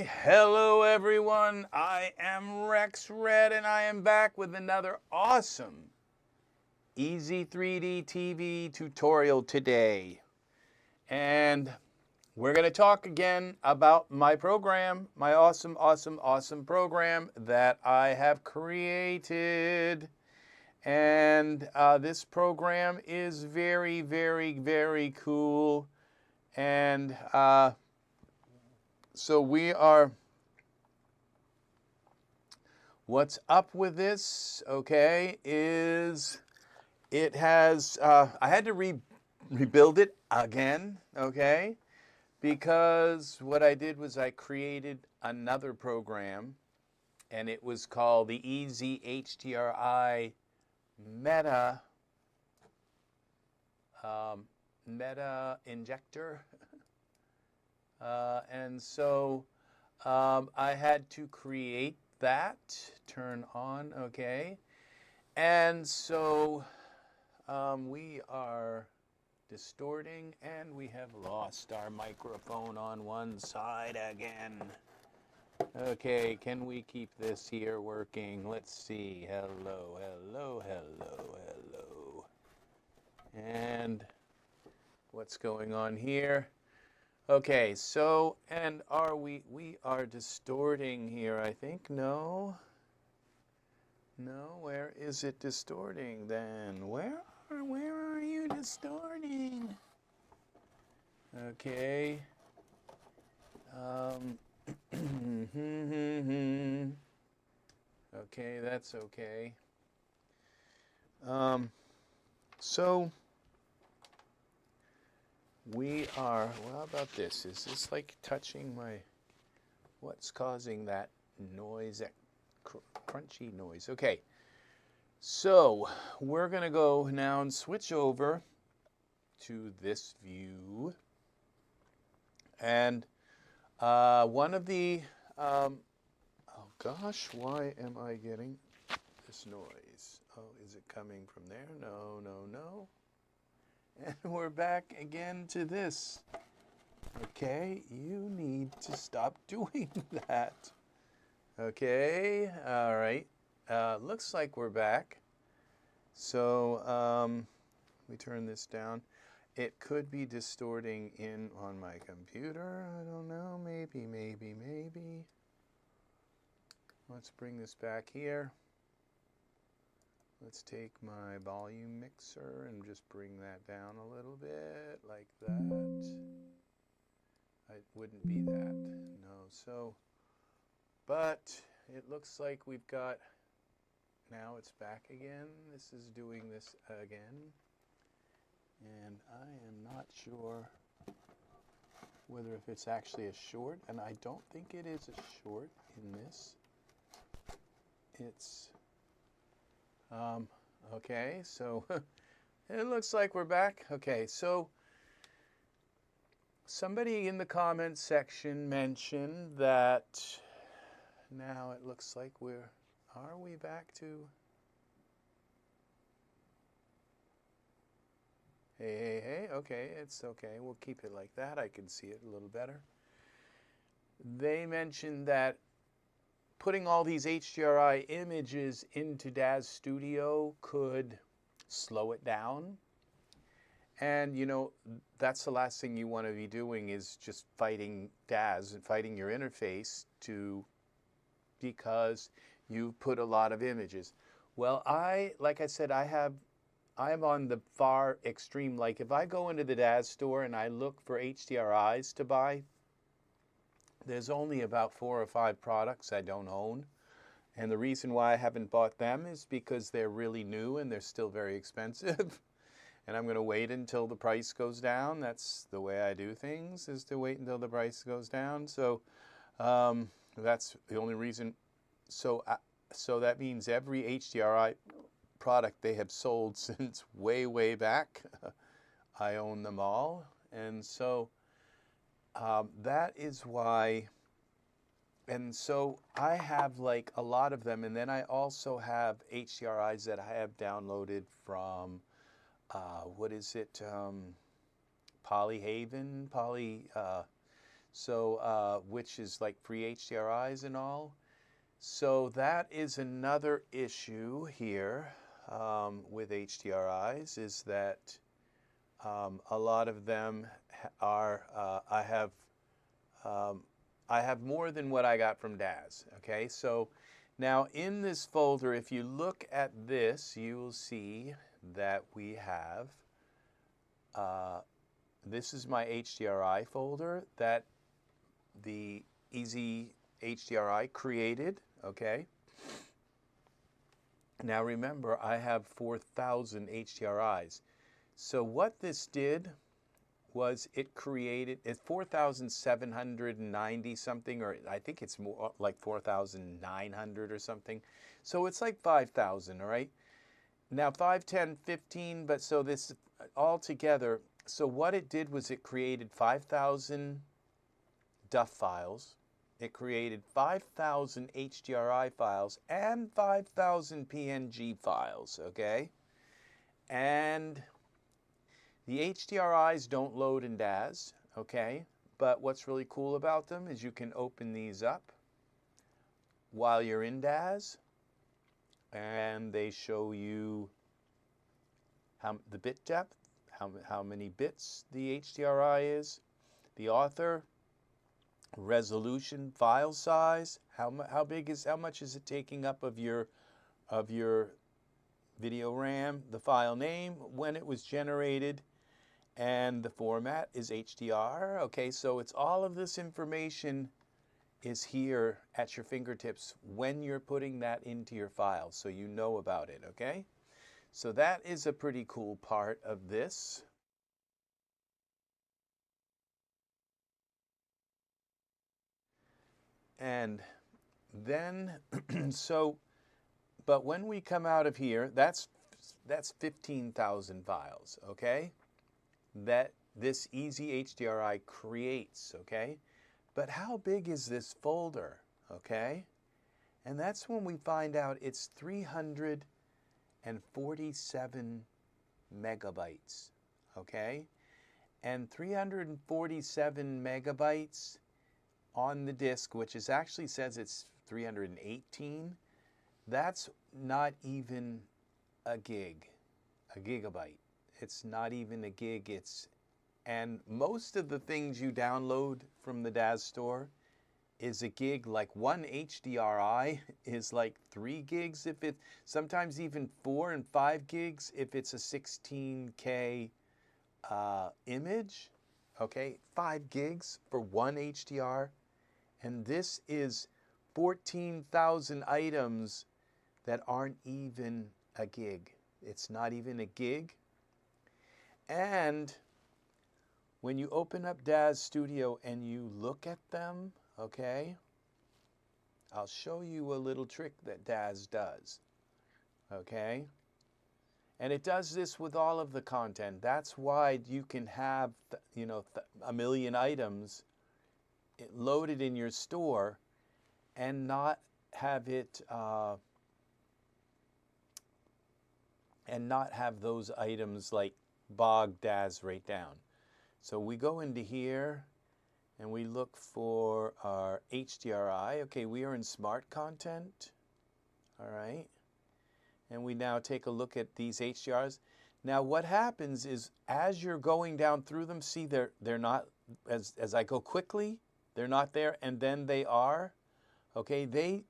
Hello everyone, I am RexRed and I am back with another awesome Ez3DTv tutorial today. And we're going to talk again about my program, my awesome program that I have created. And this program is very cool. And so what's up with this, okay, is it has, I had to rebuild it again, okay, because what I did was I created another program, and it was called the EZHDRI Meta Injector. And so I had to create that, turn on, okay. And so we are distorting, and we have lost our microphone on one side again. Okay, can we keep this here working? Let's see. Hello. And what's going on here? Okay, so, and we are distorting here, I think. No, where is it distorting then? Where are you distorting? Okay. Okay, that's okay. So we are, well, how about this? Is this like touching my, what's causing that noise, that crunchy noise? Okay, so we're going to go now and switch over to this view. And one of the, oh gosh, why am I getting this noise? Oh, is it coming from there? No. And we're back again to this. Okay, you need to stop doing that. Okay, all right. Looks like we're back. So we turn this down. It could be distorting in on my computer. I don't know. Maybe. Let's bring this back here. Let's take my volume mixer and just bring that down a little bit, like that. It wouldn't be that, no. So, but it looks like we've got, now it's back again. This is doing this again. And I am not sure whether if it's actually a short, and I don't think it is a short in this. It's okay, so it looks like we're back. Okay, so somebody in the comments section mentioned that now it looks like are we back to, hey, okay, it's okay, we'll keep it like that. I can see it a little better. They mentioned that putting all these HDRI images into Daz Studio could slow it down. And, you know, that's the last thing you want to be doing, is just fighting Daz and fighting your interface because you put a lot of images. Well, like I said, I'm on the far extreme. Like if I go into the Daz store and I look for HDRIs to buy, there's only about 4 or 5 products I don't own. And the reason why I haven't bought them is because they're really new and they're still very expensive. And I'm going to wait until the price goes down. That's the way I do things, is to wait until the price goes down. So that's the only reason. So that means every HDRI product they have sold since way back, I own them all. And so that is why, and so I have like a lot of them, and then I also have HDRIs that I have downloaded from, what is it, Polyhaven, So, which is like free HDRIs and all. So that is another issue here with HDRIs, is that a lot of them are, I have more than what I got from Daz, okay? So now in this folder, if you look at this, you will see that we have, this is my HDRI folder that the EZHDRI created, okay? Now remember, I have 4,000 HDRIs. So what this did was it created, it's 4,790 something, or I think it's more like 4,900 or something. So it's like 5,000, all right? Now 5, 10, 15, but so this all together, so what it did was it created 5,000 DUF files. It created 5,000 HDRI files and 5,000 PNG files, okay? And the HDRIs don't load in Daz, okay? But what's really cool about them is you can open these up while you're in Daz, and they show you the bit depth, how many bits the HDRI is, the author, resolution, file size, how much is it taking up of your video RAM, the file name, when it was generated, and the format is HDR. Okay, so it's all of this information is here at your fingertips when you're putting that into your file, so you know about it, okay? So that is a pretty cool part of this. And then, but when we come out of here, that's 15,000 files, okay? That this EZHDRI creates, okay? But how big is this folder, okay? And that's when we find out it's 347 megabytes, okay? And 347 megabytes on the disk, which is actually says it's 318, that's not even a gigabyte. It's not even a gig. And most of the things you download from the Daz store is a gig. Like one HDRI is like 3 gigs, if it, sometimes even 4 and 5 gigs if it's a 16K image, okay? 5 gigs for one HDR. And this is 14,000 items that aren't even a gig. It's not even a gig. And when you open up Daz Studio and you look at them, okay, I'll show you a little trick that Daz does, okay? And it does this with all of the content. That's why you can have, you know, a million items loaded in your store and not have it and not have those items like bog Daz right down. So we go into here and we look for our HDRI. Okay, we are in smart content, all right? And we now take a look at these HDRs. Now what happens is as you're going down through them, see they're not, as I go quickly, they're not there, and then they are. Okay, they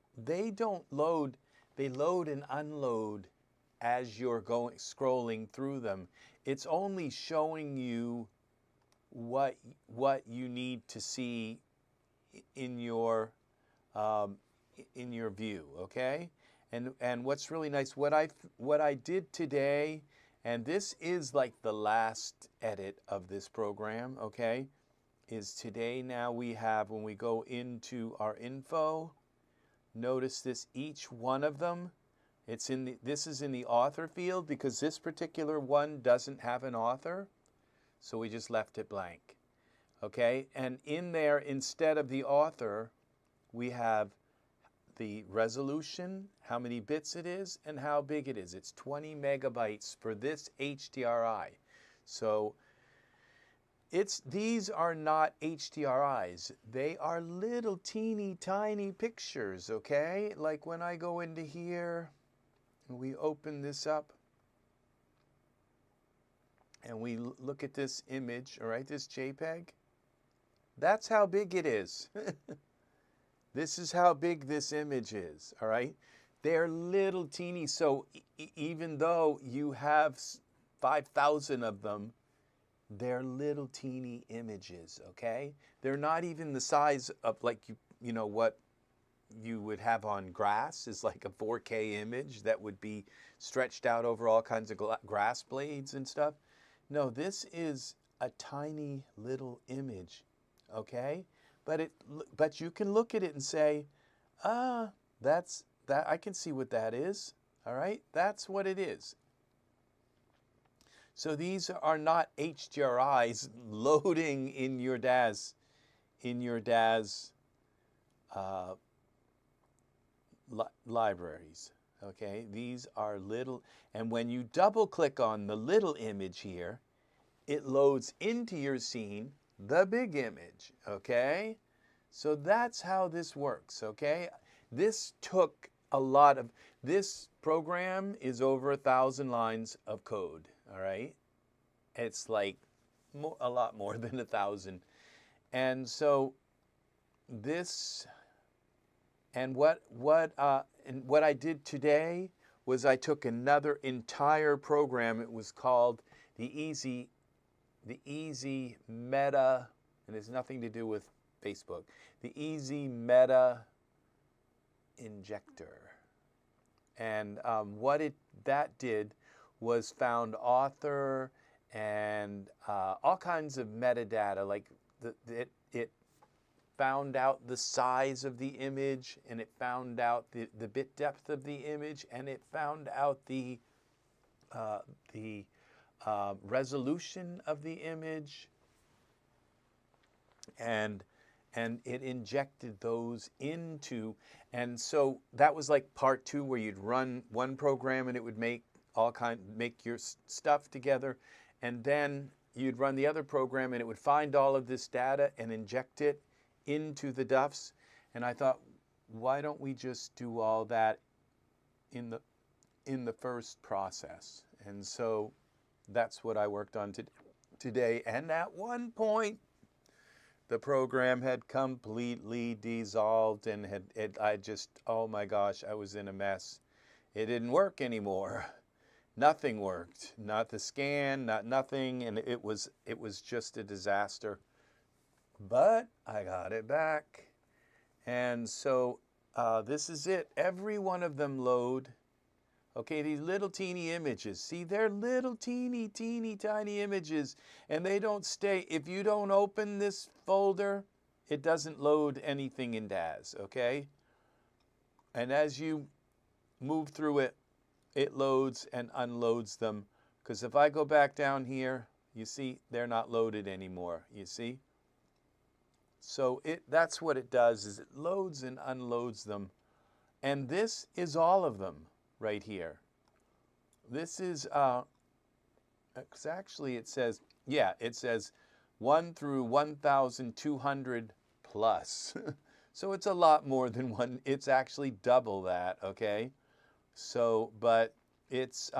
don't load, they load and unload as you're scrolling through them. It's only showing you what you need to see in your view, okay? And what's really nice, what I did today, and this is like the last edit of this program, okay, is today now we have, when we go into our info, notice this, each one of them, it's in the, this is in the author field because this particular one doesn't have an author, so we just left it blank, okay? And in there, instead of the author, we have the resolution, how many bits it is, and how big it is. It's 20 megabytes for this HDRI. So These are not HDRIs. They are little teeny tiny pictures, okay? Like when I go into here, we open this up, and we look at this image, all right, this JPEG. That's how big it is. This is how big this image is, all right? They're little teeny, so even though you have 5,000 of them, they're little teeny images, okay? They're not even the size of, like, you know what you would have on grass is like a 4K image that would be stretched out over all kinds of grass blades and stuff. No, this is a tiny little image, okay? But you can look at it and say, that's that. I can see what that is. All right, that's what it is. So these are not HDRIs loading in your DAZ, libraries. Okay, these are little, and when you double click on the little image here, it loads into your scene the big image. Okay, so that's how this works. Okay, this took a lot of, this program is over 1,000 lines of code. All right, it's like a lot more than 1,000, and so this. And what I did today was I took another entire program. It was called the Easy Meta, and it's nothing to do with Facebook. The Easy Meta Injector, and what that did was found author and all kinds of metadata, like it found out the size of the image, and it found out the bit depth of the image, and it found out the resolution of the image, and it injected those into, and so that was like part 2, where you'd run one program and it would make your stuff together, and then you'd run the other program and it would find all of this data and inject it into the DUFs. And I thought, why don't we just do all that in the first process? And so that's what I worked on today. And at one point, the program had completely dissolved, and oh my gosh, I was in a mess. It didn't work anymore. Nothing worked. Not the scan, not nothing, and it was just a disaster. But I got it back. And so this is it. Every one of them load. Okay, these little teeny images. See, they're little teeny tiny images, and they don't stay. If you don't open this folder, it doesn't load anything in DAZ, okay? And as you move through it, it loads and unloads them. Because if I go back down here, you see, they're not loaded anymore, you see? So that's what it does, is it loads and unloads them. And this is all of them right here. This is, actually it says, yeah, it says 1 through 1,200 plus. So it's a lot more than one. It's actually double that, okay? So, but it's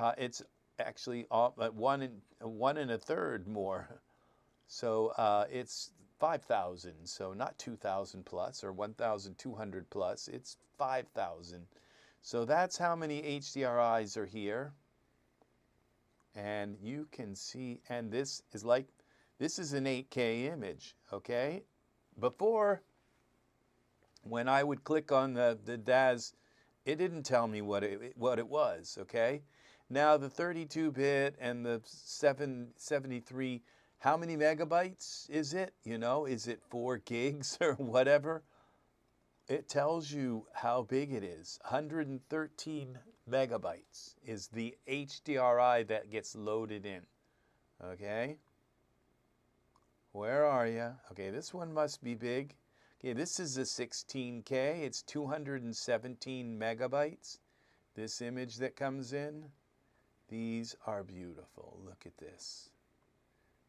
actually one and a third more. So it's 5,000, so not 2,000 plus or 1,200 plus, it's 5,000. So that's how many HDRIs are here. And you can see, and this is an 8K image, okay? Before, when I would click on the DAZ, it didn't tell me what it was, okay? Now the 32-bit and the 773, how many megabytes is it? You know, is it 4 gigs or whatever? It tells you how big it is. 113 megabytes is the HDRI that gets loaded in. Okay? Where are you? Okay, this one must be big. Okay, this is a 16K. It's 217 megabytes. This image that comes in. These are beautiful. Look at this.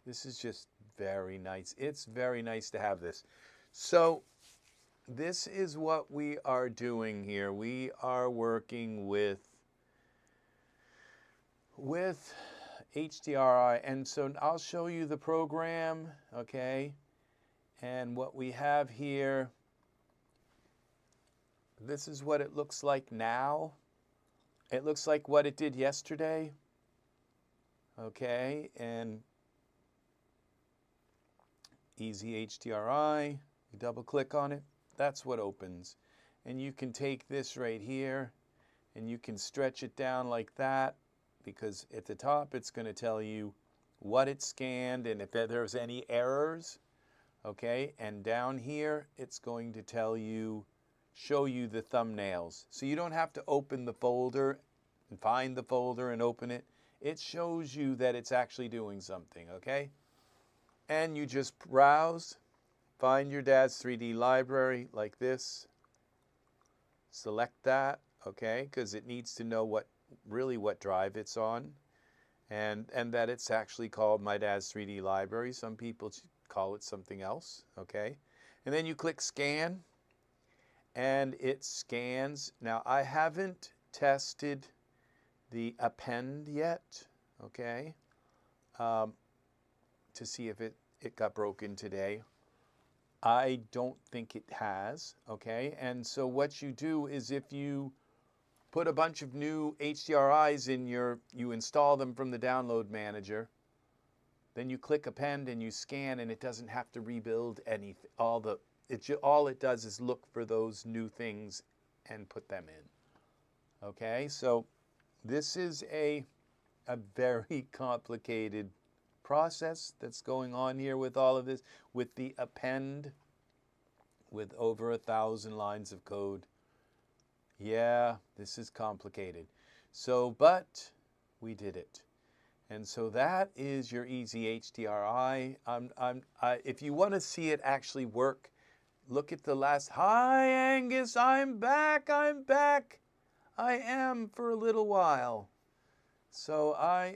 This is just very nice. It's very nice to have this. So this is what we are doing here. We are working with HDRI, and so I'll show you the program, okay? And what we have here, this is what it looks like now. It looks like what it did yesterday, okay? And EZHDRI, you double click on it, that's what opens. And you can take this right here and you can stretch it down like that, because at the top it's going to tell you what it scanned and if there's any errors, okay? And down here it's going to tell you, show you the thumbnails. So you don't have to open the folder and find the folder and open it. It shows you that it's actually doing something, okay? And you just browse, find your Daz3D library like this, select that, okay, because it needs to know what drive it's on, and that it's actually called My Daz3D Library. Some people call it something else, okay? And then you click scan, and it scans. Now, I haven't tested the append yet, okay, to see if it got broken today. I don't think it has, okay? And so what you do is if you put a bunch of new HDRIs in you install them from the download manager, then you click append and you scan, and it doesn't have to rebuild anything. All it does is look for those new things and put them in, okay? So this is a very complicated process that's going on here with all of this, with the append, with over 1,000 lines of code. Yeah, this is complicated. So, but we did it. And so that is your EZHDRI. If you want to see it actually work, look at the last. Hi, Angus, I'm back. I'm back. I am for a little while. So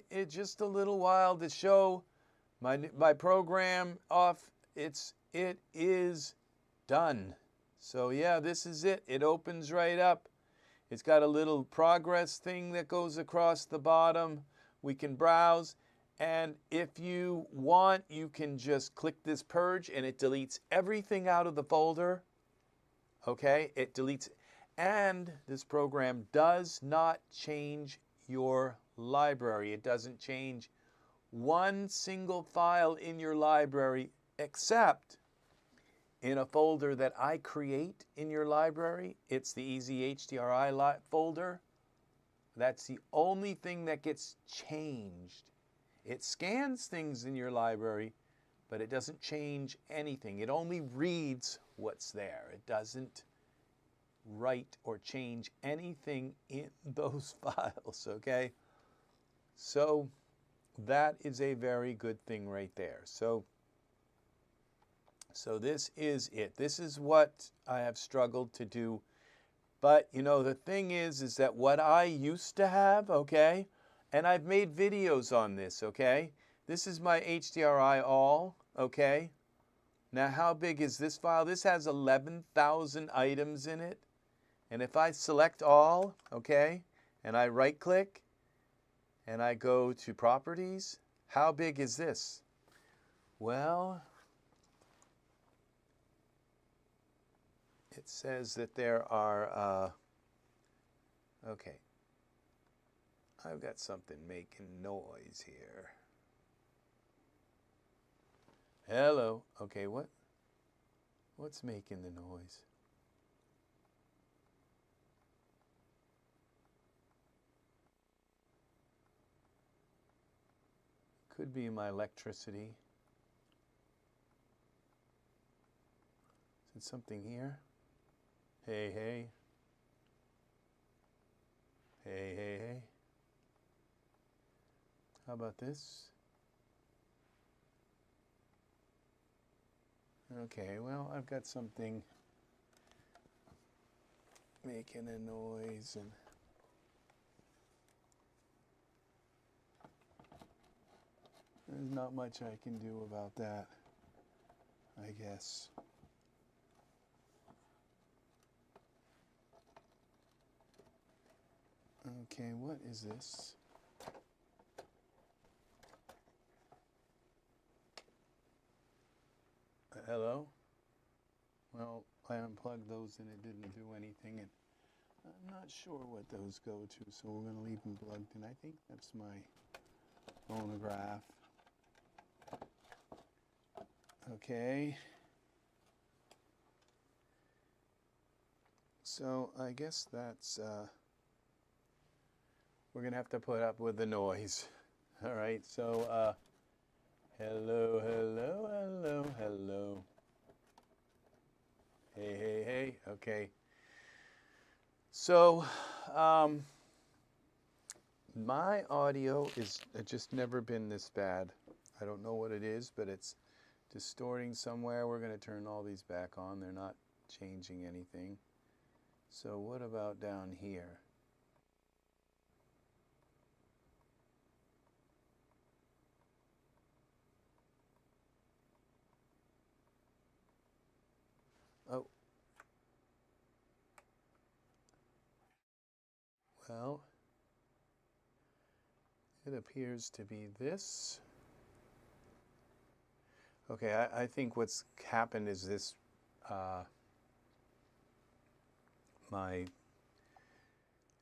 it's just a little while to show my program off. It is done. So yeah, this is it. It opens right up. It's got a little progress thing that goes across the bottom. We can browse, and if you want, you can just click this purge and it deletes everything out of the folder. Okay, it deletes, and this program does not change your library. It doesn't change one single file in your library except in a folder that I create in your library. It's the EZHDRI folder. That's the only thing that gets changed. It scans things in your library, but it doesn't change anything. It only reads what's there. It doesn't write or change anything in those files, okay? So that is a very good thing right there. So this is it. This is what I have struggled to do. But, you know, the thing is that what I used to have, okay, and I've made videos on this, okay? This is my HDRI all, okay? Now, how big is this file? This has 11,000 items in it. And if I select all, okay, and I right-click, and I go to Properties, how big is this? Well, it says that there are, okay, I've got something making noise here. Hello, okay, what's making the noise? Could be my electricity. Is it something here? Hey, hey. Hey, hey, hey. How about this? Okay, well, I've got something making a noise, and There's not much I can do about that, I guess. Okay, what is this? Hello? Well, I unplugged those and it didn't do anything, and I'm not sure what those go to, so we're going to leave them plugged in. I think that's my phonograph. Okay. So I guess that's, we're going to have to put up with the noise. All right, so, hello, hello, hello, hello. Hey, hey, hey, okay. So, my audio is just never been this bad. I don't know what it is, but it's distorting somewhere. We're going to turn all these back on. They're not changing anything. So what about down here? Oh. Well, it appears to be this. Okay, I think what's happened is this,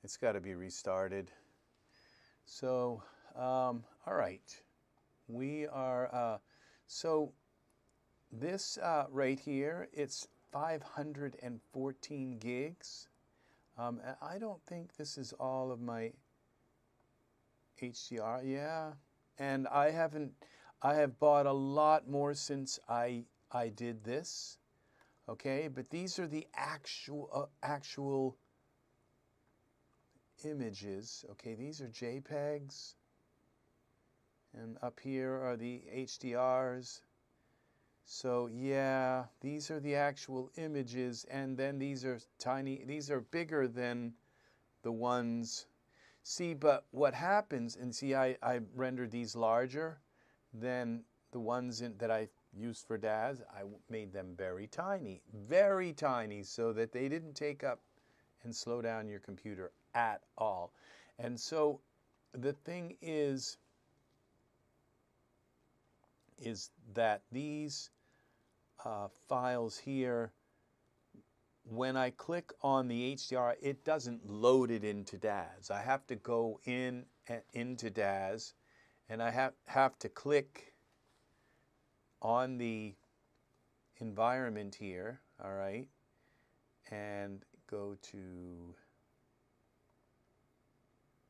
it's got to be restarted. So, all right, we are, so this right here, it's 514 gigs. And I don't think this is all of my HDR, yeah. And I have bought a lot more since I did this, okay? But these are the actual images, okay? These are JPEGs, and up here are the HDRs. So yeah, these are the actual images, and then these are tiny, these are bigger than the ones. See, but what happens, and see, I rendered these larger than the ones that I used for Daz. I made them very tiny, so that they didn't take up and slow down your computer at all. And so the thing is that these files here, when I click on the HDR, it doesn't load it into Daz. I have to go into Daz, and I have to click on the environment here, all right, and go to,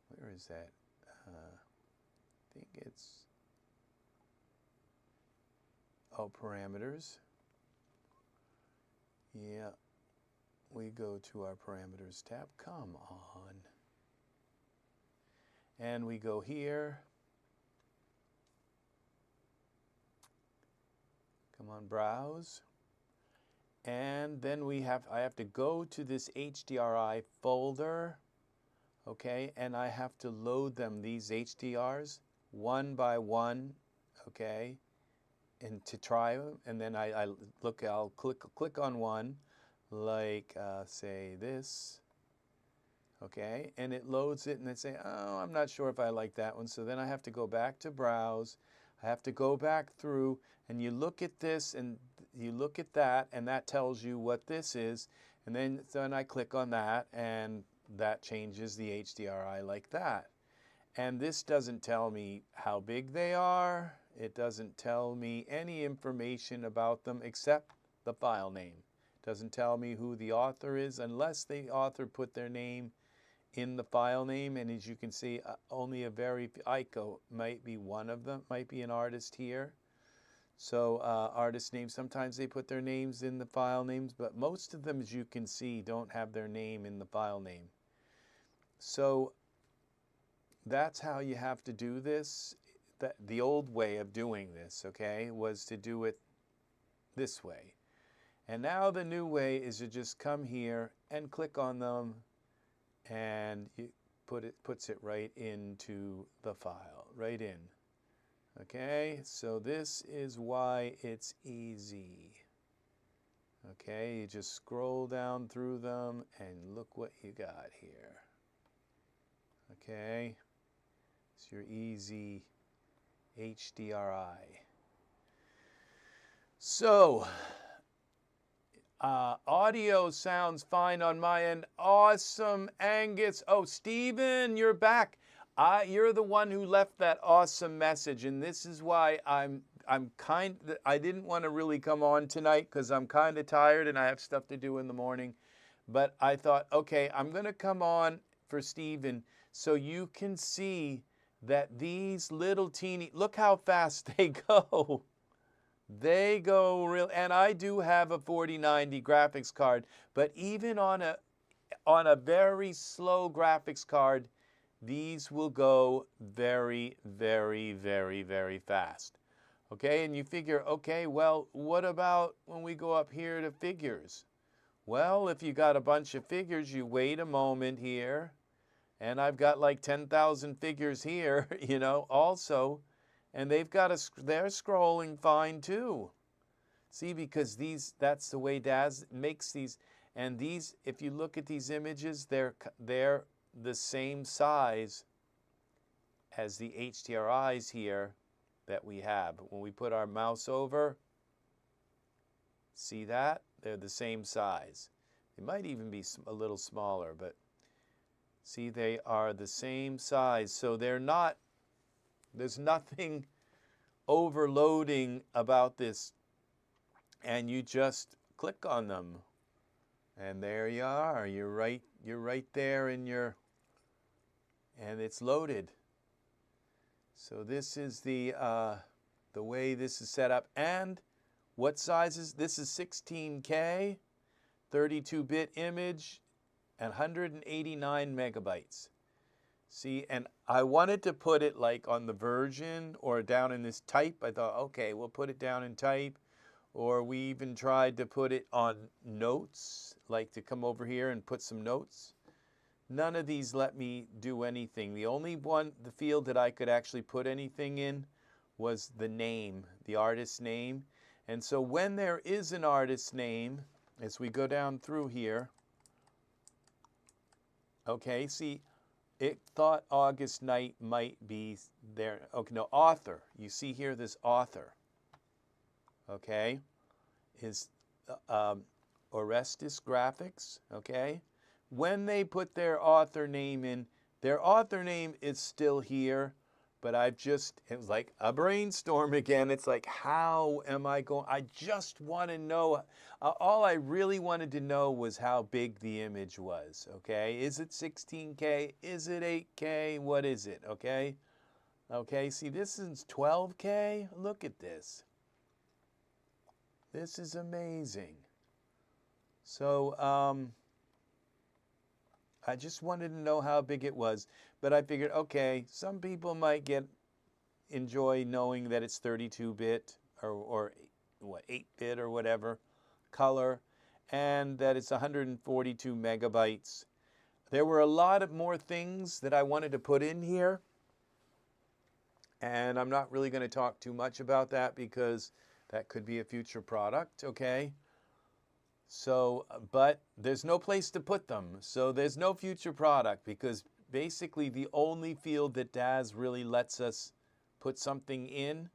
where is that? I think it's, oh, parameters. Yeah, we go to our parameters tab. Come on. And we go here. Come on, browse. And then I have to go to this HDRI folder, okay, and I have to load them, these HDRs, one by one, okay, and to try them. And then I'll click on one, like say this, okay, and it loads it, and it say, oh, I'm not sure if I like that one. So then I have to go back to browse. I have to go back through, and you look at this, and you look at that, and that tells you what this is. And then I click on that, and that changes the HDRI like that. And this doesn't tell me how big they are. It doesn't tell me any information about them except the file name. It doesn't tell me who the author is unless the author put their name in the file name. And as you can see, only a very few, Aiko might be one of them, might be an artist here. So artist names, sometimes they put their names in the file names, but most of them, as you can see, don't have their name in the file name. So that's how you have to do this. The old way of doing this, okay, was to do it this way. And now the new way is to just come here and click on them, and puts it right into the file, right in. Okay, so this is why it's easy. Okay, you just scroll down through them and look what you got here. Okay, it's your easy HDRI. So, audio sounds fine on my end. Awesome, Angus. Oh, Stephen, you're back. You're the one who left that awesome message, and this is why I didn't want to really come on tonight because I'm kind of tired and I have stuff to do in the morning. But I thought, okay, I'm going to come on for Stephen so you can see that these little teeny, look how fast they go. They go real, and I do have a 4090 graphics card, but even on a very slow graphics card, these will go very, very, very, very fast. Okay, and you figure, okay, well, what about when we go up here to figures? Well, if you got a bunch of figures, you wait a moment here, and I've got like 10,000 figures here, you know, also, and they're scrolling fine too. See, because that's the way Daz makes these, and these, if you look at these images, they're the same size as the HDRIs here that we have. When we put our mouse over, see that? They're the same size. They might even be a little smaller, but see, they are the same size. So they're not, there's nothing overloading about this. And you just click on them. And there you are. You're right there in your, and it's loaded. So this is the way this is set up. And what sizes? This is 16K, 32-bit image, and 189 megabytes. See, and I wanted to put it like on the version or down in this type. I thought, okay, we'll put it down in type. Or we even tried to put it on notes, like to come over here and put some notes. None of these let me do anything. The only one, the field that I could actually put anything in was the name, the artist's name. And so when there is an artist's name, as we go down through here, okay, see, it thought August Knight might be there. Okay, no, author. You see here this author, okay, is Orestes Graphics, okay? When they put their author name in, their author name is still here, but it was like a brainstorm again. It's like, how am I going? I just want to know. All I really wanted to know was how big the image was, okay? Is it 16K? Is it 8K? What is it, okay? Okay, see, this is 12K. Look at this. This is amazing. So, I just wanted to know how big it was, but I figured, okay, some people might enjoy knowing that it's 32-bit or what, 8-bit or whatever color, and that it's 142 megabytes. There were a lot of more things that I wanted to put in here, and I'm not really going to talk too much about that because that could be a future product, okay? So, but there's no place to put them. So there's no future product because basically the only field that Daz really lets us put something in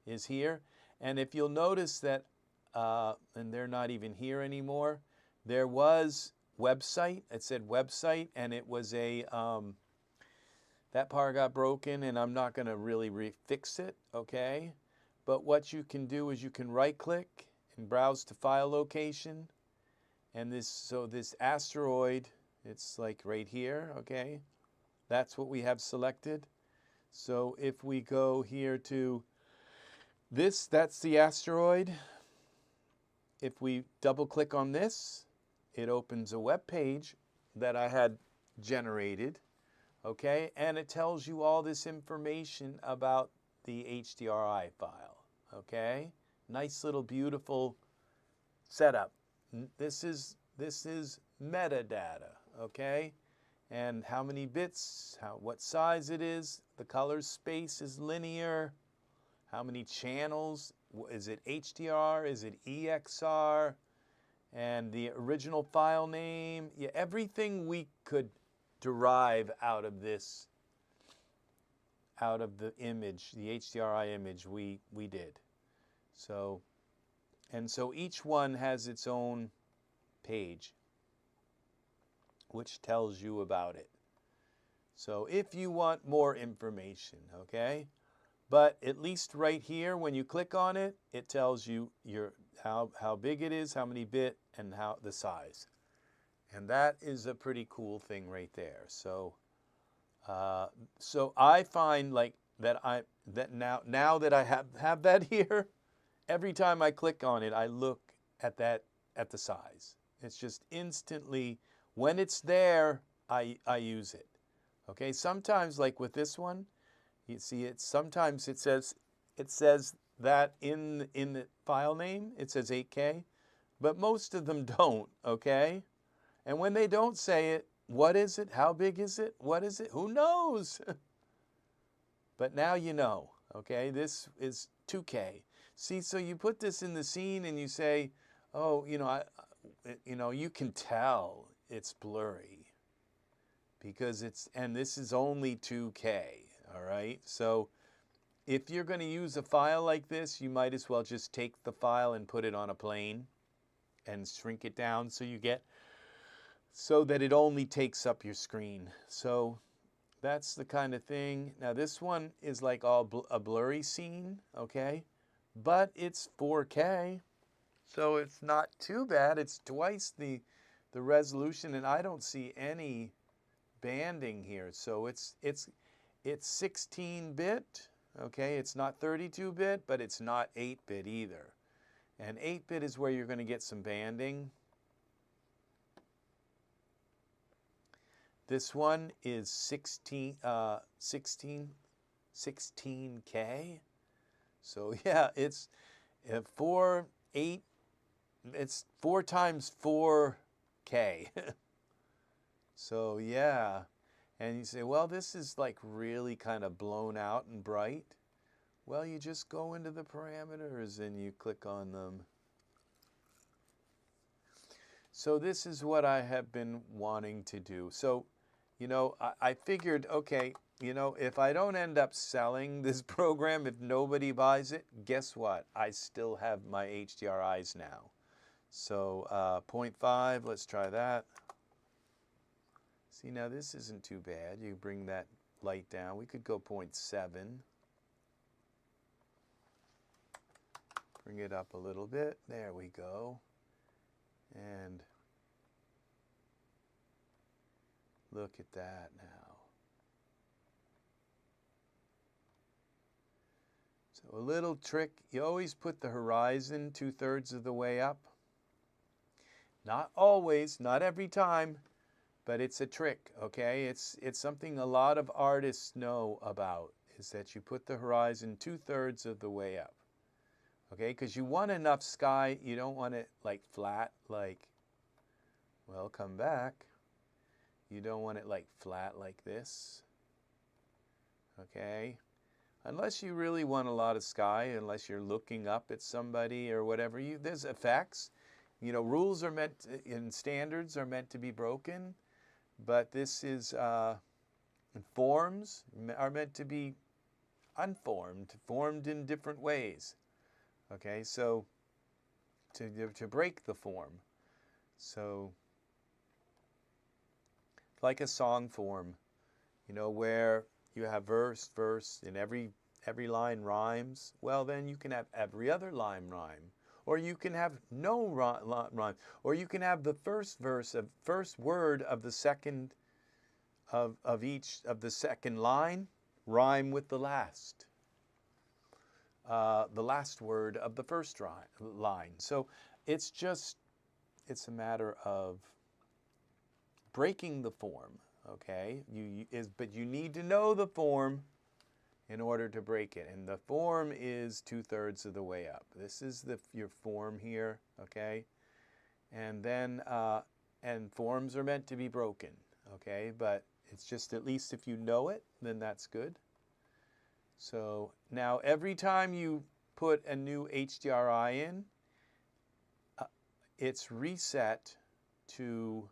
is here. And if you'll notice that, and they're not even here anymore, there was website. It said website, and it was a, that part got broken, and I'm not going to really fix it, okay? But what you can do is you can right-click and browse to file location. And this asteroid, it's like right here, okay? That's what we have selected. So if we go here to this, that's the asteroid. If we double click on this, it opens a web page that I had generated, okay? And it tells you all this information about the HDRI file, okay? Nice little beautiful setup. This is metadata, okay? And how many bits, what size it is, the color space is linear, how many channels, is it HDR, is it EXR, and the original file name. Yeah, everything we could derive out of this, out of the image, the HDRI image, we did. So, and so each one has its own page, which tells you about it. So if you want more information, okay? But at least right here, when you click on it, it tells you how big it is, how many bit, and how the size. And that is a pretty cool thing right there. So, so I find like that now that I have that here, every time I click on it, I look at the size. It's just instantly, when it's there, I use it. Okay, sometimes like with this one, you see it, sometimes it says that in the file name, it says 8K, but most of them don't, okay? And when they don't say it, what is it? How big is it? What is it? Who knows? But now you know, okay? This is 2K. See, so you put this in the scene and you say, oh, you know, you can tell it's blurry because and this is only 2K, all right? So if you're going to use a file like this, you might as well just take the file and put it on a plane and shrink it down so that it only takes up your screen. So that's the kind of thing. Now this one is like all a blurry scene, okay? But it's 4K, so it's not too bad. It's twice the resolution, and I don't see any banding here. So it's 16-bit, okay? It's not 32-bit, but it's not 8-bit either. And 8-bit is where you're going to get some banding. This one is 16K. So yeah, it's it's 4 times 4K. So yeah, and you say, well, this is like really kind of blown out and bright. Well, you just go into the parameters and you click on them. So this is what I have been wanting to do. So, you know, I figured, okay, you know, if I don't end up selling this program, if nobody buys it, guess what? I still have my HDRIs now. So 0.5, let's try that. See, now this isn't too bad. You bring that light down. We could go 0.7. Bring it up a little bit. There we go. And look at that now. So a little trick, you always put the horizon 2/3 of the way up. Not always, not every time, but it's a trick, okay? It's something a lot of artists know about, is that you put the horizon 2/3 of the way up. Okay, because you want enough sky, you don't want it like flat, like, well, come back. You don't want it like flat like this, okay? Unless you really want a lot of sky, unless you're looking up at somebody or whatever. There's effects. You know, rules are meant to, and standards are meant to be broken, but this is, forms are meant to be unformed, formed in different ways. Okay, so to break the form. So like a song form, you know, where you have verse, and every line rhymes. Well, then you can have every other line rhyme, or you can have no rhyme, or you can have the first word of the second of each of the second line rhyme with the last word of the first line. So it's a matter of breaking the form, okay? But you need to know the form in order to break it. And the form is 2/3 of the way up. This is your form here, okay? And then, and forms are meant to be broken, okay? But it's just, at least if you know it, then that's good. So now every time you put a new HDRI in, it's reset to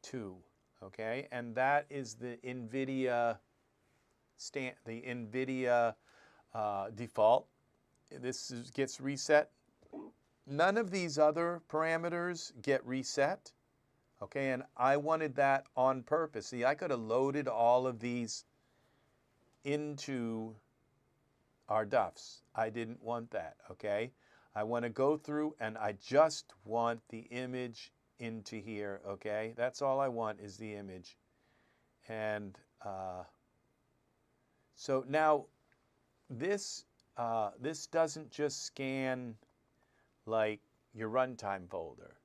2, okay? And that is the NVIDIA default. This gets reset. None of these other parameters get reset, okay? And I wanted that on purpose. See, I could have loaded all of these into our DUFs. I didn't want that, okay? I want to go through and I just want the image into here, okay? That's all I want is the image. And so now this doesn't just scan like your runtime folder.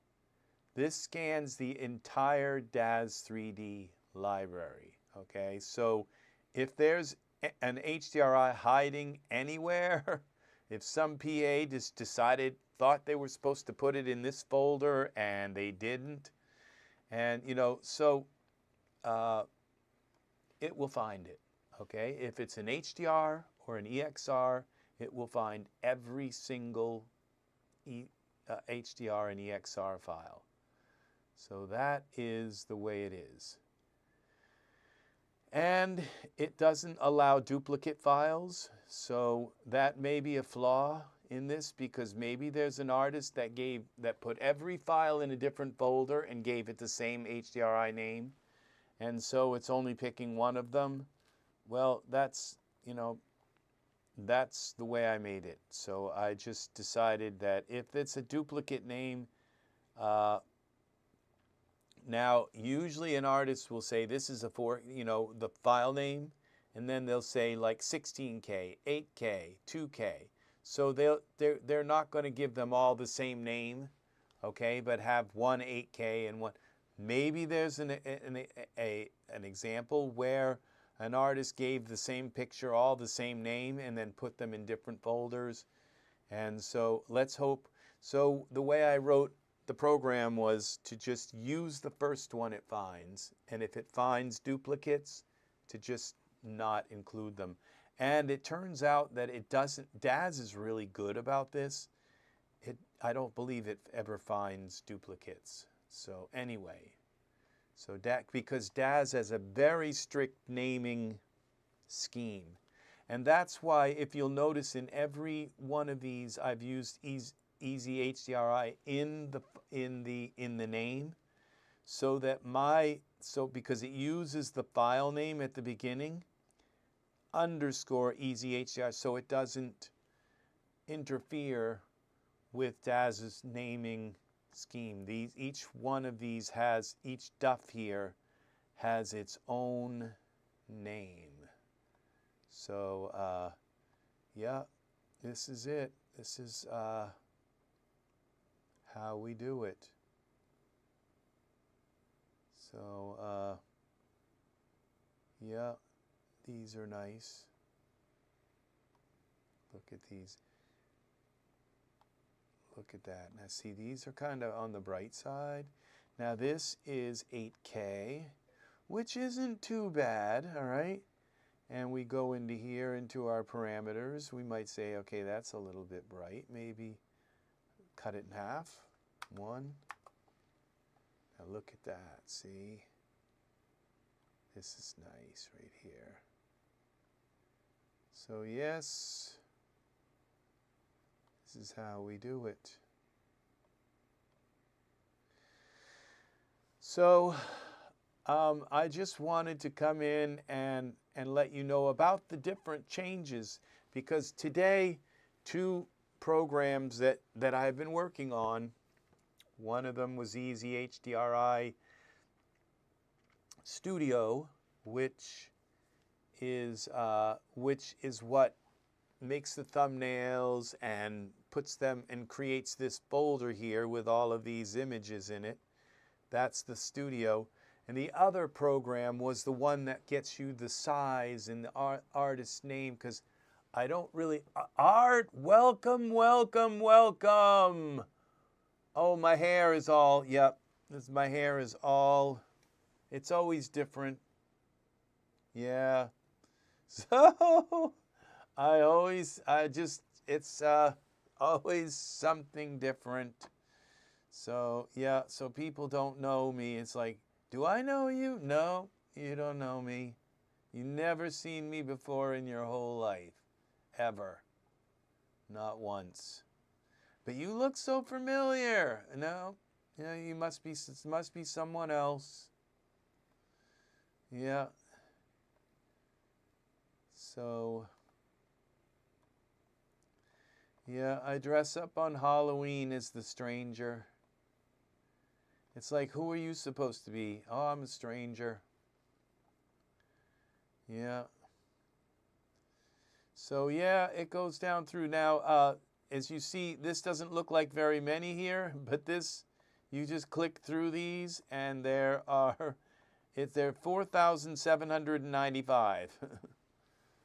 This scans the entire Daz3D library, okay? So if there's an HDRI hiding anywhere, if some PA just thought they were supposed to put it in this folder and they didn't, and so it will find it, okay? If it's an HDR or an EXR, it will find every single HDR and EXR file. So that is the way it is. And it doesn't allow duplicate files, so that may be a flaw in this, because maybe there's an artist that put every file in a different folder and gave it the same HDRI name, and so it's only picking one of them. Well, that's the way I made it. So I just decided that if it's a duplicate name, now usually an artist will say this is the file name, and then they'll say like 16K, 8K, 2K. So they're not going to give them all the same name, okay, but have one 8K and one. Maybe there's an example where an artist gave the same picture, all the same name, and then put them in different folders. And so let's hope. So the way I wrote the program was to just use the first one it finds, and if it finds duplicates, to just not include them. And it turns out that it doesn't. Daz is really good about this. I don't believe it ever finds duplicates. So anyway, so because Daz has a very strict naming scheme, and that's why if you'll notice in every one of these I've used EZHDRI in the name, so that because it uses the file name at the beginning, underscore EZHDRI, so it doesn't interfere with Daz's naming scheme. Each one of these each DUF here has its own name. So yeah, this is it. This is how we do it. So yeah, these are nice. Look at these. Look at that. Now see, these are kind of on the bright side. Now this is 8K, which isn't too bad, all right? And we go into here, into our parameters. We might say, okay, that's a little bit bright. Maybe cut it in half. 1. Now look at that, see? This is nice right here. So yes, this is how we do it. So I just wanted to come in and let you know about the different changes, because today 2 programs that I've been working on, one of them was EZHDRI Studio, which is what makes the thumbnails and puts them and creates this folder here with all of these images in it. That's the Studio. And the other program was the one that gets you the size and the artist's name, because I don't really... Art, welcome, welcome, welcome. Oh, my hair is all... Yep, my hair is all... It's always different. Yeah. So it's always something different. So, yeah, so people don't know me. It's like, do I know you? No, you don't know me. You never seen me before in your whole life. Ever. Not once. But you look so familiar. No, yeah, you must be someone else. Yeah. So, yeah, I dress up on Halloween as the stranger. It's like, who are you supposed to be? Oh, I'm a stranger. Yeah. So, yeah, it goes down through now. As you see, this doesn't look like very many here, but this, you just click through these, and there are 4,795.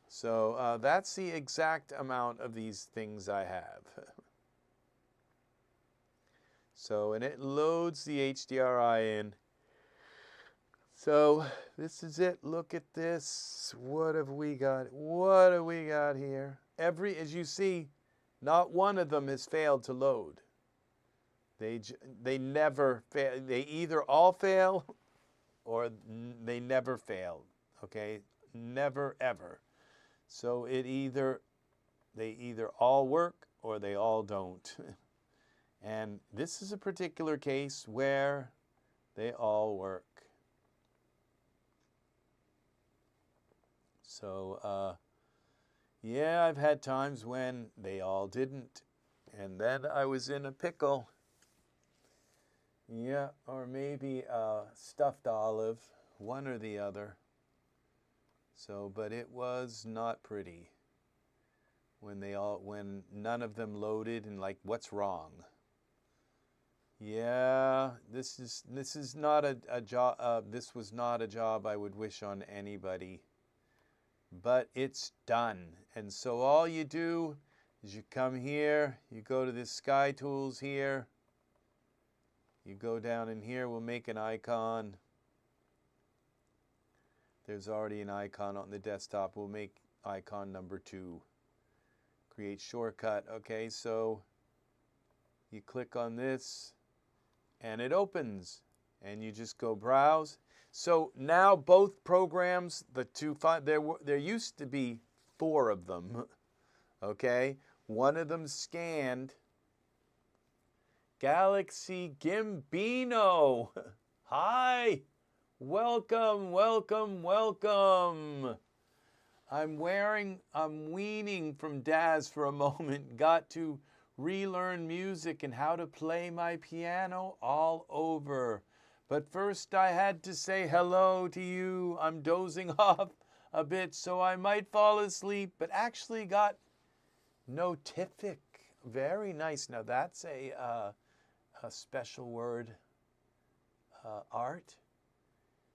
So that's the exact amount of these things I have. So, and it loads the HDRI in. So this is it. Look at this. What have we got? What have we got here? As you see, not one of them has failed to load. They never fail. They either all fail or they never fail. Okay? Never ever. So they either all work or they all don't. And this is a particular case where they all work. So, yeah, I've had times when they all didn't. And then I was in a pickle. Yeah, or maybe stuffed olive, one or the other. So, but it was not pretty when none of them loaded and like, what's wrong? Yeah, this is not a job. This was not a job I would wish on anybody. But it's done. And so all you do is you come here, you go to this Sky Tools here, you go down in here, we'll make an icon. There's already an icon on the desktop. We'll make icon number 2. Create shortcut. Okay, so you click on this and it opens and you just go browse. So now both programs, there used to be 4 of them, okay? One of them scanned. Galaxy Gimbino. Hi, welcome, welcome, welcome. I'm weaning from Daz for a moment. Got to relearn music and how to play my piano all over. But first I had to say hello to you. I'm dozing off a bit, so I might fall asleep, but actually got notific. Very nice. Now that's a special word, art.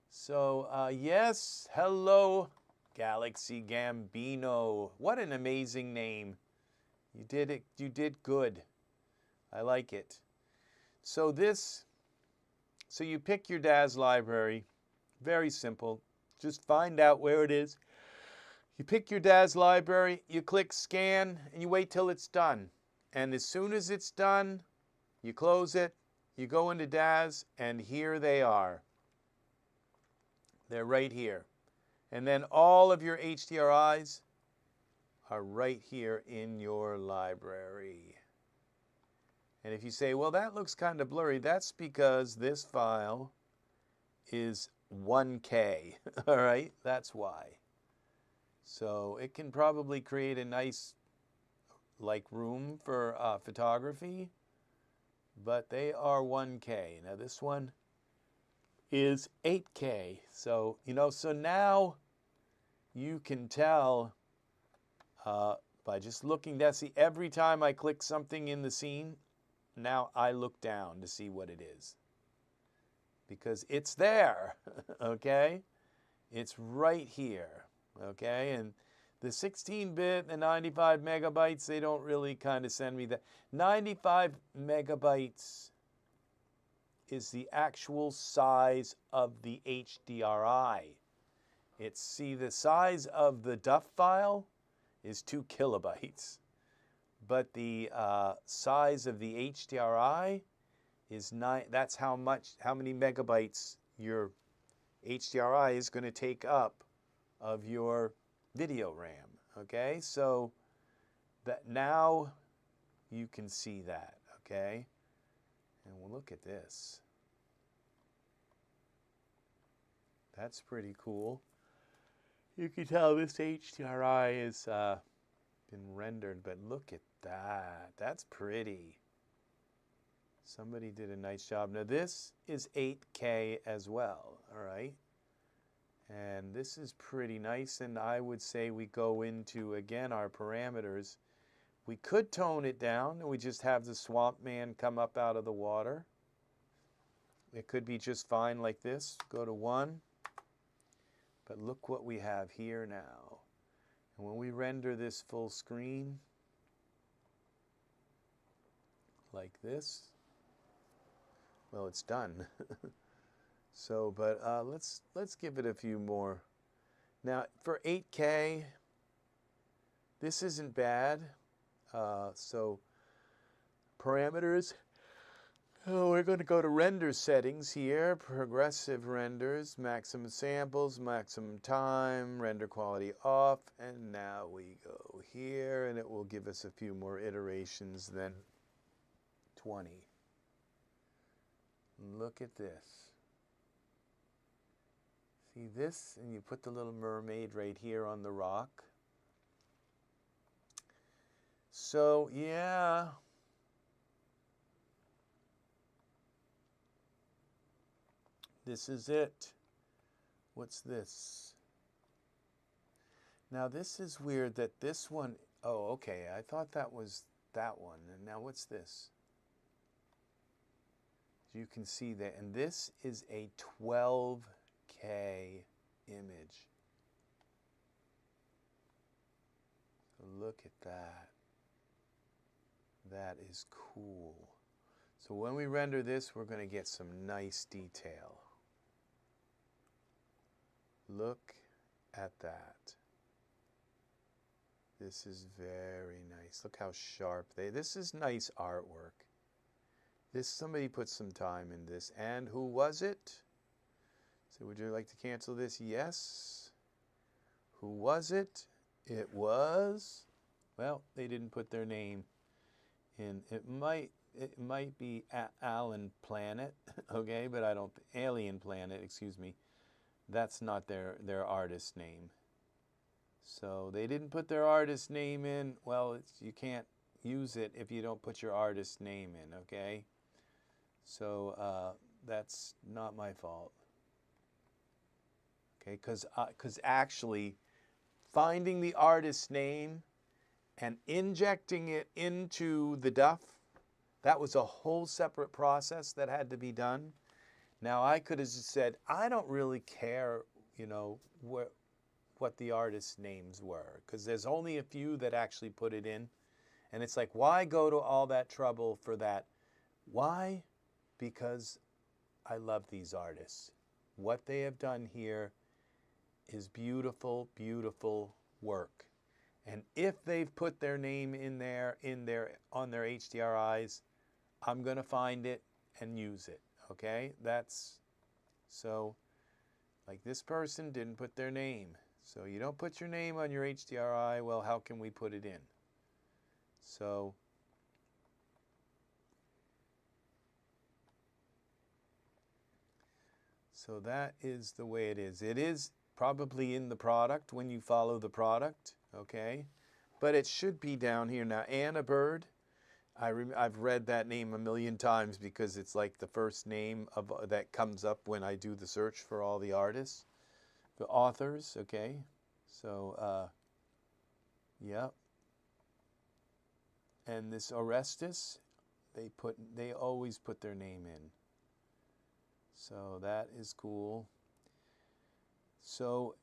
So yes, hello, Galaxy Gambino. What an amazing name. You did it. You did good. I like it. So you pick your Daz library. Very simple. Just find out where it is. You pick your Daz library, you click scan, and you wait till it's done. And as soon as it's done, you close it, you go into Daz, and here they are. They're right here. And then all of your HDRIs are right here in your library. And if you say, well, that looks kind of blurry, that's because this file is 1K, all right? That's why. So it can probably create a nice, room for photography, but they are 1K. Now this one is 8K. So, so now you can tell by just looking down. See, every time I click something in the scene, now I look down to see what it is. Because it's there, okay? It's right here, okay? And the 16-bit, the 95 megabytes, they don't really kind of send me that. 95 megabytes is the actual size of the HDRI. It's, see, the size of the DUF file is 2 kilobytes, but the size of the HDRI is 9. That's how many megabytes your HDRI is going to take up of your video RAM. Okay, so that now you can see that. Okay, and we'll look at this. That's pretty cool. You can tell this HDRI has been rendered, but look at that. That's pretty. Somebody did a nice job. Now this is 8K as well, all right? And this is pretty nice, and I would say we go into, again, our parameters. We could tone it down, and we just have the swamp man come up out of the water. It could be just fine like this. Go to 1. But look what we have here now. And when we render this full screen, like this, well, it's done. So, but let's give it a few more. Now, for 8K, this isn't bad. So, parameters. Oh, we're going to go to render settings here. Progressive renders, maximum samples, maximum time, render quality off. And now we go here, and it will give us a few more iterations than 20. Look at this. See this? And you put the little mermaid right here on the rock. So, yeah. This is it. What's this? Now this is weird that this one, oh, okay, I thought that was that one. And now what's this? You can see that, and this is a 12K image. So look at that. That is cool. So when we render this, we're going to get some nice detail. Look at that. This is very nice. Look how sharp this is nice artwork. This, somebody put some time in this. And who was it? So would you like to cancel this? Yes. Who was it? It was, well, they didn't put their name in. It might be Alan Planet, okay, but I don't, Alien Planet, excuse me. That's not their artist name. So they didn't put their artist name in. Well, you can't use it if you don't put your artist name in, okay? So that's not my fault. Okay, because actually finding the artist's name and injecting it into the DUF, that was a whole separate process that had to be done. Now, I could have just said, I don't really care, you know, what the artist's names were, because there's only a few that actually put it in. And it's like, why go to all that trouble for that? Why? Because I love these artists. What they have done here is beautiful, beautiful work. And if they've put their name in there, on their HDRIs, I'm going to find it and use it. Okay, that's, so, like this person didn't put their name. So you don't put your name on your HDRI, well, how can we put it in? So, that is the way it is. It is probably in the product when you follow the product, okay? But it should be down here. Now, Anna Bird, I've read that name a million times because it's like the first name of that comes up when I do the search for all the artists, the authors, okay? So, yeah. And this Orestes, they always put their name in. So that is cool. So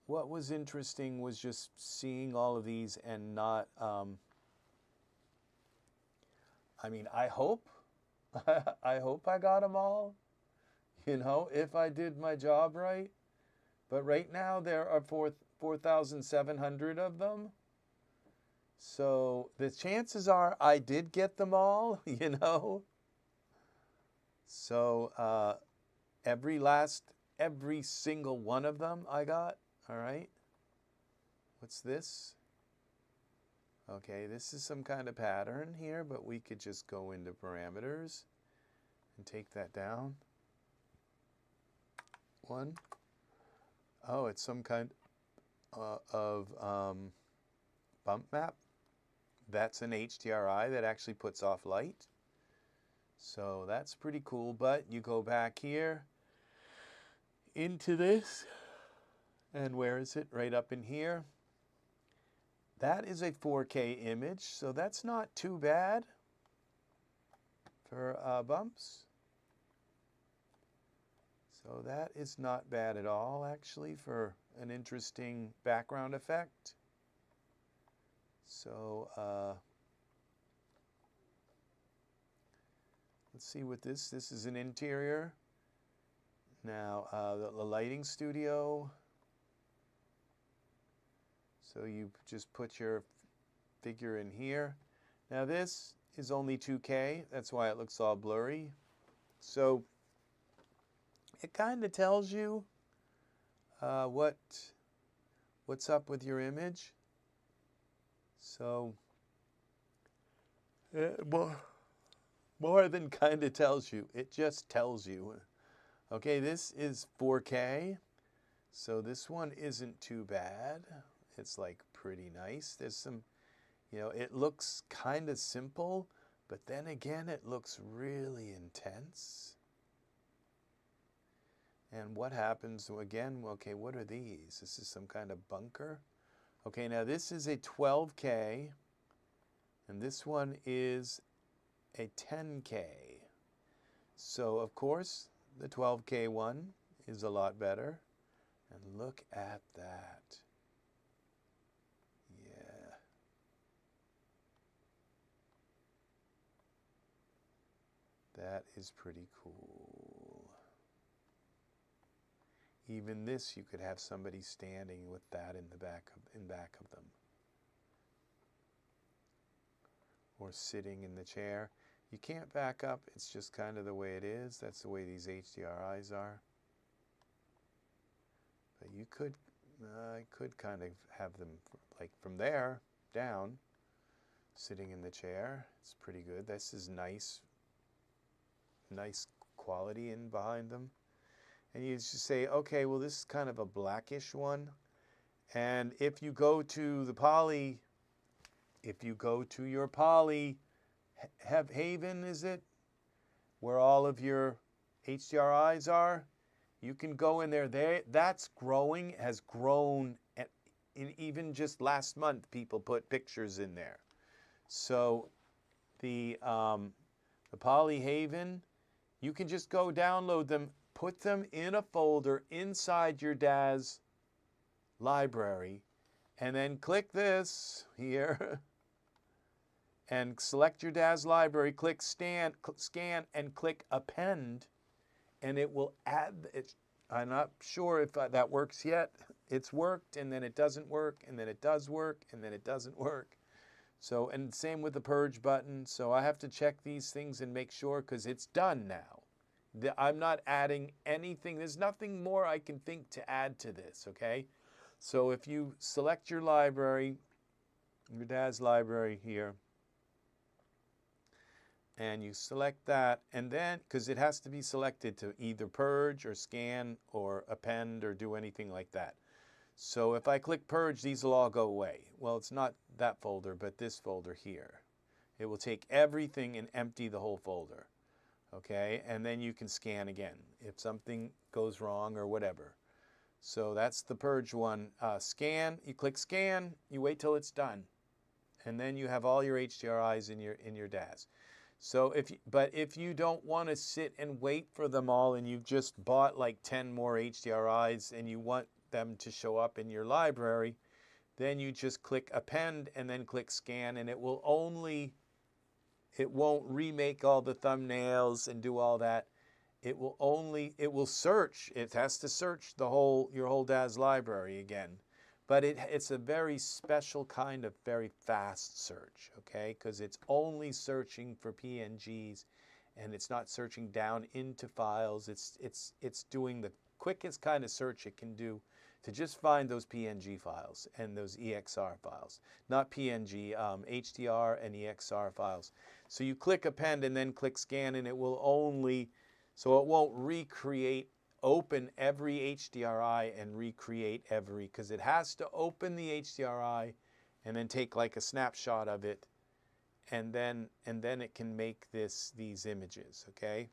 what was interesting was just seeing all of these and not, I mean, I hope I got them all, you know, if I did my job right. But right now there are 4,700 of them. So the chances are I did get them all, you know. So every single one of them I got. All right. What's this? Okay, this is some kind of pattern here, but we could just go into parameters and take that down. One. Oh, it's some kind of bump map. That's an HDRI that actually puts off light. So that's pretty cool, but you go back here into this, and where is it? Right up in here. That is a 4K image, so that's not too bad for bumps. So that is not bad at all, actually, for an interesting background effect. So let's see what this is an interior. Now the lighting studio. So you just put your figure in here. Now this is only 2K, that's why it looks all blurry. So it kind of tells you what's up with your image. So more than kind of tells you, it just tells you. Okay, this is 4K, so this one isn't too bad. It's like pretty nice. There's some, you know, it looks kind of simple, but then again, it looks really intense. And what happens again? Okay, what are these? This is some kind of bunker. Okay, now this is a 12K, and this one is a 10K. So, of course, the 12K one is a lot better. And look at that. Yeah. That is pretty cool. Even this, you could have somebody standing with that in back of them. Or sitting in the chair. You can't back up, it's just kind of the way it is. That's the way these HDRIs are. But you could kind of have them like from there down, sitting in the chair. It's pretty good. This is nice quality in behind them. And you just say, okay, well, this is kind of a blackish one. And if you go to the poly, if you go to your poly haven, is it? Where all of your HDRIs are, you can go in there. That's growing, has grown. Even just last month, people put pictures in there. So the poly haven, you can just go download them, put them in a folder inside your Daz library, and then click this here and select your Daz library, click scan, and click append, and it will add it. I'm not sure if that works yet. It's worked, and then it doesn't work, and then it does work, and then it doesn't work. So, and same with the purge button. So I have to check these things and make sure, because it's done now. I'm not adding anything. There's nothing more I can think to add to this, okay? So if you select your library, your Daz library here, and you select that, and then, because it has to be selected to either purge or scan or append or do anything like that. So if I click purge, these will all go away. Well, it's not that folder, but this folder here. It will take everything and empty the whole folder. Okay, and then you can scan again if something goes wrong or whatever. So that's the purge one. Scan, you click scan, you wait till it's done, and then you have all your HDRIs in your Daz. So if you don't want to sit and wait for them all, and you've just bought like 10 more HDRIs and you want them to show up in your library, then you just click append and then click scan, and it won't remake all the thumbnails and do all that. it will search. It has to search your whole DAZ library again. But it's a very special kind of very fast search, okay? Because it's only searching for PNGs, and it's not searching down into files. It's doing the quickest kind of search it can do to just find those PNG files and those EXR files. Not PNG, HDR and EXR files. So you click append and then click scan, and it will only, so it won't open every HDRI and recreate every, because it has to open the HDRI and then take like a snapshot of it, and then it can make these images, okay?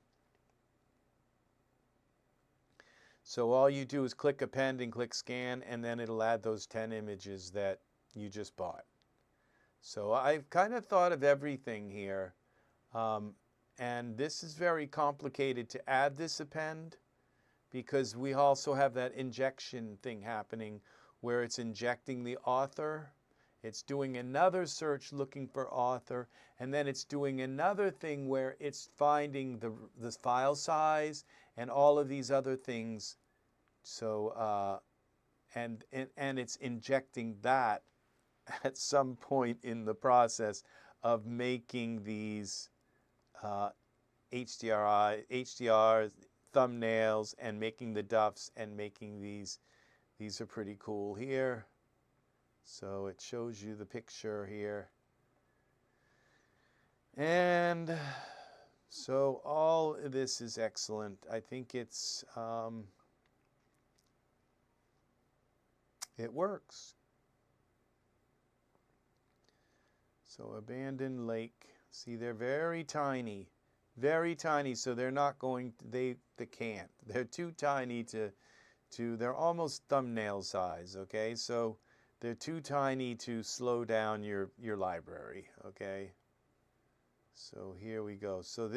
So all you do is click append and click scan, and then it'll add those 10 images that you just bought. So I've kind of thought of everything here, and this is very complicated to add this append, because we also have that injection thing happening where it's injecting the author. It's doing another search looking for author, and then it's doing another thing where it's finding the file size and all of these other things. So, and it's injecting that at some point in the process of making these HDRs, thumbnails, and making the duffs, and making these. These are pretty cool here. So it shows you the picture here. And so all of this is excellent. I think it works. So abandoned lake. See, they're very tiny. Very tiny, so they're not going, they can't. They're too tiny they're almost thumbnail size, okay? So they're too tiny to slow down your library, okay? So here we go. So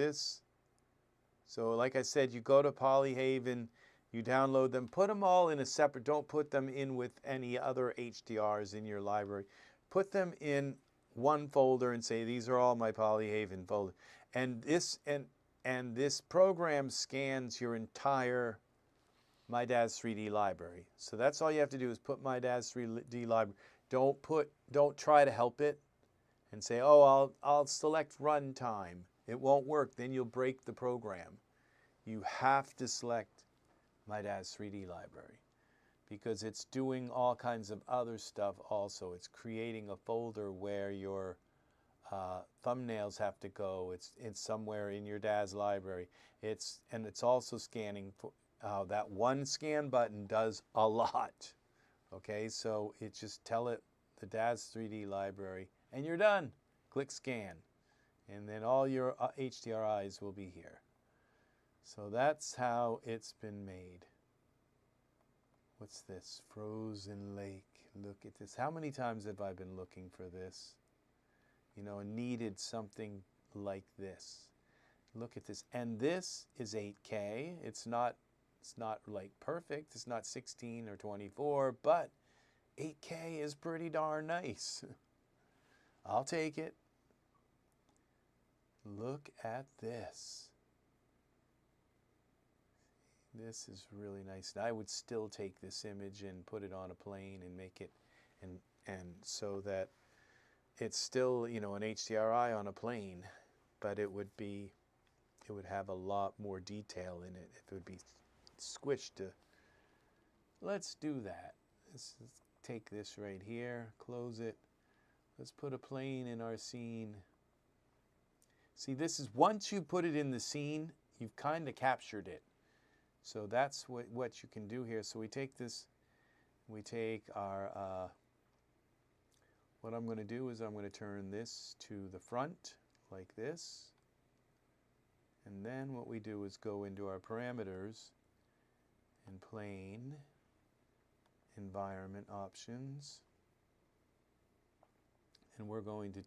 like I said, you go to Polyhaven, you download them, put them all in a separate, don't put them in with any other HDRs in your library. Put them in one folder and say, these are all my Polyhaven folder. And this program scans your entire My Daz3D library. So that's all you have to do is put My Daz3D library. Don't try to help it and say, oh, I'll select runtime. It won't work. Then you'll break the program. You have to select My Daz3D library because it's doing all kinds of other stuff also. It's creating a folder where your thumbnails have to go. It's somewhere in your Daz library. And it's also scanning for that one scan button does a lot. Okay, so just tell it the Daz3D library, and you're done. Click scan, and then all your HDRIs will be here. So that's how it's been made. What's this? Frozen lake. Look at this. How many times have I been looking for this? You know, needed something like this. Look at this. And this is 8K. It's not like perfect. It's not 16 or 24, but 8K is pretty darn nice. I'll take it. Look at this. This is really nice. I would still take this image and put it on a plane and make it, and so that it's still, you know, an HDRI on a plane, but it would have a lot more detail in it. It would be squished to. Let's do that. Let's take this right here, close it. Let's put a plane in our scene. See, this is, once you put it in the scene, you've kind of captured it. So that's what you can do here. So we take this, we take our, what I'm going to do is I'm going to turn this to the front like this. And then what we do is go into our parameters and plane, environment options. And we're going to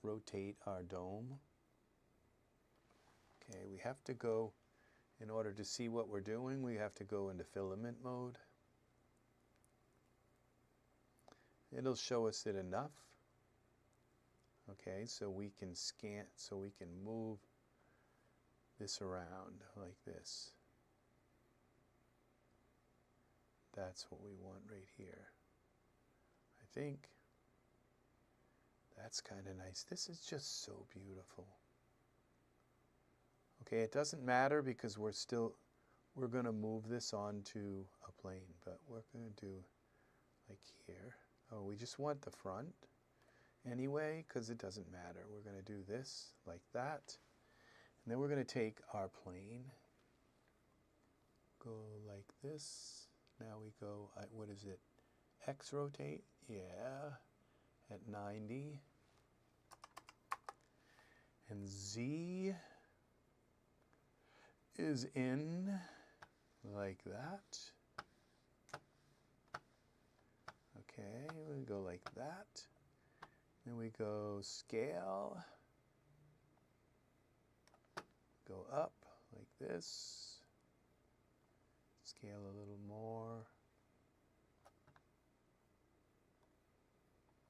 rotate our dome. Okay, we have to go, in order to see what we're doing, we have to go into filament mode. It'll show us it enough. Okay, so we can scan, so we can move this around like this. That's what we want right here. I think that's kind of nice. This is just so beautiful. Okay, it doesn't matter because we're going to move this onto a plane, but we're going to do like here. Oh, we just want the front anyway because it doesn't matter. We're going to do this like that. And then we're going to take our plane, go like this. Now we go, what is it? X rotate? Yeah, at 90. And Z is in like that. Okay, we go like that. Then we go scale. Go up like this. Scale a little more.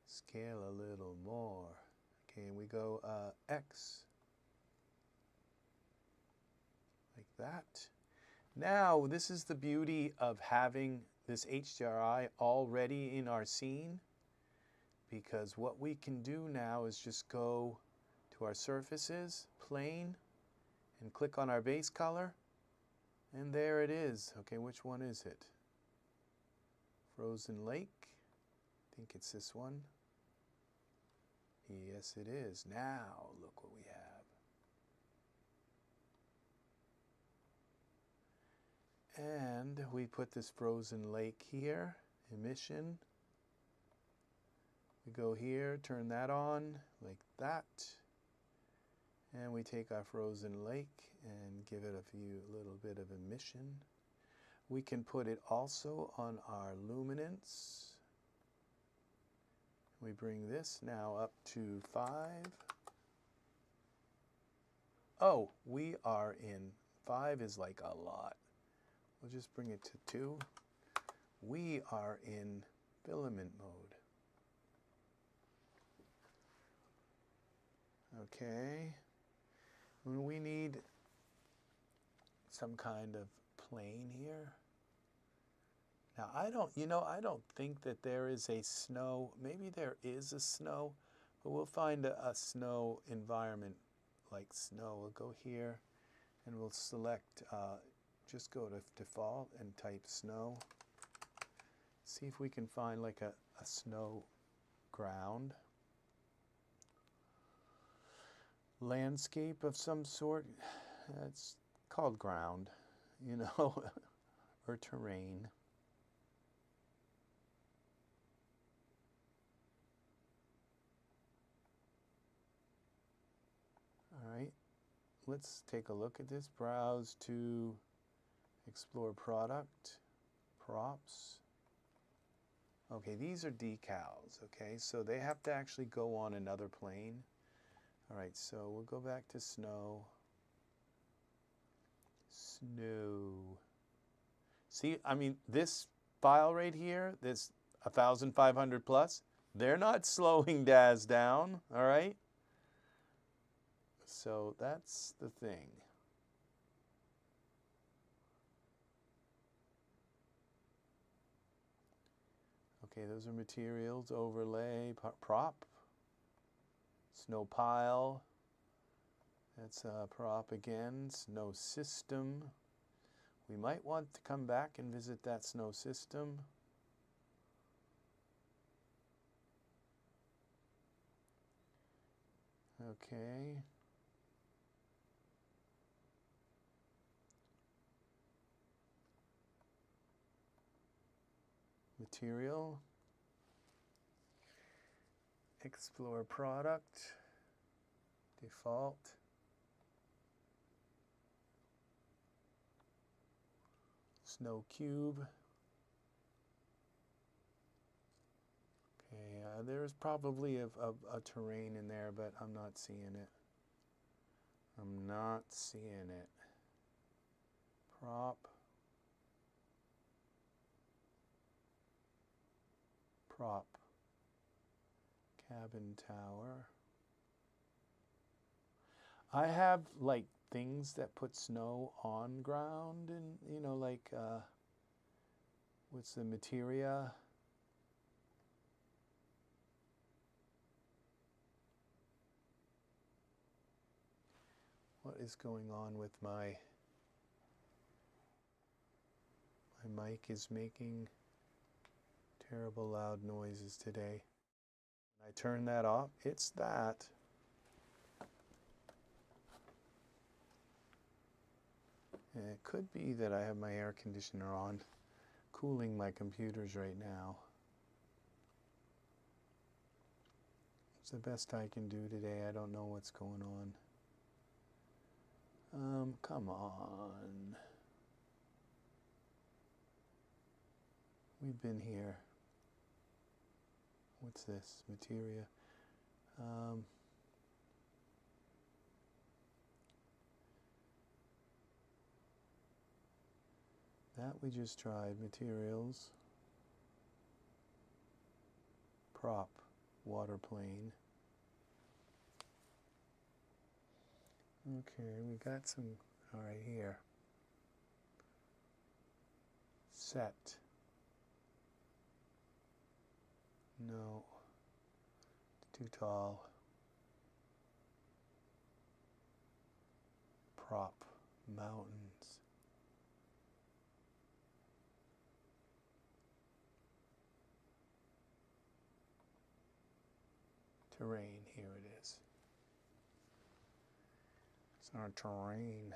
Scale a little more. Okay, and we go X. Like that. Now, this is the beauty of having this HDRI already in our scene, because what we can do now is just go to our surfaces, plane, and click on our base color, and there it is. Okay, which one is it? Frozen Lake. I think it's this one. Yes, it is. Now, look what we have. And we put this frozen lake here, emission. We go here, turn that on like that. And we take our frozen lake and give it a little bit of emission. We can put it also on our luminance. We bring this now up to 5. Oh, we are in 5 is like a lot. We'll just bring it to 2. We are in filament mode. Okay. When we need some kind of plane here. Now I don't think that there is a snow. Maybe there is a snow, but we'll find a snow environment like snow. We'll go here and we'll select, just go to default and type snow. See if we can find like a snow ground. Landscape of some sort. It's called ground, or terrain. All right, let's take a look at this. Browse to explore product, props. Okay, these are decals, okay? So they have to actually go on another plane. All right, so we'll go back to snow. Snow. See, I mean, this file right here, this 1500 plus, they're not slowing Daz down, all right? So that's the thing. Okay, those are materials, overlay, prop. Snow pile, that's a prop again. Snow system. We might want to come back and visit that snow system. Okay. Material. Explore product, default, snow cube. Okay, there's probably a terrain in there, but I'm not seeing it. I'm not seeing it. Prop. Prop. Cabin tower. I have like things that put snow on ground, and you know, like what's the materia? What is going on with my mic is making terrible loud noises today. I turn that off. It's that. And it could be that I have my air conditioner on, cooling my computers right now. It's the best I can do today. I don't know what's going on. Come on. We've been here. What's this? Materia. That we just tried. Materials. Prop. Water plane. Okay, we got some, all right, here. Set. No. Too tall. Prop. Mountains. Terrain, here it is. It's our terrain.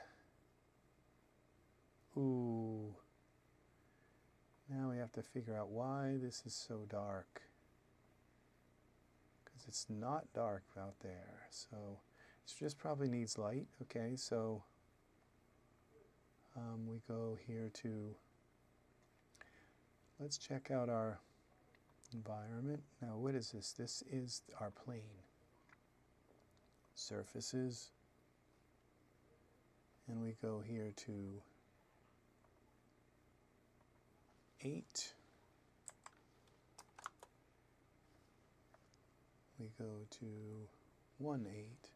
Ooh. Now we have to figure out why this is so dark. Because it's not dark out there. So it just probably needs light. Okay, so we go here to, let's check out our environment. Now what is this? This is our plane. Surfaces. And we go here to 8. We go to 1, 8.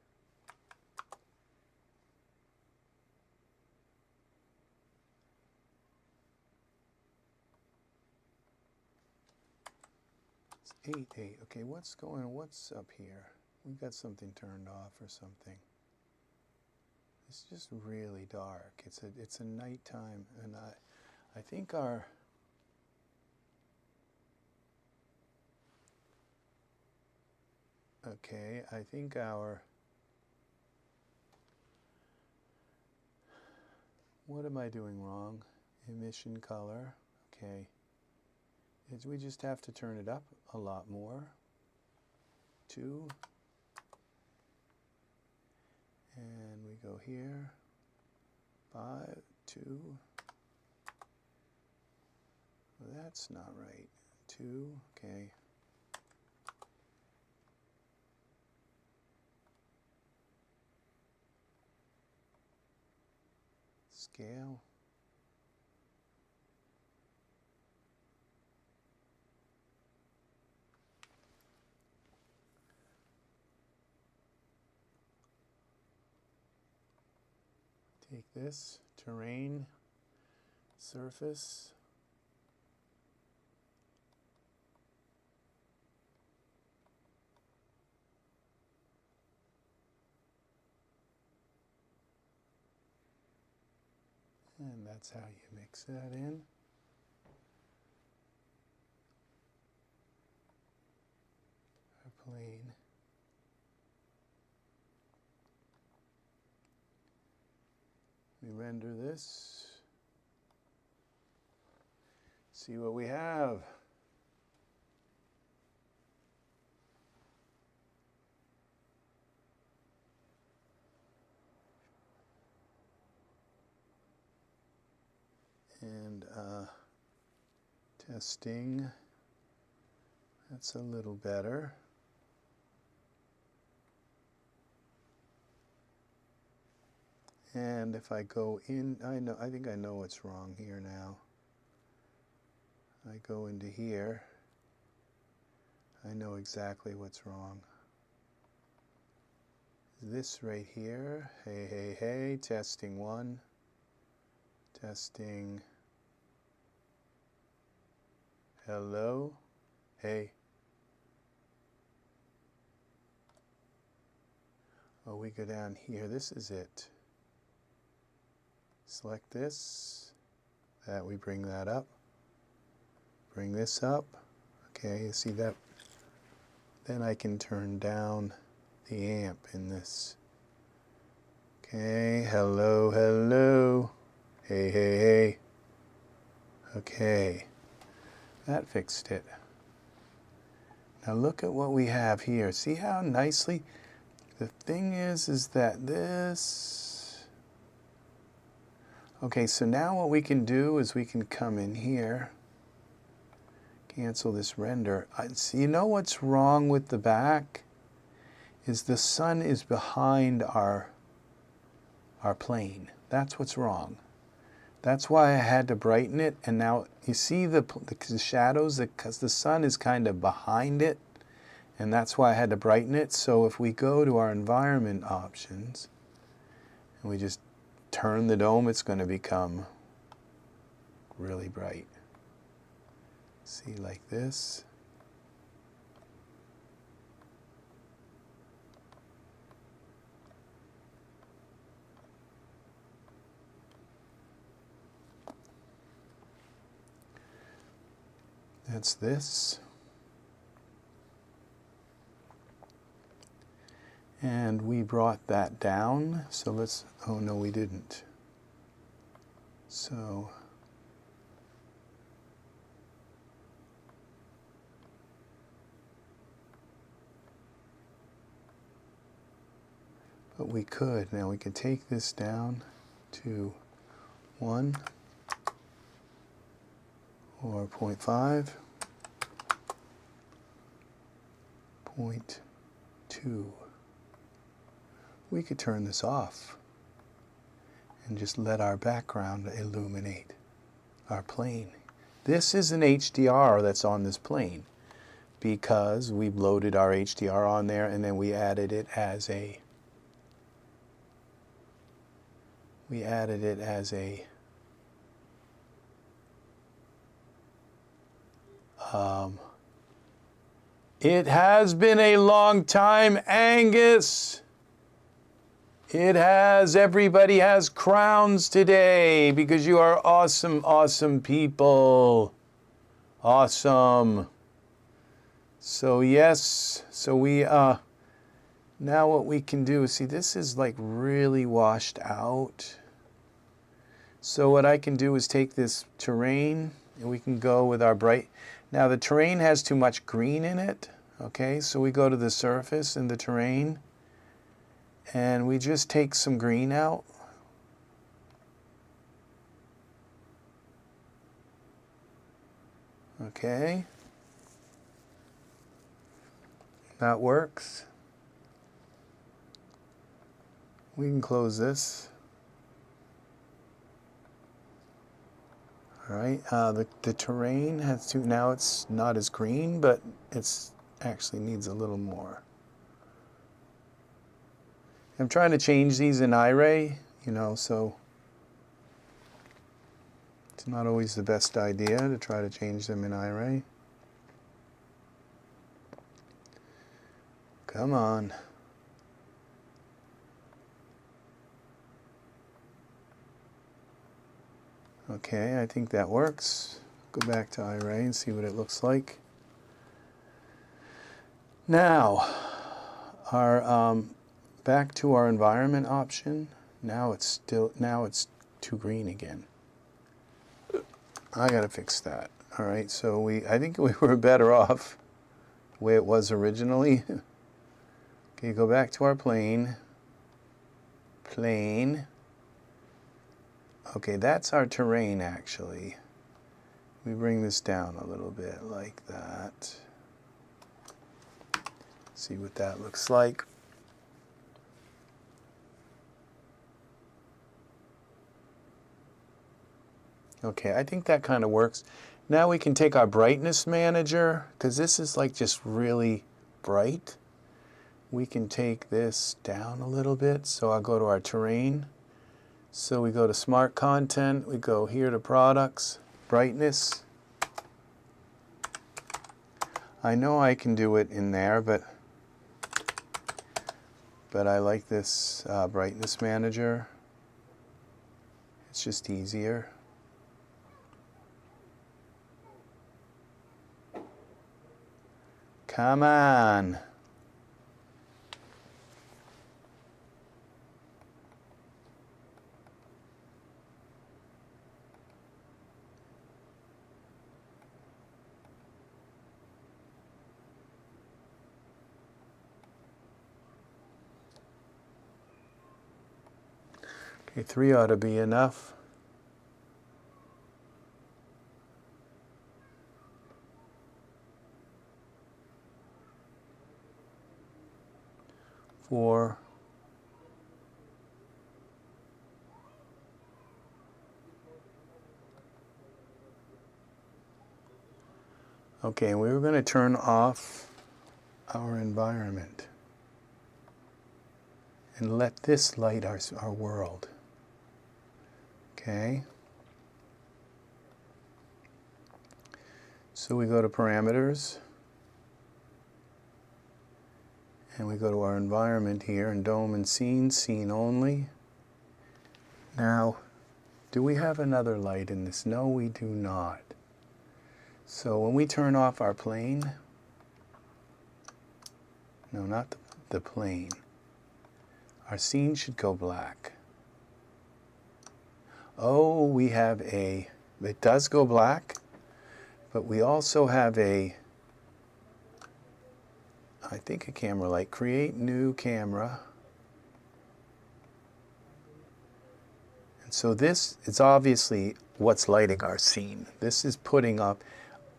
It's 8, 8. Okay, what's up here? We got something turned off or something. It's just really dark. It's a nighttime, and I think our what am I doing wrong? Emission color. Okay. We just have to turn it up a lot more. 2. And we go here, 5, 2, well, that's not right, 2, okay. Scale. Take this, terrain, surface, and that's how you mix that in. Our plane. We render this. See what we have. And testing. That's a little better. And if I go in, I think I know what's wrong here now. I go into here. I know exactly what's wrong. this right here. Hey, hey, hey, testing 1, testing, hello, hey. Oh, we go down here, this is it. Select this, that we bring that up, bring this up, okay, you see that? Then I can turn down the amp in this. Okay, hello, hello, hey, hey, hey. Okay, that fixed it. Now look at what we have here. See how nicely? The thing is that this... Okay, so now what we can do is we can come in here, cancel this render. So you know what's wrong with the back? Is the sun is behind our plane. That's what's wrong. That's why I had to brighten it, and now you see the shadows, because the sun is kind of behind it, and that's why I had to brighten it. So if we go to our environment options, and we just turn the dome, it's going to become really bright. See, like this. That's this. And we brought that down. So let's, oh no, we didn't. So, but we could. Now we could take this down to 1 or 0.5, 0.2. We could turn this off and just let our background illuminate our plane. This is an HDR that's on this plane because we've loaded our HDR on there, and then we added it as a it has been a long time, Angus. It has. Everybody has crowns today because you are awesome, awesome people. Awesome. So yes, so we, now what we can do is, see, this is like really washed out. So what I can do is take this terrain, and we can go with our bright. Now the terrain has too much green in it, okay? So we go to the surface and the terrain, and we just take some green out. Okay. That works. We can close this. All right, the terrain has to, now it's not as green, but it's actually needs a little more. I'm trying to change these in iRay, you know, so it's not always the best idea to try to change them in iRay. Come on. Okay, I think that works. Go back to iRay and see what it looks like. Now, our back to our environment option. Now it's too green again. I gotta fix that. All right, so I think we were better off the way it was originally. Okay, go back to our plane. Plane. Okay, that's our terrain actually. We bring this down a little bit like that. See what that looks like. Okay, I think that kind of works. Now we can take our brightness manager, because this is like just really bright. we can take this down a little bit. So I'll go to our terrain. So we go to Smart Content, we go here to Products, Brightness. I know I can do it in there, but I like this Brightness Manager. It's just easier. Come on. Okay, 3 ought to be enough. Four. Okay, and we were going to turn off our environment and let this light our world. Okay. So we go to Parameters, and we go to our environment here, and Dome and Scene, Scene Only. Now, do we have another light in this? No, we do not. So when we turn off our plane, no, not the plane, our scene should go black. Oh, we have it does go black, but we also have I think a camera light. Create new camera. And so this is obviously what's lighting our scene. This is putting up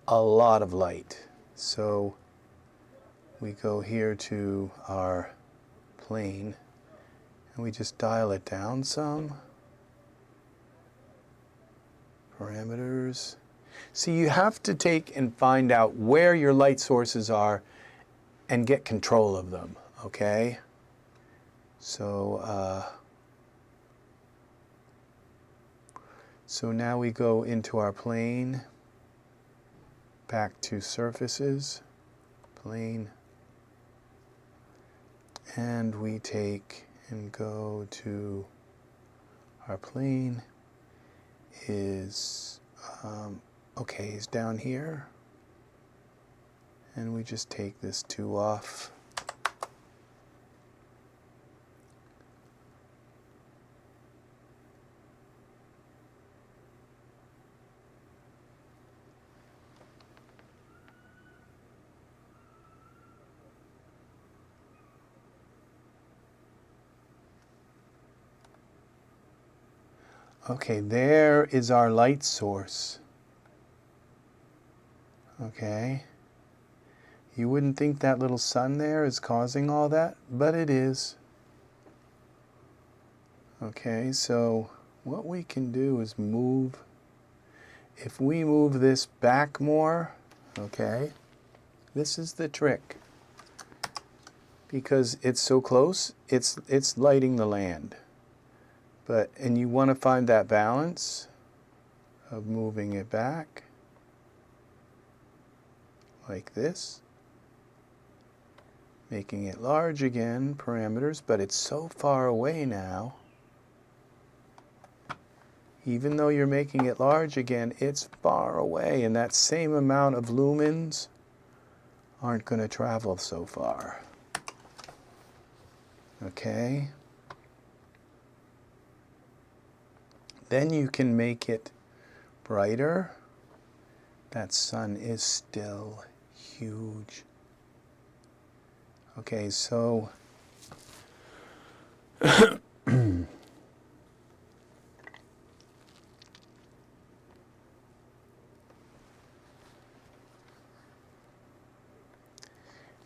a lot of light. So we go here to our plane and we just dial it down some. Parameters. See, you have to take and find out where your light sources are and get control of them, okay? So, so now we go into our plane, back to surfaces, plane, and we take and go to our plane is, okay, is down here. And we just take this 2 off. Okay, there is our light source. Okay. You wouldn't think that little sun there is causing all that, but it is. Okay, so what we can do is move. If we move this back more, okay, this is the trick. Because it's so close, it's lighting the land. And you want to find that balance of moving it back like this. Making it large again, parameters, but it's so far away now. Even though you're making it large again, it's far away, and that same amount of lumens aren't going to travel so far. Okay? Then you can make it brighter. That sun is still huge. Okay, so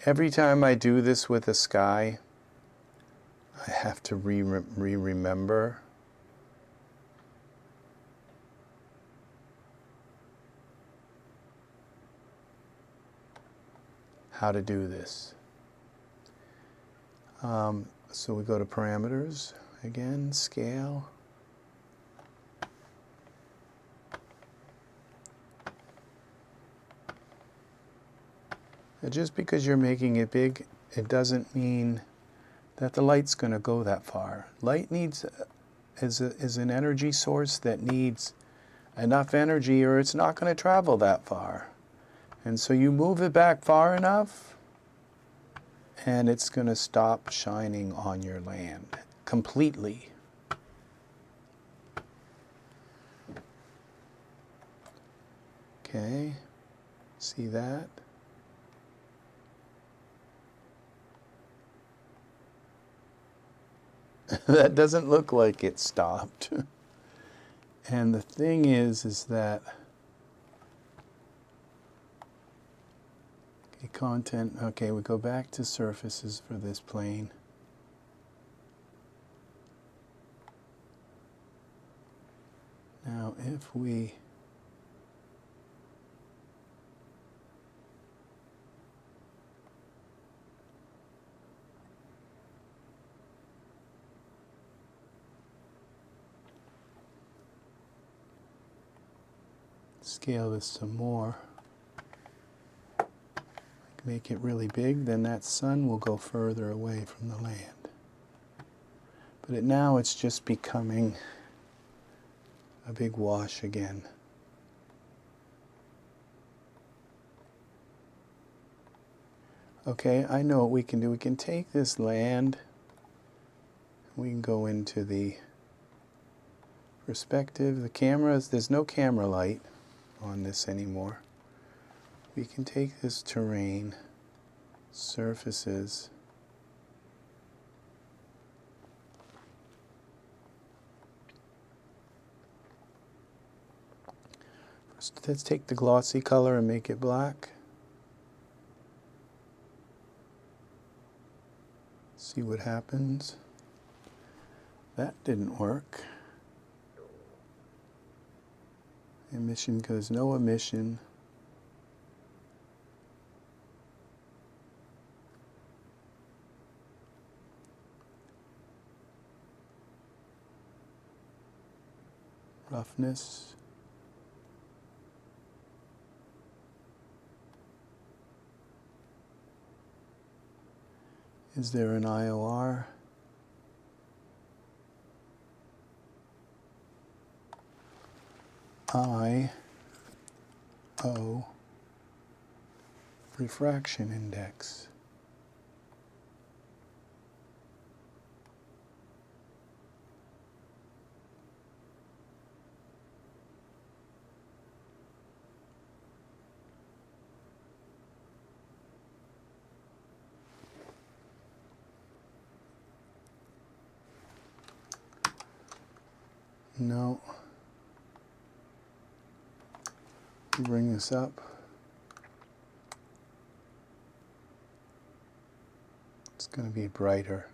every time I do this with a sky, I have to remember how to do this. So we go to parameters, again, scale. And just because you're making it big, it doesn't mean that the light's going to go that far. Light is an energy source that needs enough energy or it's not going to travel that far. And so you move it back far enough and it's going to stop shining on your land completely. Okay, see that? That doesn't look like it stopped. And the thing is that okay, content, okay, we go back to surfaces for this plane. Now if we scale this some more, make it really big, then that sun will go further away from the land. But now it's just becoming a big wash again. Okay, I know what we can do. We can take this land, we can go into the perspective, the cameras, there's no camera light on this anymore. We can take this terrain, surfaces, first, let's take the glossy color and make it black. See what happens. That didn't work. Emission goes no emission. Roughness. Is there an IOR? I-O refraction index. No. Bring this up. It's going to be brighter.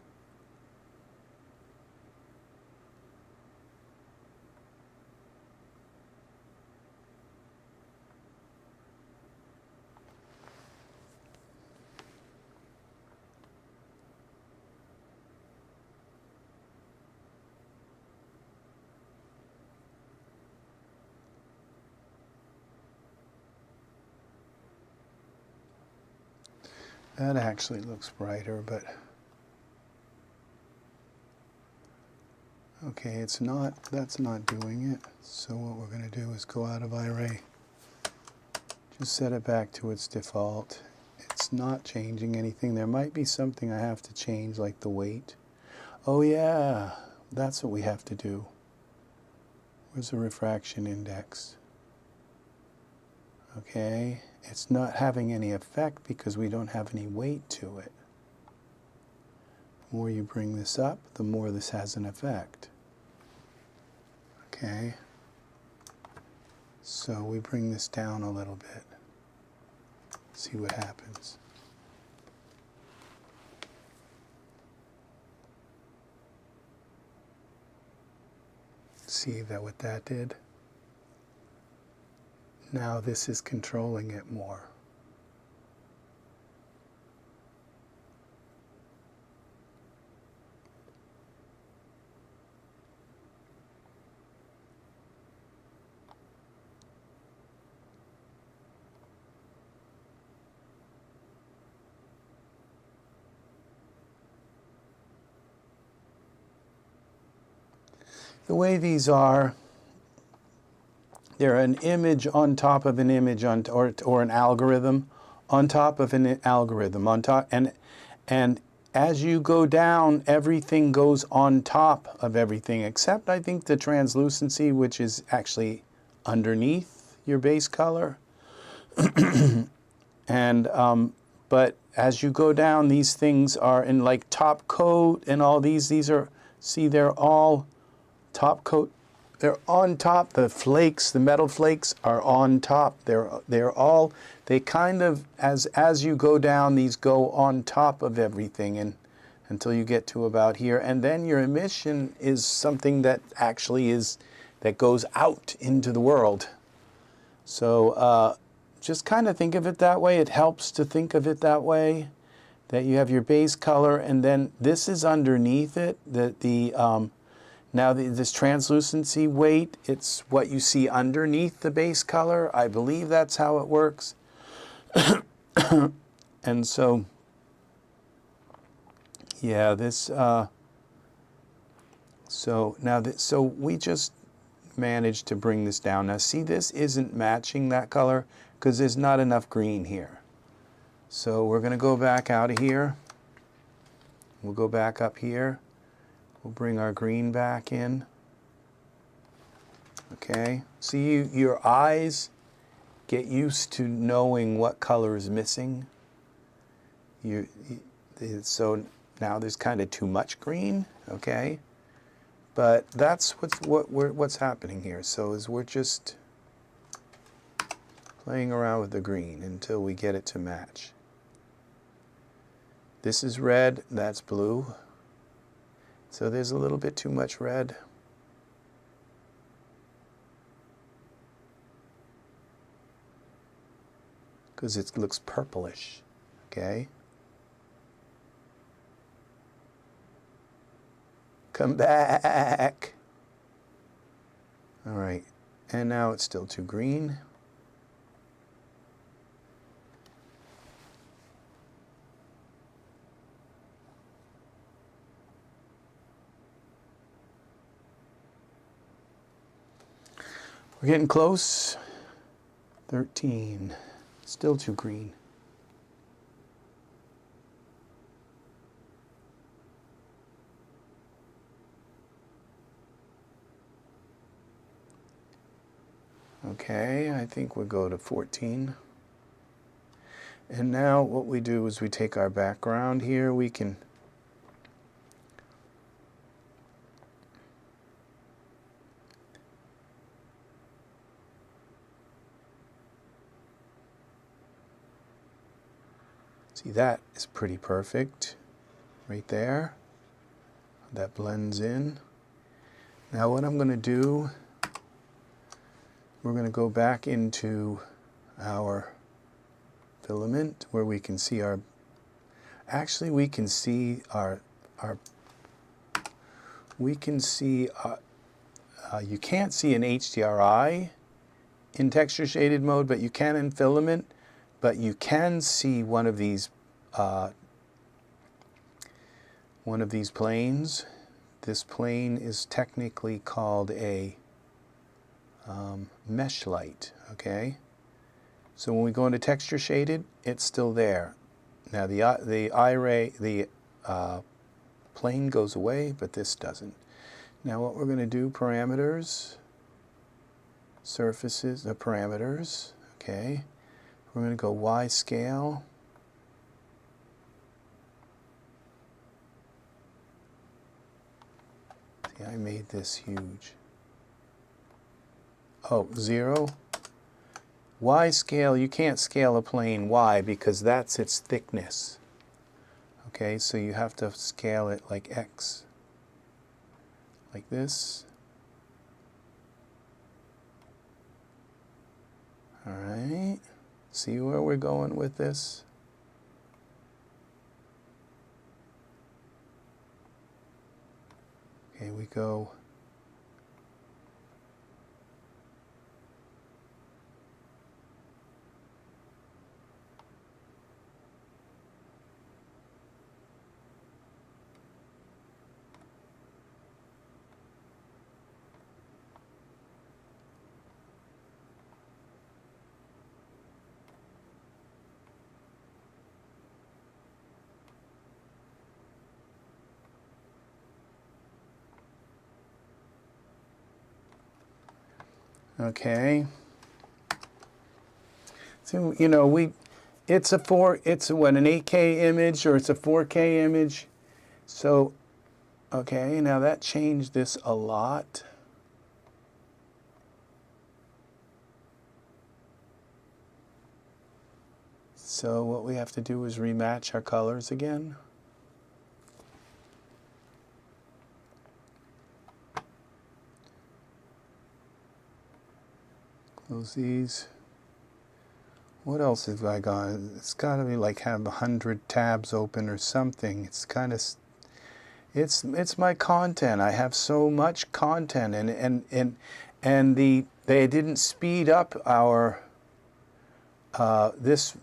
That actually looks brighter, but okay, it's not, that's not doing it. So what we're going to do is go out of iRay. Just set it back to its default. It's not changing anything. There might be something I have to change, like the weight. Oh yeah, that's what we have to do. Where's the refraction index? Okay, it's not having any effect because we don't have any weight to it. The more you bring this up, the more this has an effect. Okay, so we bring this down a little bit. See what happens. See that what that did? Now this is controlling it more. the way these are, they're an image on top of an image or an algorithm on top of an algorithm on top, and as you go down, everything goes on top of everything, except I think the translucency, which is actually underneath your base color. And but as you go down, these things are in like top coat and all these are, see, they're all top coat. They're on top. The flakes, the metal flakes are on top. They kind of, as you go down, these go on top of everything, and until you get to about here. And then your emission is something that actually that goes out into the world. So just kind of think of it that way. It helps to think of it that way, that you have your base color, and then this is underneath it. Now this translucency weight, it's what you see underneath the base color. I believe that's how it works. And so, yeah, this, so we just managed to bring this down. Now see, this isn't matching that color because there's not enough green here. So we're going to go back out of here. We'll go back up here. We'll bring our green back in. Okay, see, your eyes get used to knowing what color is missing. So now there's kind of too much green, okay? But that's what's happening here. So we're just playing around with the green until we get it to match. This is red, that's blue. So there's a little bit too much red. Because it looks purplish, okay? Come back. All right, and now it's still too green. We're getting close. 13. Still too green. Okay, I think we'll go to 14. And now what we do is we take our background here. We can see, that is pretty perfect right there. That blends in. Now what I'm going to do, we're going to go back into our filament where we can see our, actually we can see you can't see an HDRI in texture shaded mode, but you can in filament. But you can see one of these planes. This plane is technically called a mesh light. Okay, so when we go into texture shaded, it's still there. Now the plane goes away, but this doesn't. Now what we're going to do, parameters, surfaces, the parameters. Okay. We're going to go Y scale. See, I made this huge. Oh, 0. Y scale, you can't scale a plane Y because that's its thickness. Okay, so you have to scale it like X. Like this. All right. See where we're going with this? Okay, we go. Okay. So, you know, it's an 8K image or it's a 4K image. So, okay, now that changed this a lot. So what we have to do is rematch our colors again. Close these. What else have I got? It's got to be like have 100 tabs open or something. It's kind of, it's my content. I have so much content, and they didn't speed up our our DAZ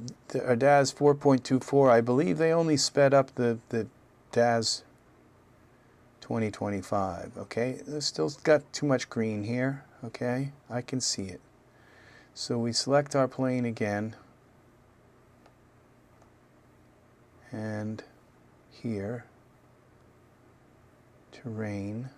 4.24. I believe they only sped up the DAZ 2025. Okay, there's still got too much green here. Okay, I can see it. So we select our plane again, and here, terrain,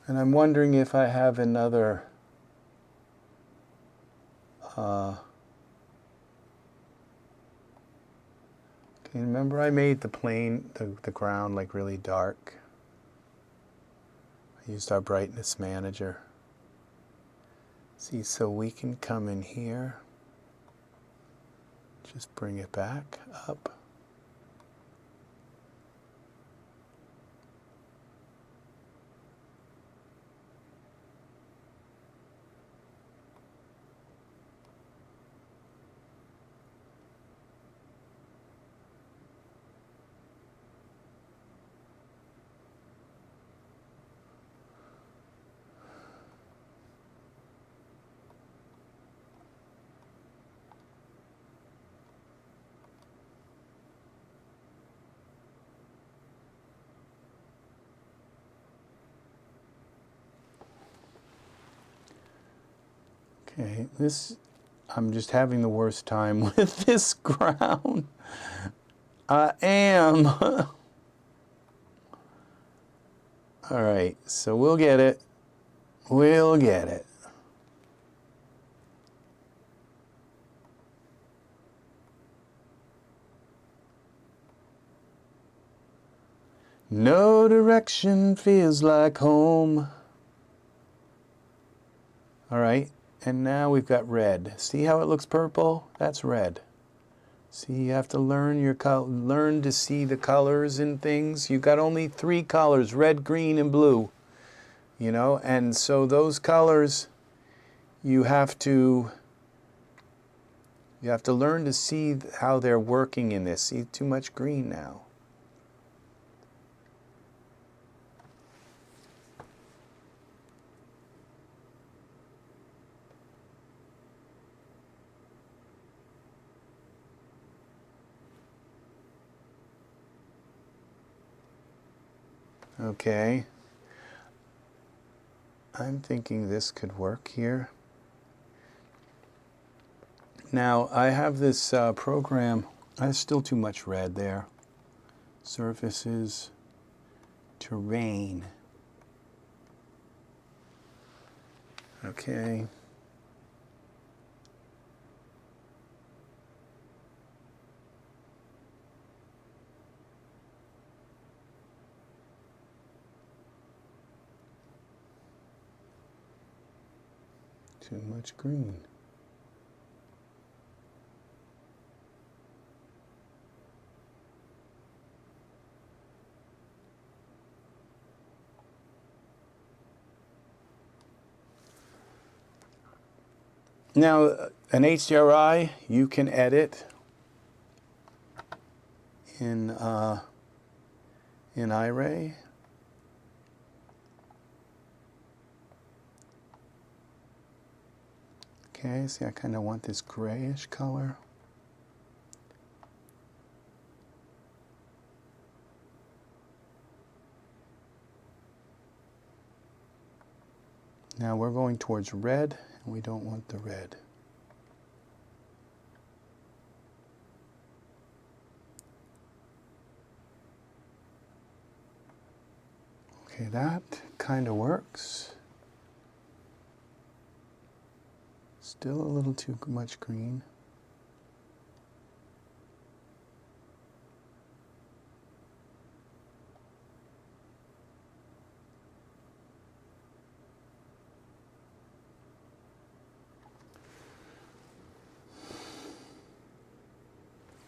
and I'm wondering if I have another okay, remember I made the plane, the ground like really dark. I used our brightness manager. See, so we can come in here, just bring it back up. Okay, I'm just having the worst time with this ground. I am. All right, so we'll get it. We'll get it. No direction feels like home. All right, and now we've got red. See how it looks purple? That's red. See, you have to learn to see the colors in things. You've got only 3 colors, red, green, and blue. You know, and so those colors you have to learn to see how they're working in this. See, too much green now. Okay. I'm thinking this could work here. Now, I have this program. There's still too much red there. Surfaces, terrain. Okay. Too much green. Now, an HDRI you can edit in iRay. Okay, see, I kind of want this grayish color. Now we're going towards red, and we don't want the red. Okay, that kind of works. Still a little too much green.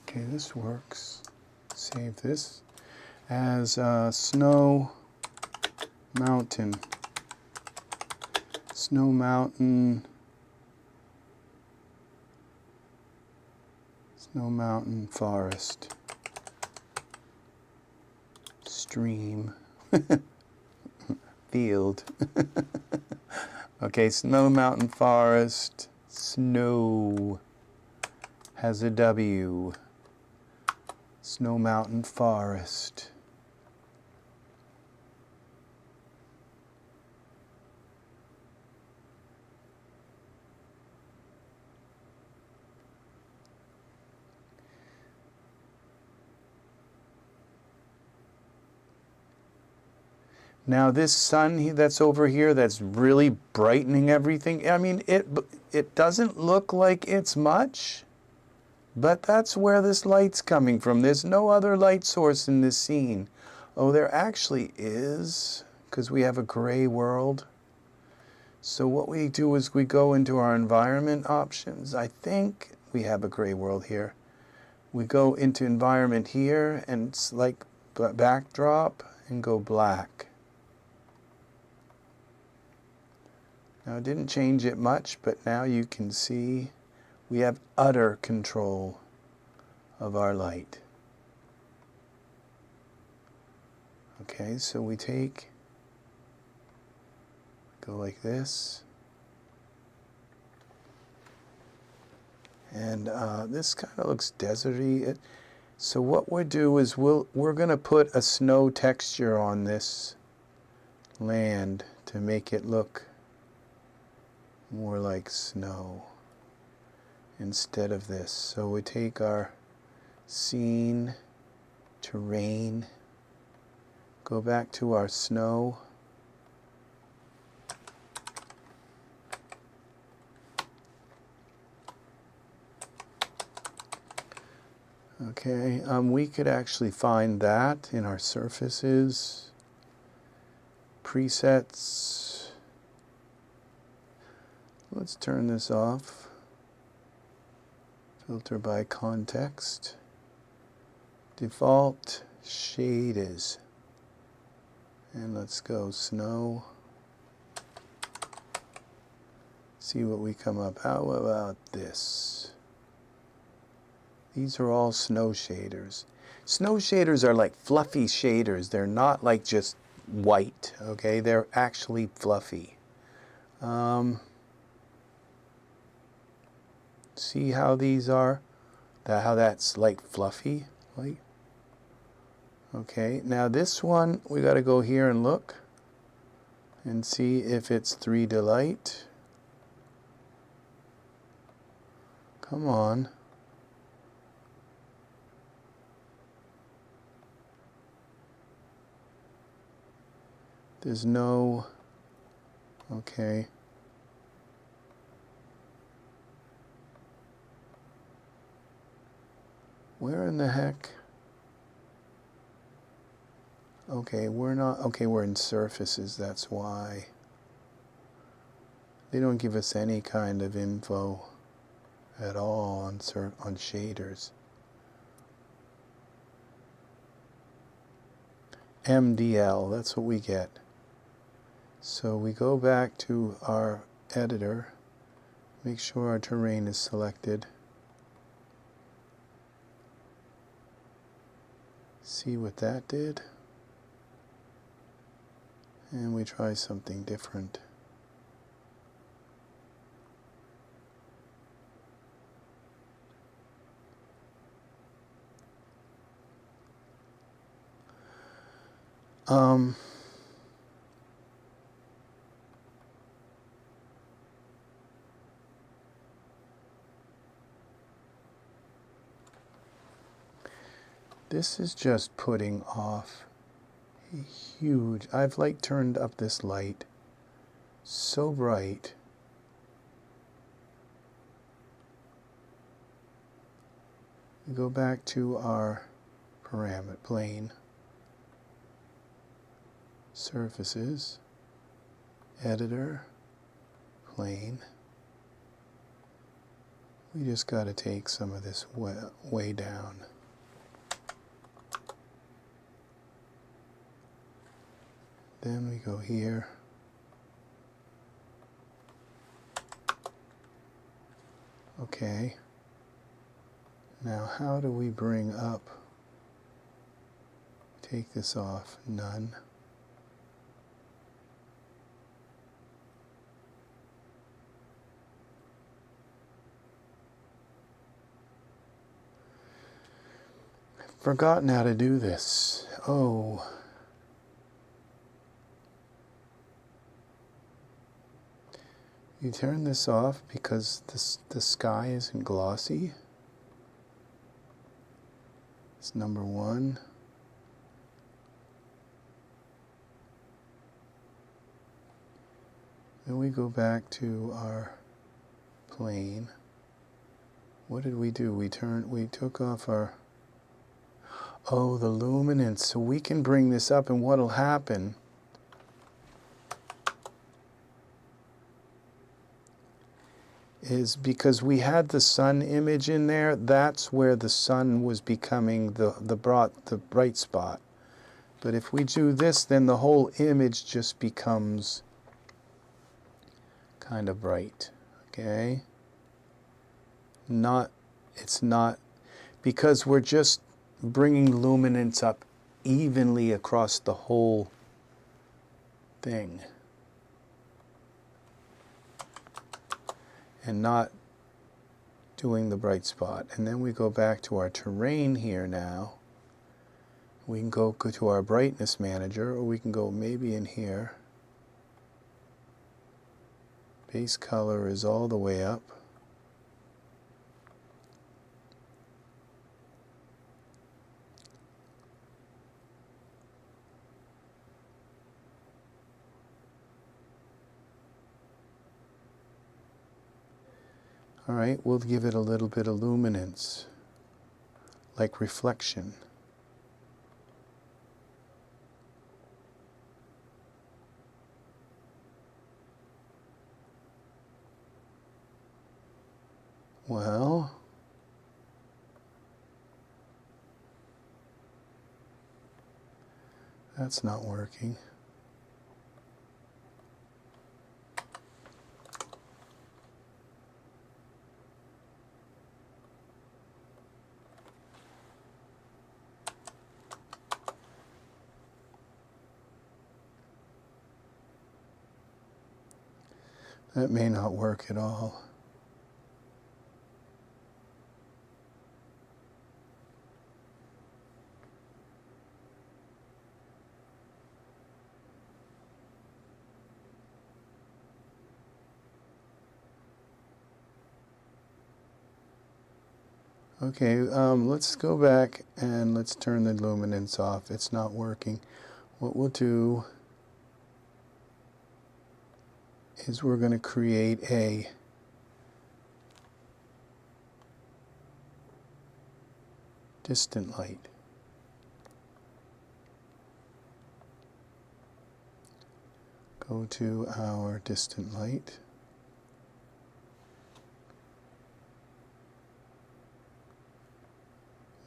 Okay, this works. Save this as snow mountain. Snow mountain. Snow mountain forest. Stream. Field. Okay, snow mountain forest. Snow has a W. Snow mountain forest. Now this sun that's over here that's really brightening everything, I mean, it doesn't look like it's much, but that's where this light's coming from. There's no other light source in this scene. Oh, there actually is, because we have a gray world. So what we do is we go into our environment options. I think we have a gray world here. We go into environment here and select backdrop and go black. Now it didn't change it much, but now you can see we have utter control of our light. Okay, so we go like this. And this kind of looks deserty. So what we'll do is we're going to put a snow texture on this land to make it look more like snow instead of this. So we take our scene, terrain, go back to our snow. Okay, we could actually find that in our surfaces, presets. Let's turn this off. Filter by context. Default shaders. And let's go snow. See what we come up. How about this? These are all snow shaders. Snow shaders are like fluffy shaders. They're not like just white, okay? They're actually fluffy. See how these are? How that's like fluffy? Like, okay, now this one, we got to go here and look and see if it's 3D light. Come on. There's no, okay. Where in the heck? Okay, we're not, okay, we're in surfaces, that's why. They don't give us any kind of info at all on shaders. MDL, that's what we get. So we go back to our editor, make sure our terrain is selected. See what that did. And we try something different. This is just putting off a huge, I've like turned up this light so bright. We go back to our parameter plane, surfaces, editor, plane. We just got to take some of this way down. Then we go here. Okay. Now how do we bring up, take this off, none. I've forgotten how to do this. Oh. You turn this off because the sky isn't glossy. It's number one. Then we go back to our plane. What did we do? We took off our, oh, the luminance. So we can bring this up, and what'll happen is because we had the sun image in there, that's where the sun was becoming the bright spot. But if we do this, then the whole image just becomes kind of bright, okay? It's not, because we're just bringing luminance up evenly across the whole thing. And not doing the bright spot. And then we go back to our terrain here now. We can go to our brightness manager, or we can go maybe in here. Base color is all the way up. All right, we'll give it a little bit of luminance, like reflection. Well, that's not working. That may not work at all. Okay, let's go back and let's turn the luminance off. It's not working. What we'll do is we're going to create a distant light. Go to our distant light.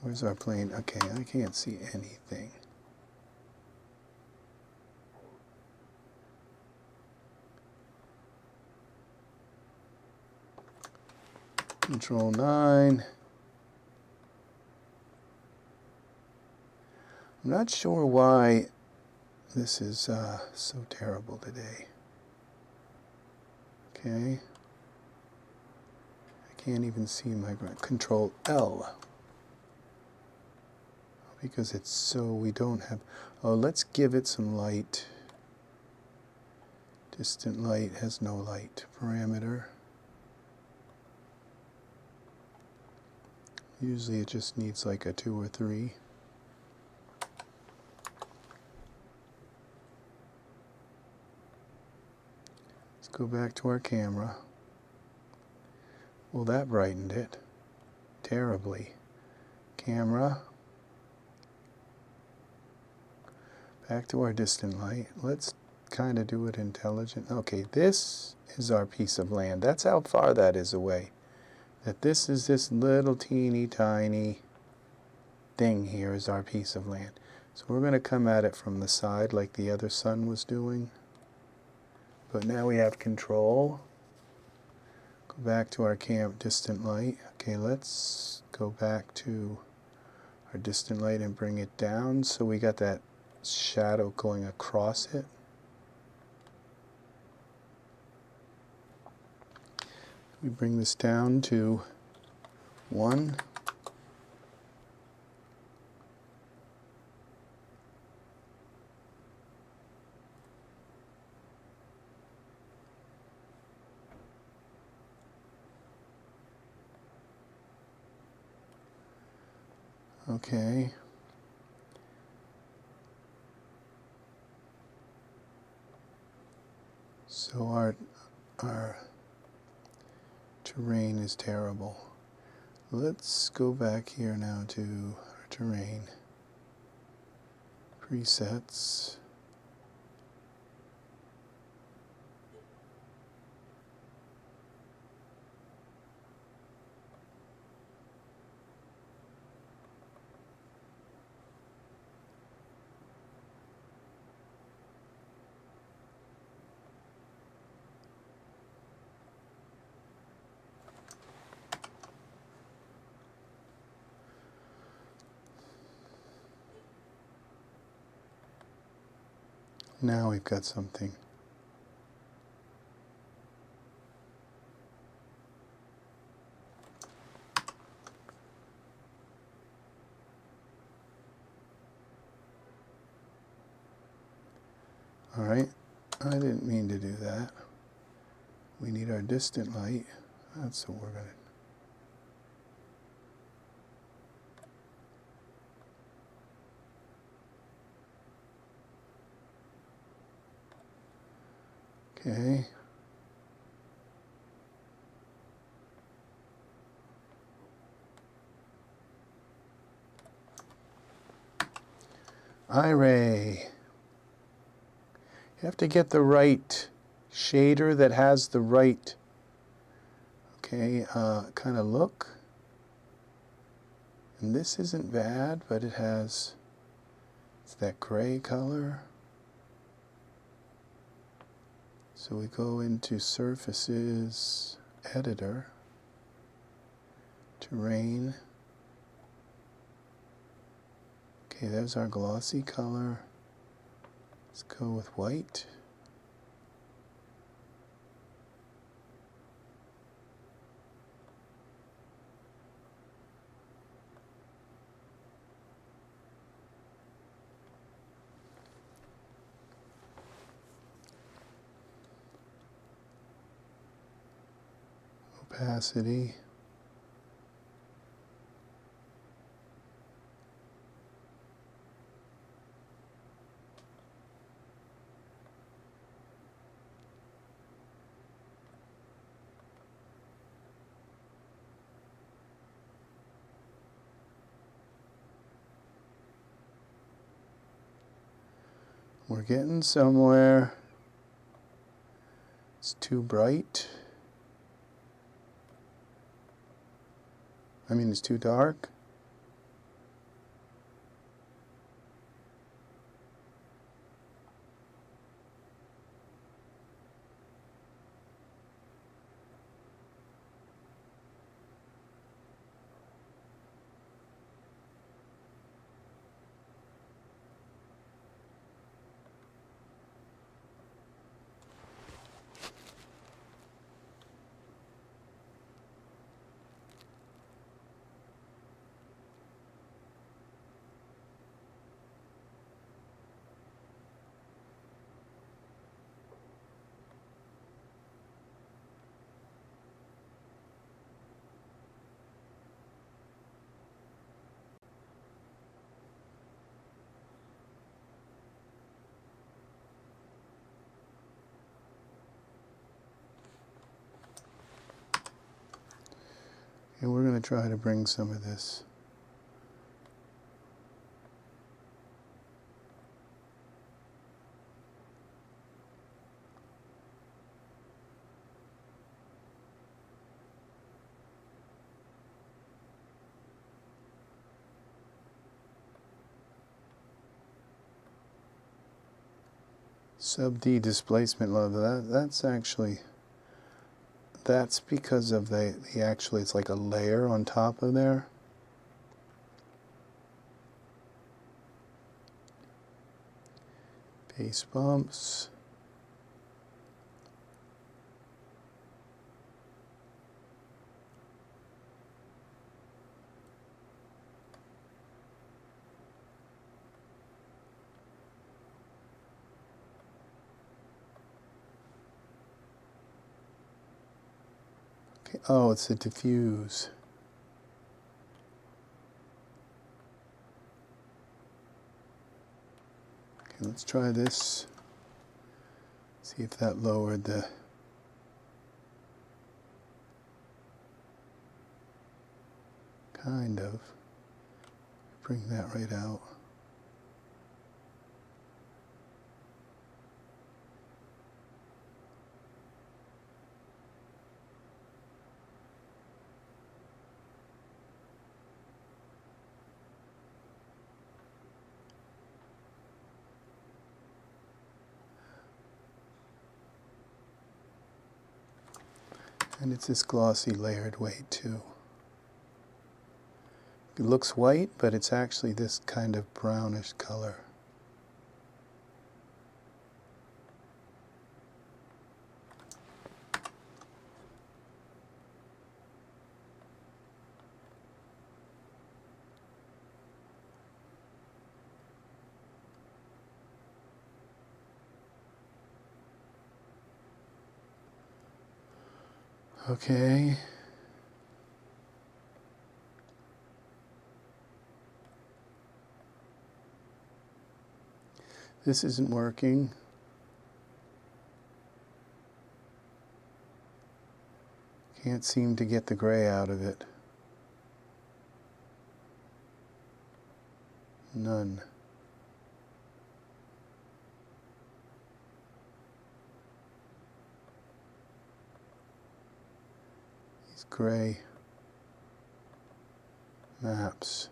Where's our plane? Okay, I can't see anything. Control 9. I'm not sure why this is so terrible today. Okay. I can't even see my Control L. Because it's so we don't have, oh, let's give it some light. Distant light has no light. Parameter. Usually it just needs like a 2 or 3. go back to our camera. Well, that brightened it terribly. Camera. Back to our distant light. Let's kind of do it intelligent. Okay, this is our piece of land. That's how far that is away. That this is this little teeny tiny thing here is our piece of land. So we're going to come at it from the side like the other sun was doing. But now we have control. Go back to our distant light. Okay, let's go back to our distant light and bring it down so we got that shadow going across it. We bring this down to 1. Okay. So our terrain is terrible. Let's go back here now to our terrain. Presets. Now we've got something. All right, I didn't mean to do that. We need our distant light. That's what we're going to do. Okay. Iray. You have to get the right shader that has the right, okay, kind of look. And this isn't bad, but it has, it's that gray color. So we go into Surfaces, Editor, Terrain. Okay, there's our glossy color. Let's go with white. Opacity. We're getting somewhere. It's too bright. I mean, it's too dark. And we're going to try to bring some of this sub D displacement level. That's actually, that's because of the actually it's like a layer on top of there. Base bumps. Okay. Oh, it's a diffuse. Okay, let's try this. See if that lowered the kind of. Bring that right out. And it's this glossy layered weight too. It looks white, but it's actually this kind of brownish color. Okay. This isn't working. Can't seem to get the gray out of it. None. These gray maps.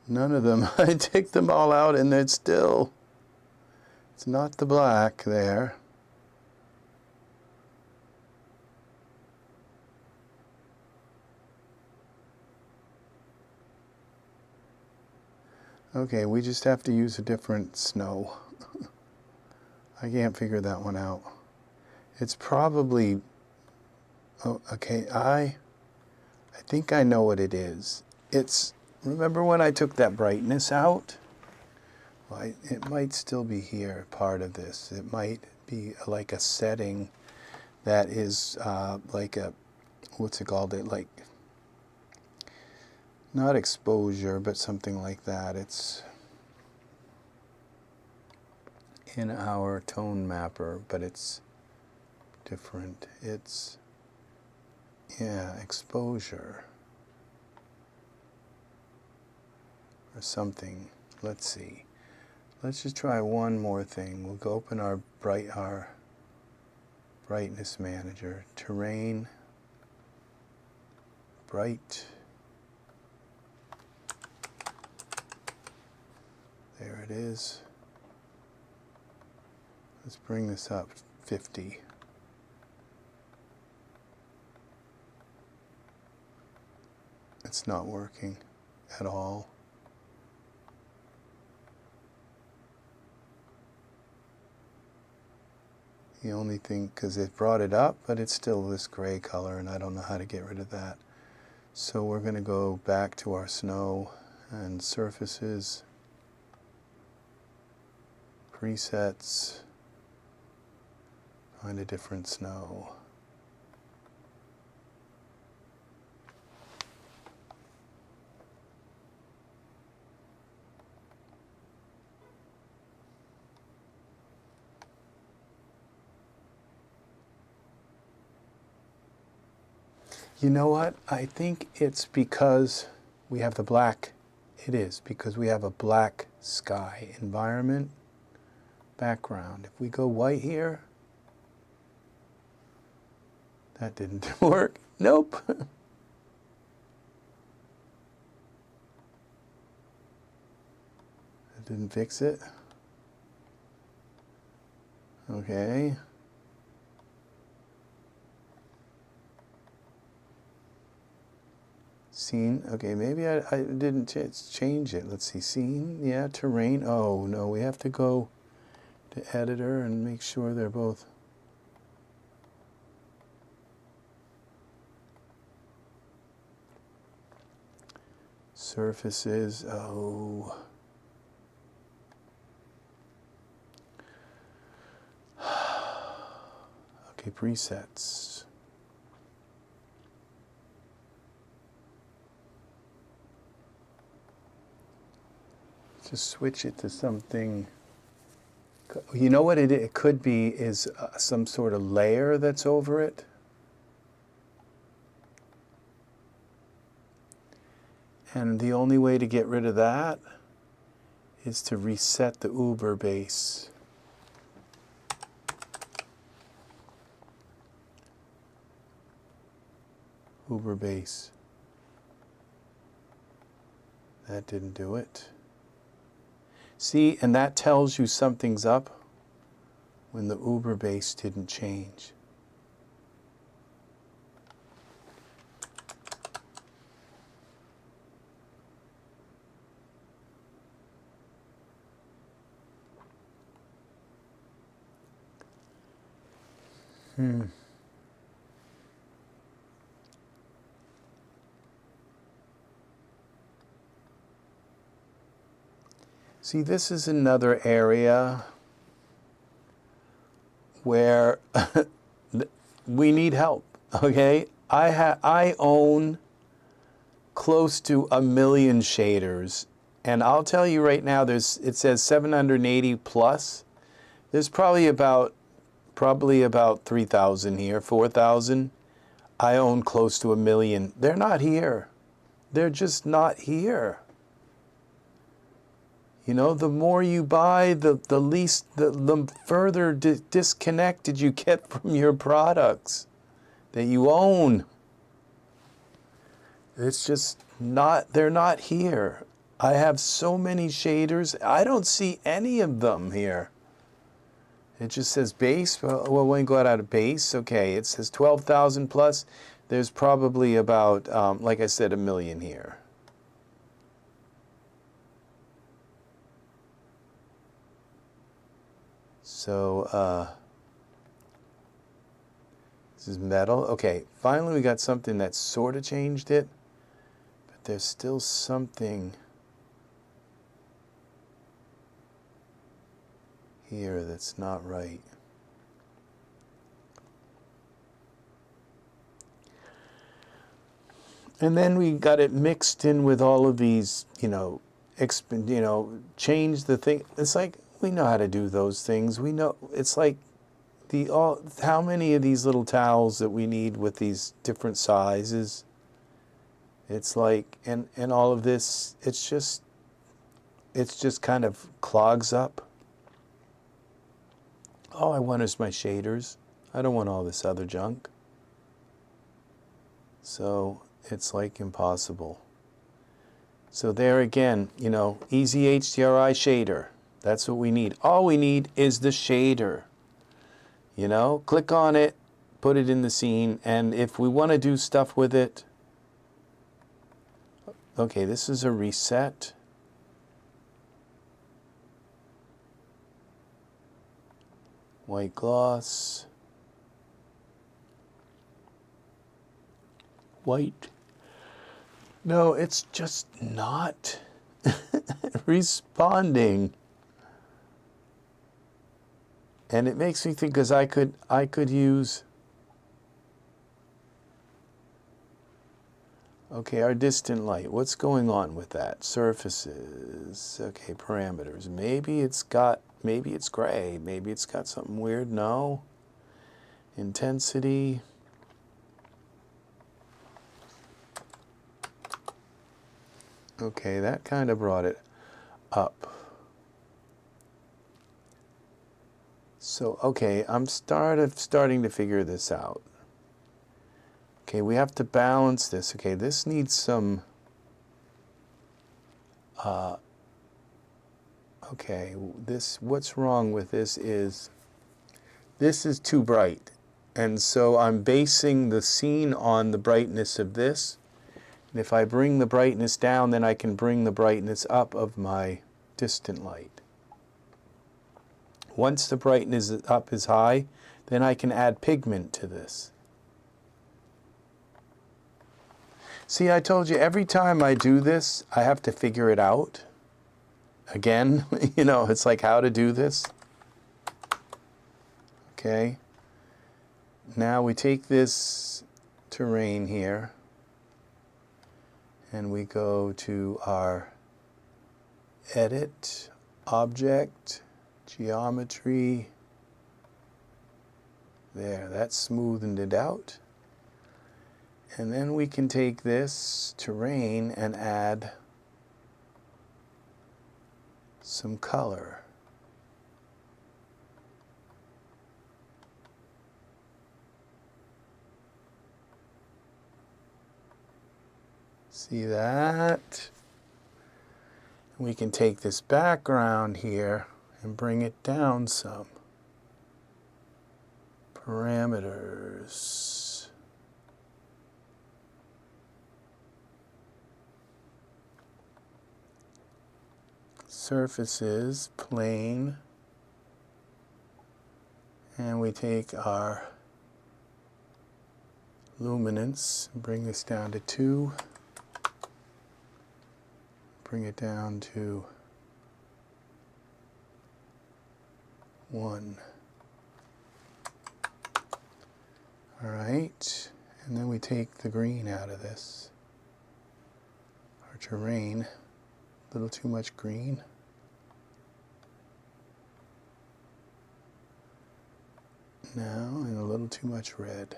None of them. I take them all out and it's still, it's not the black there. Okay, we just have to use a different snow. I can't figure that one out. It's probably, oh, okay, I think I know what it is. It's, remember when I took that brightness out? Well, it might still be here, part of this. It might be like a setting that is like a, what's it called? It like, not exposure, but something like that. It's in our tone mapper, but it's different. It's, yeah, exposure. Or something. Let's see. Let's just try one more thing. We'll go open our brightness manager. Terrain. Bright. There it is. Let's bring this up 50. It's not working at all. The only thing, because it brought it up, but it's still this gray color, and I don't know how to get rid of that. So we're going to go back to our snow and surfaces, presets, find a different snow. You know what? I think it's because we have the black. It is because we have a black sky environment background. If we go white here, that didn't work. Nope. That didn't fix it. Okay. Scene. Okay, maybe I didn't change it. Let's see. Scene. Yeah, terrain. Oh, no, we have to go to editor and make sure they're both. Surfaces. Oh. Okay, presets. Just switch it to something. You know what it could be is some sort of layer that's over it. And the only way to get rid of that is to reset the Uber base. Uber base. That didn't do it. See, and that tells you something's up when the Uber base didn't change. See, this is another area where we need help, okay? I own close to 1 million shaders, and I'll tell you right now, it says 780 plus. There's probably about 3,000 here, 4,000. I own close to 1 million. They're not here. They're just not here. You know, the more you buy, the further disconnected you get from your products that you own. It's just not, they're not here. I have so many shaders. I don't see any of them here. It just says base. Well, when you go out of base, okay, it says 12,000 plus. There's probably about, like I said, 1 million here. So, this is metal. Okay, finally we got something that sort of changed it, but there's still something here that's not right. And then we got it mixed in with all of these, change the thing. It's like, we know how to do those things. We know, it's like how many of these little towels that we need with these different sizes. It's like, and all of this, it's just kind of clogs up. All I want is my shaders. I don't want all this other junk. So it's like impossible. So there again, EZHDRI shader. That's what we need. All we need is the shader. Click on it, put it in the scene, and if we want to do stuff with it, okay, this is a reset. White gloss. White. No, it's just not responding. And it makes me think, because I could use, okay, our distant light. What's going on with that? Surfaces. Okay, parameters. Maybe it's gray. Maybe it's got something weird. No. Intensity. Okay, that kind of brought it up. So, okay, I'm starting to figure this out. Okay, we have to balance this. Okay, this needs some, okay, what's wrong with this is too bright. And so I'm basing the scene on the brightness of this. And if I bring the brightness down, then I can bring the brightness up of my distant light. Once the brightness up is high, then I can add pigment to this. See, I told you every time I do this, I have to figure it out. Again, you know, it's like how to do this. Okay. Now we take this terrain here and we go to our Edit, Object, Geometry. There, that's smoothened it out. And then we can take this terrain and add some color. See that? We can take this background here and bring it down some. Parameters. Surfaces, plane, and we take our luminance and bring this down to 2, bring it down to 1. All right, and then we take the green out of this, our terrain, a little too much green. Now, and a little too much red.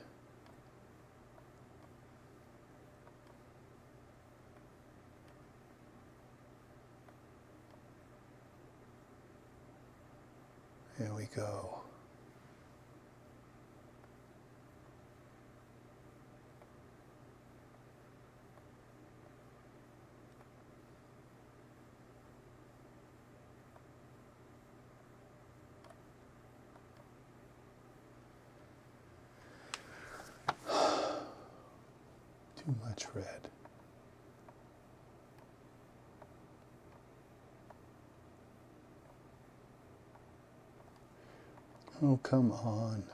There we go. Too much red. Oh, come on.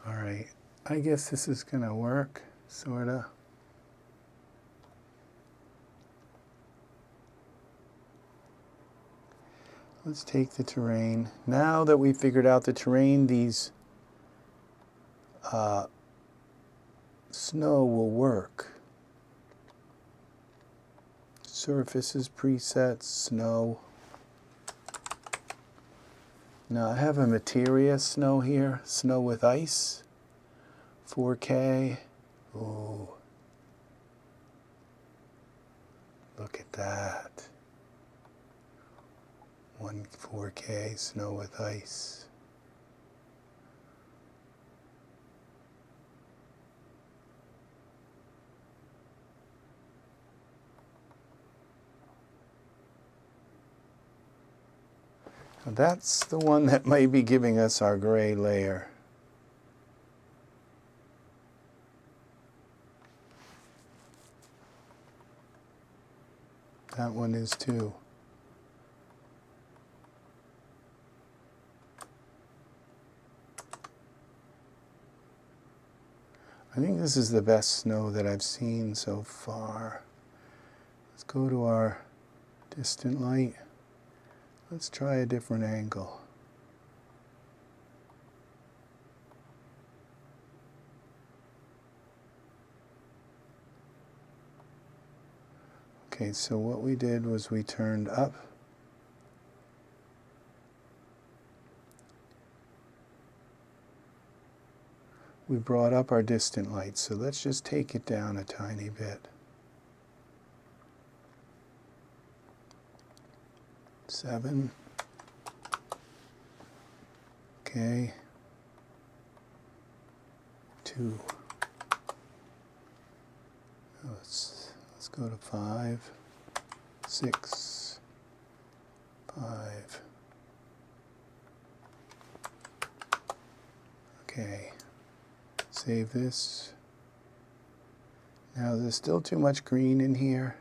All right, I guess this is gonna work, sorta. Let's take the terrain. Now that we figured out the terrain, these snow will work. Surfaces, presets, snow. Now I have a materia snow here, snow with ice, 4K. Ooh, look at that. 4K snow with ice. Now that's the one that may be giving us our gray layer. That one is too. I think this is the best snow that I've seen so far. Let's go to our distant light. Let's try a different angle. Okay, so what we did was we turned up. We brought up our distant light, so let's just take it down a tiny bit. 7. Okay. 2. Let's go to 5. 6. 5. Okay. Save this. Now there's still too much green in here.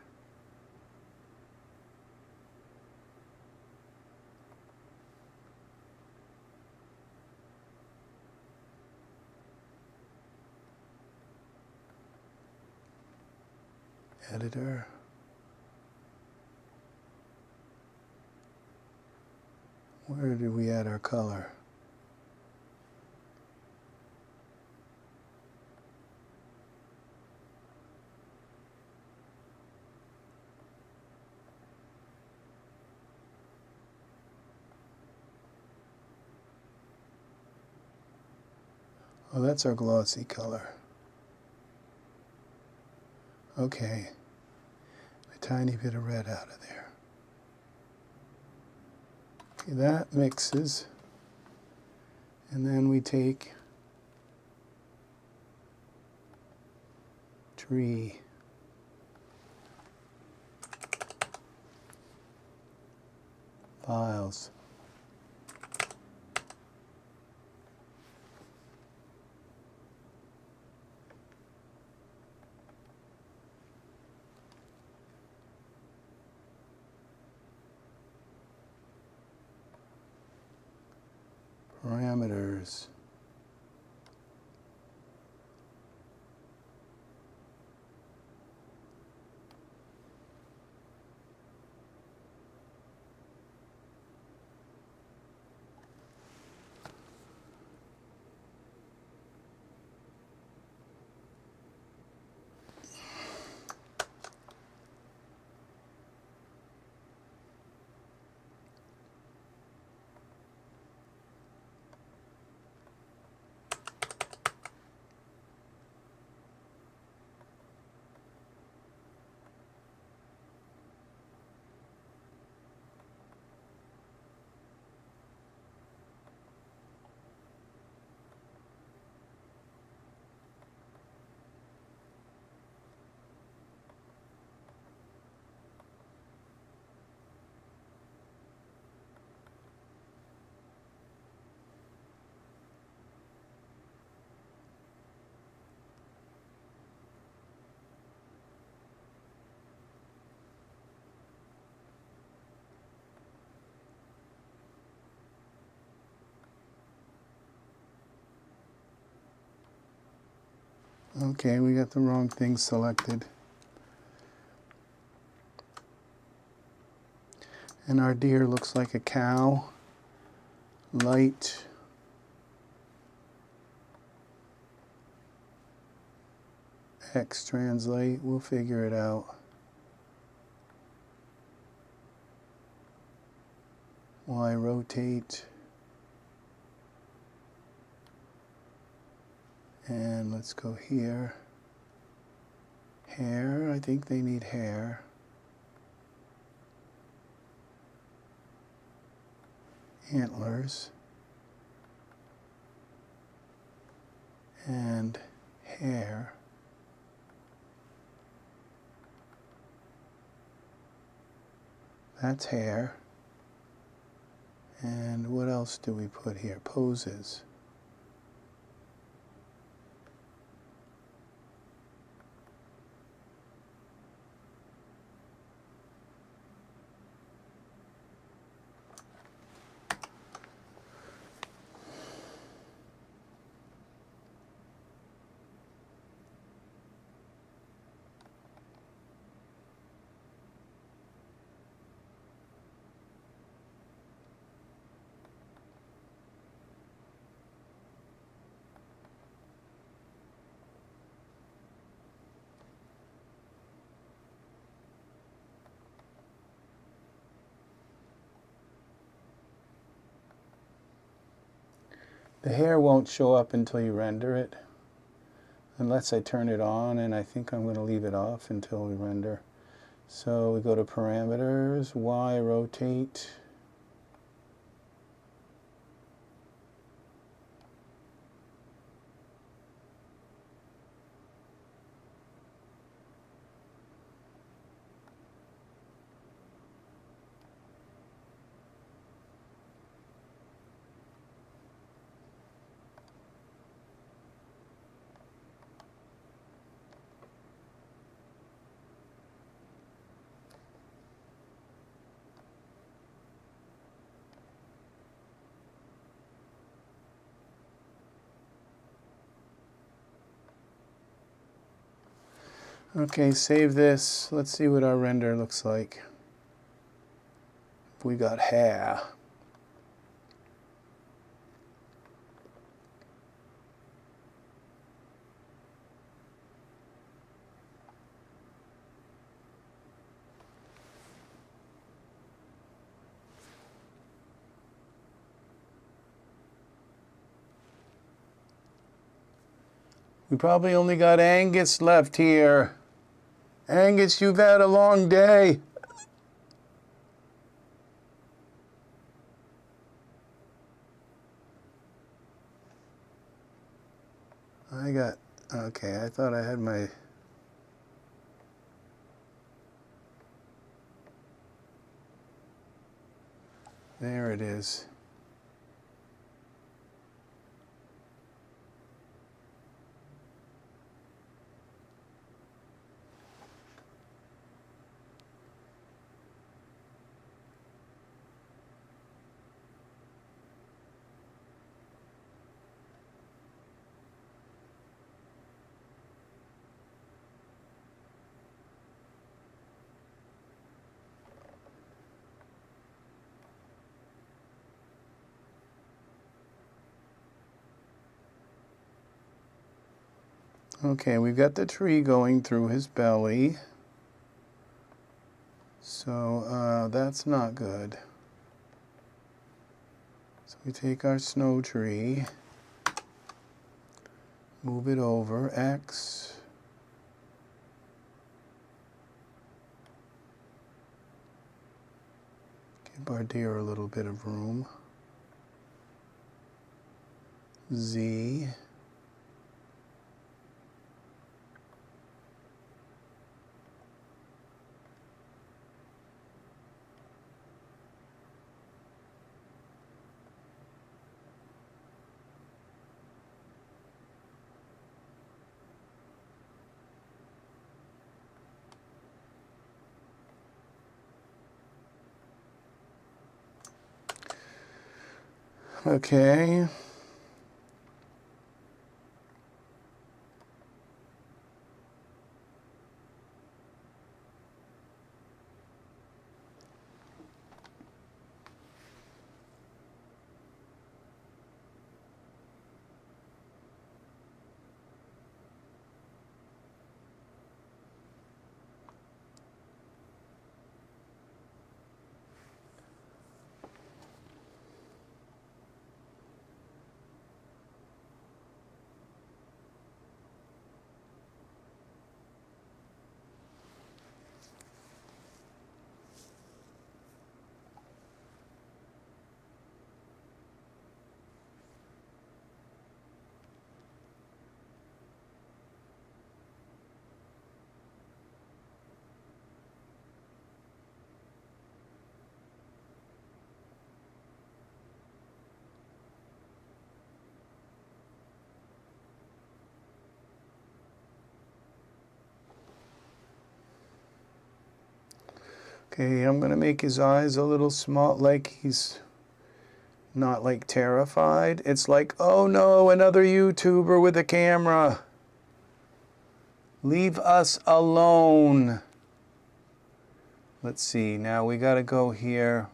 Editor. Where did we add our color? Oh, that's our glossy color. Okay. A tiny bit of red out of there. Okay, that mixes. And then we take tree. Files. Parameters. Okay, we got the wrong thing selected. And our deer looks like a cow. Light. X translate, we'll figure it out. Y rotate. And let's go here. Hair, I think they need hair. Antlers. And hair. That's hair. And what else do we put here? Poses. The hair won't show up until you render it, unless I turn it on, and I think I'm going to leave it off until we render. So we go to parameters, Y rotate, Okay, save this. Let's see what our render looks like. If we got hair. We probably only got Angus left here. Angus, you've had a long day. Okay, I thought I had my... There it is. Okay, we've got the tree going through his belly. So that's not good. So we take our snow tree, move it over, X. Give our deer a little bit of room. Z. Okay. Okay, I'm going to make his eyes a little small, like he's not like terrified. It's like, oh no, another YouTuber with a camera. Leave us alone. Let's see, now we got to go here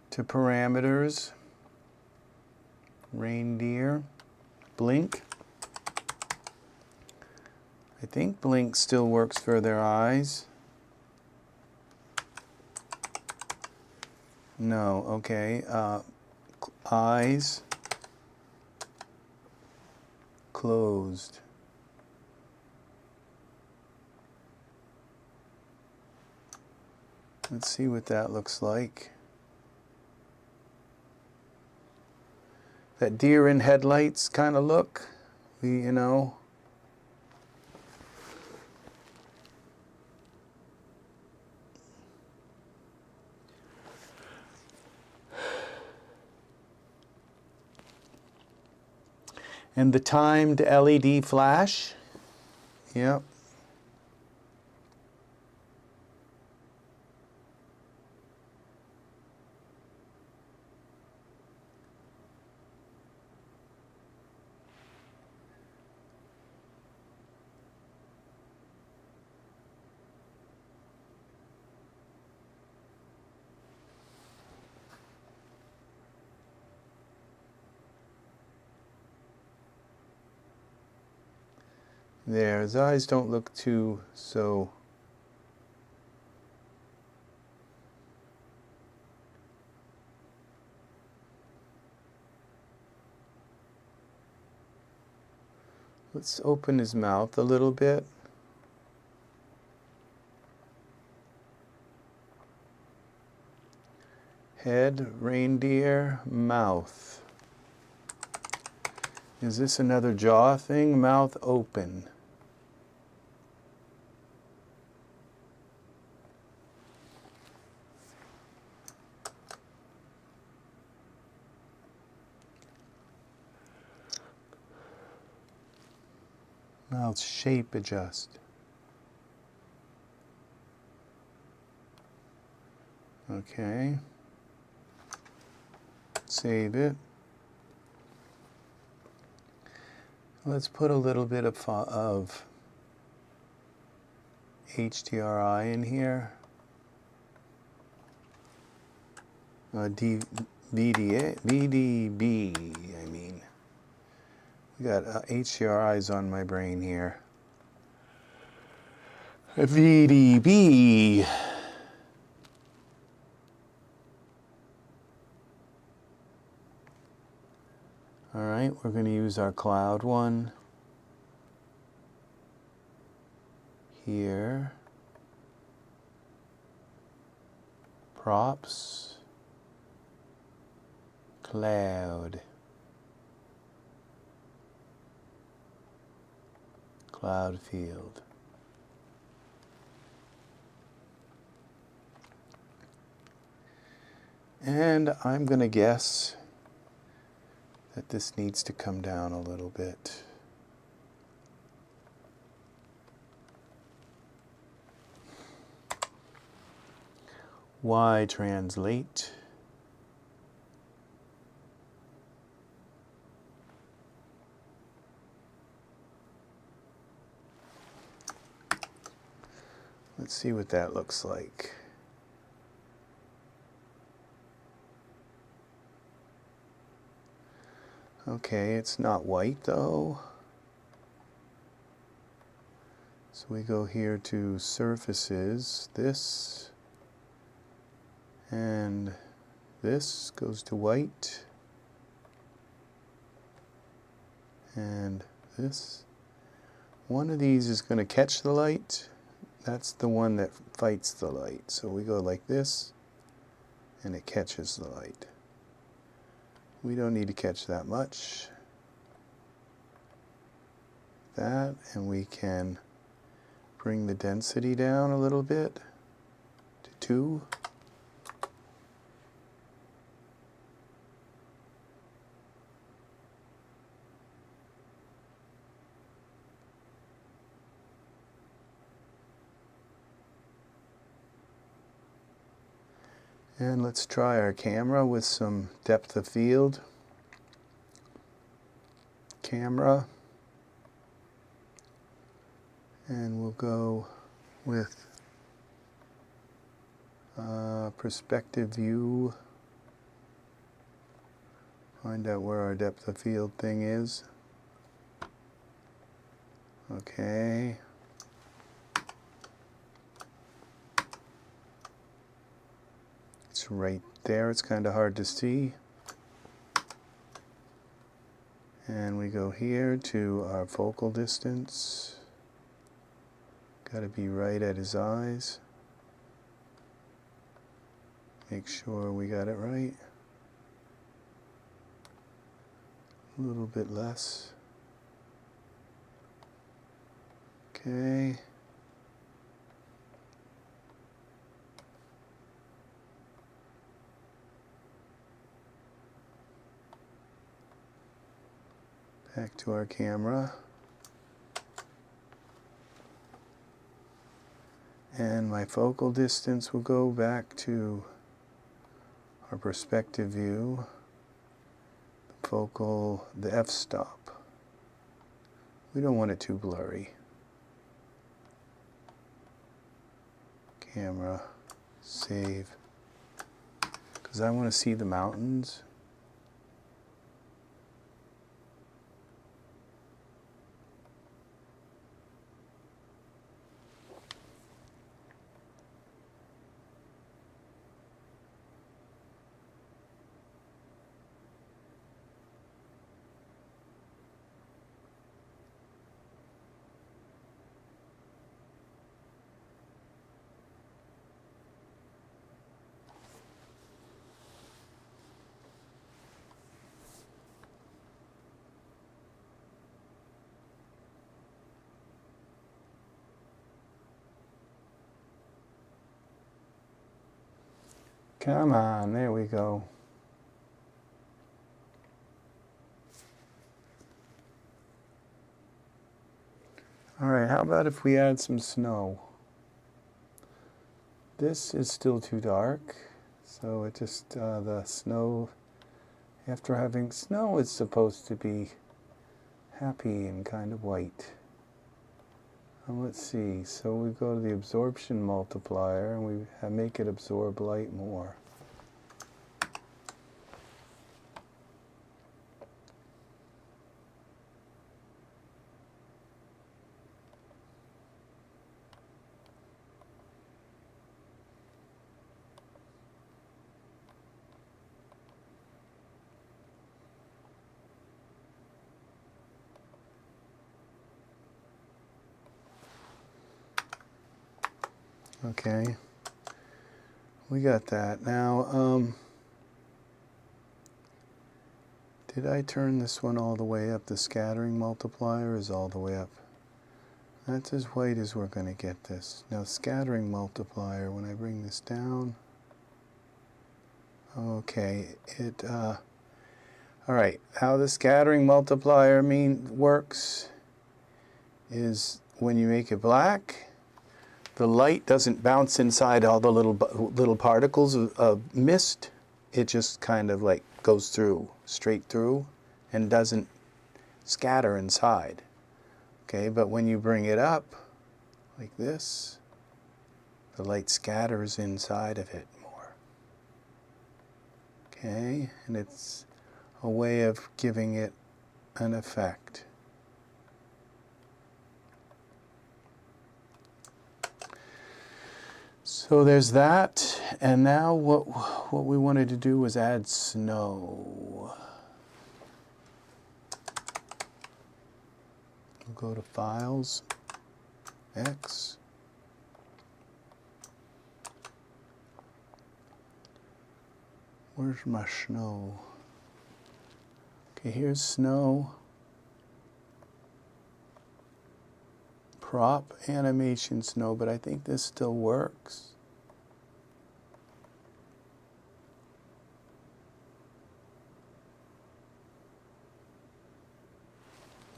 to parameters, reindeer, blink. I think blink still works for their eyes. No, okay. Eyes closed. Let's see what that looks like. That deer in headlights kind of look, you know. And the timed LED flash. Yep. There, his eyes don't look too so. Let's open his mouth a little bit. Head, reindeer, mouth. Is this another jaw thing? Mouth open. Mouth shape adjust. Okay. Save it. Let's put a little bit of HDRI in here. VDB, I mean. We got HDRIs on my brain here. VDB. All right, we're going to use our cloud one here. Props. Cloud. Cloud field. And I'm going to guess that this needs to come down a little bit. Y translate. Let's see what that looks like. Okay, it's not white though. So we go here to surfaces, this, and this goes to white, and this. One of these is going to catch the light. That's the one that fights the light. So we go like this, and it catches the light. We don't need to catch that much. That, and we can bring the density down a little bit to 2. And let's try our camera with some depth of field. Camera. And we'll go with perspective view. Find out where our depth of field thing is. Okay. It's right there. It's kind of hard to see. And we go here to our focal distance. Got to be right at his eyes. Make sure we got it right. A little bit less. Okay. Back to our camera. And my focal distance will go back to our perspective view. The focal, the f-stop. We don't want it too blurry. Camera, save. Because I want to see the mountains. Come on, there we go. All right, how about if we add some snow? This is still too dark, so it just, the snow, after having snow, it's supposed to be happy and kind of white. Let's see, so we go to the absorption multiplier and we make it absorb light more. Okay, we got that. Now, did I turn this one all the way up? The scattering multiplier is all the way up. That's as white as we're going to get this. Now, scattering multiplier, when I bring this down, okay, all right, how the scattering multiplier works is when you make it black, the light doesn't bounce inside all the little particles of mist. It just kind of like goes through, straight through, and doesn't scatter inside. Okay, but when you bring it up like this, the light scatters inside of it more. Okay, and it's a way of giving it an effect. So there's that, and now what we wanted to do was add snow. We'll go to Files, X. Where's my snow? Okay, here's snow. Prop animation snow, but I think this still works.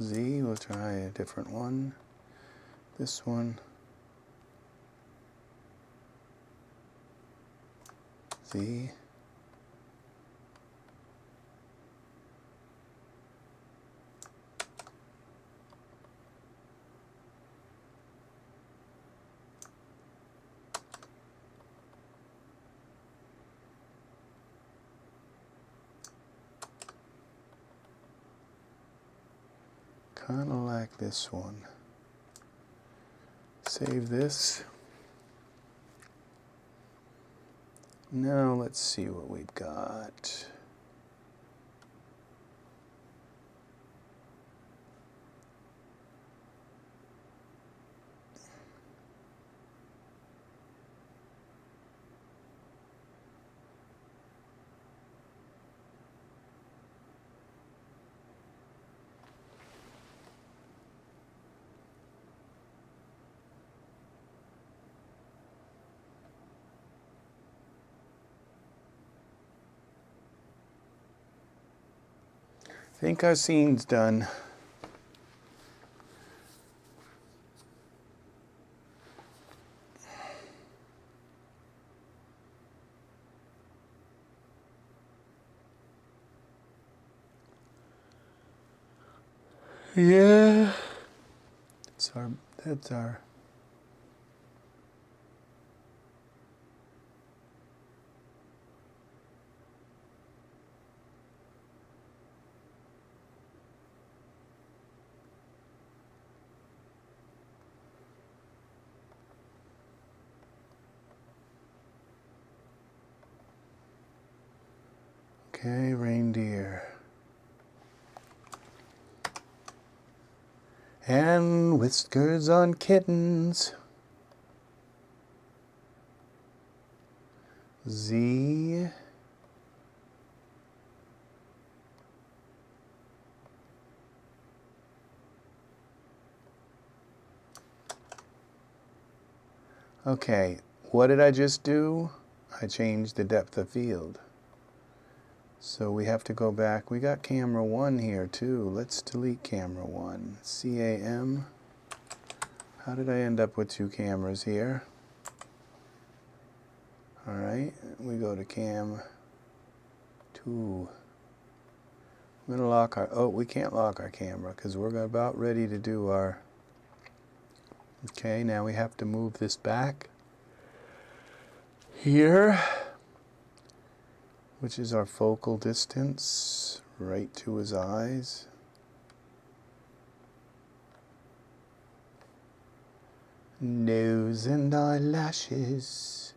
Z, we'll try a different one. This one. Z. Kind of like this one. Save this. Now let's see what we've got. I think our scene's done. Yeah. That's our okay, reindeer. And whiskers on kittens. Z. Okay, what did I just do? I changed the depth of field. So we have to go back. We got camera 1 here too. Let's delete camera 1. CAM. How did I end up with 2 cameras here? Alright, we go to cam 2. I'm going to lock our, oh, we can't lock our camera because we're about ready to do our, okay, now we have to move this back here, which is our focal distance, right to his eyes. Nose and eyelashes.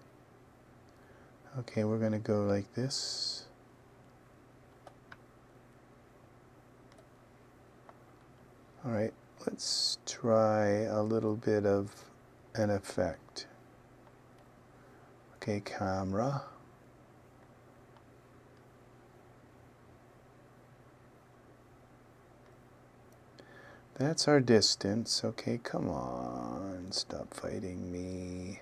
Okay, we're going to go like this. All right, let's try a little bit of an effect. Okay, camera. That's our distance. Okay, come on, stop fighting me.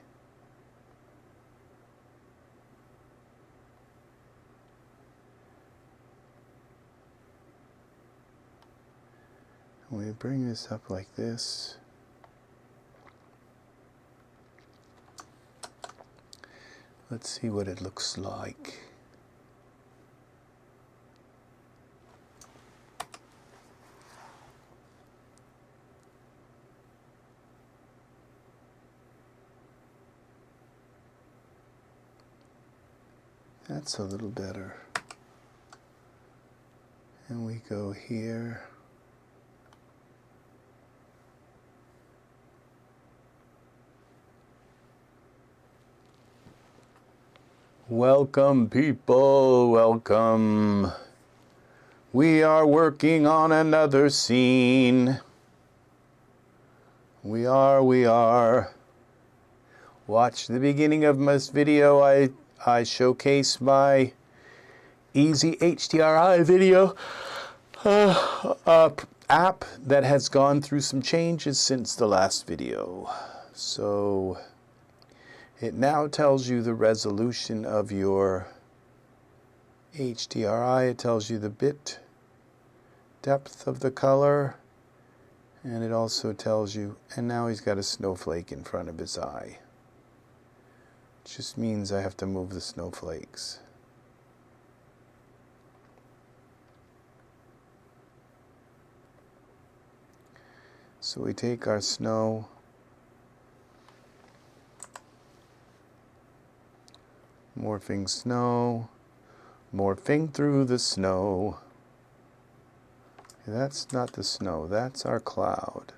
We bring this up like this. Let's see what it looks like. That's a little better. And we go here. Welcome, people, welcome. We are working on another scene. We are. Watch the beginning of this video. I showcase my EZHDRI video app that has gone through some changes since the last video. So it now tells you the resolution of your HDRI. It tells you the bit depth of the color, and it also tells you, and now he's got a snowflake in front of his eye. It just means I have to move the snowflakes. So we take our snow, morphing snow, morphing through the snow. That's not the snow, that's our cloud.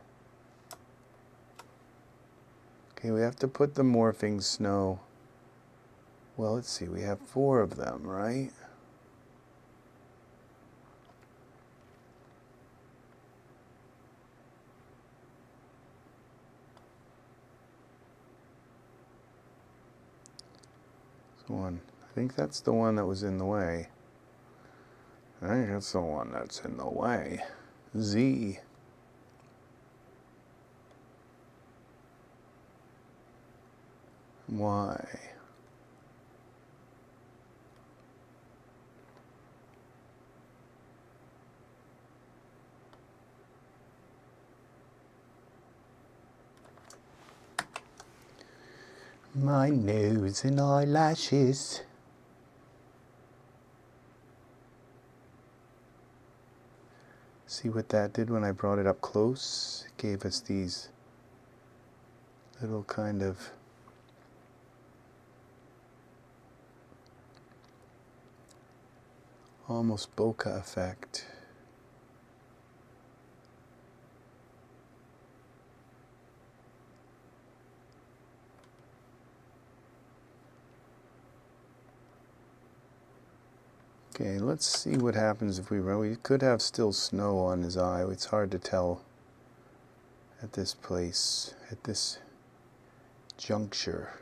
Okay, we have to put the morphing snow. Well, let's see, we have 4 of them, right? One. I think that's the one that was in the way. I think that's the one that's in the way. Z. Y. My nose and eyelashes. See what that did when I brought it up close? It gave us these little kind of almost bokeh effect. Okay, let's see what happens if we run. We could have still snow on his eye. It's hard to tell at this place, at this juncture.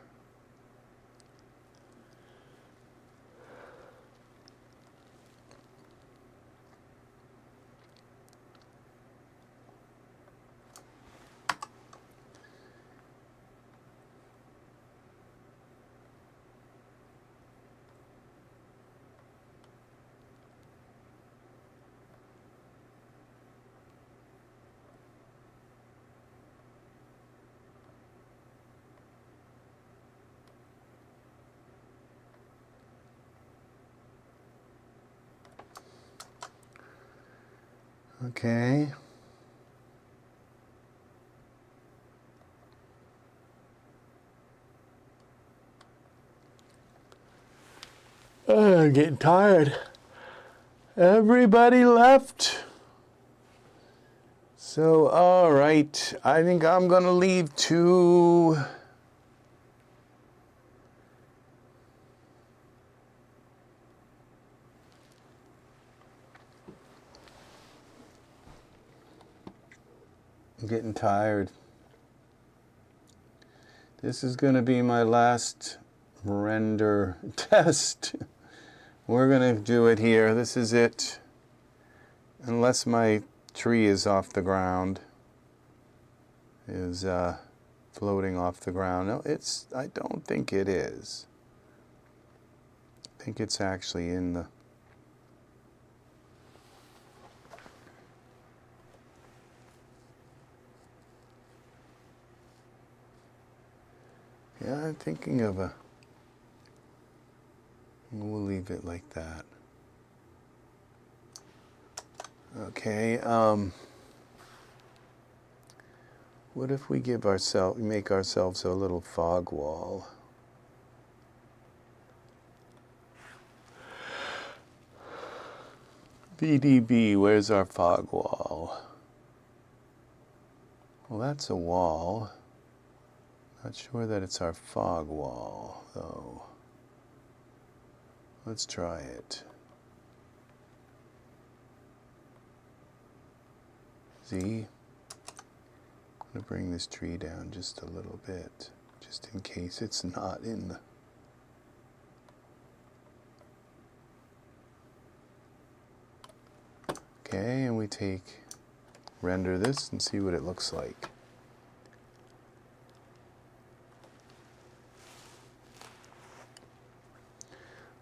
Okay. I'm getting tired. Everybody left. So, all right. I think I'm going to leave to... I'm getting tired. This is going to be my last render test. We're going to do it here. This is it. Unless my tree is off the ground, is floating off the ground. No, I don't think it is. I think it's actually in the... Yeah, I'm thinking of a... We'll leave it like that. Okay, what if we make ourselves a little fog wall? VDB, where's our fog wall? Well, that's a wall. Not sure that it's our fog wall, though. Let's try it. Z. I'm going to bring this tree down just a little bit, just in case it's not in the... Okay, and we render this and see what it looks like.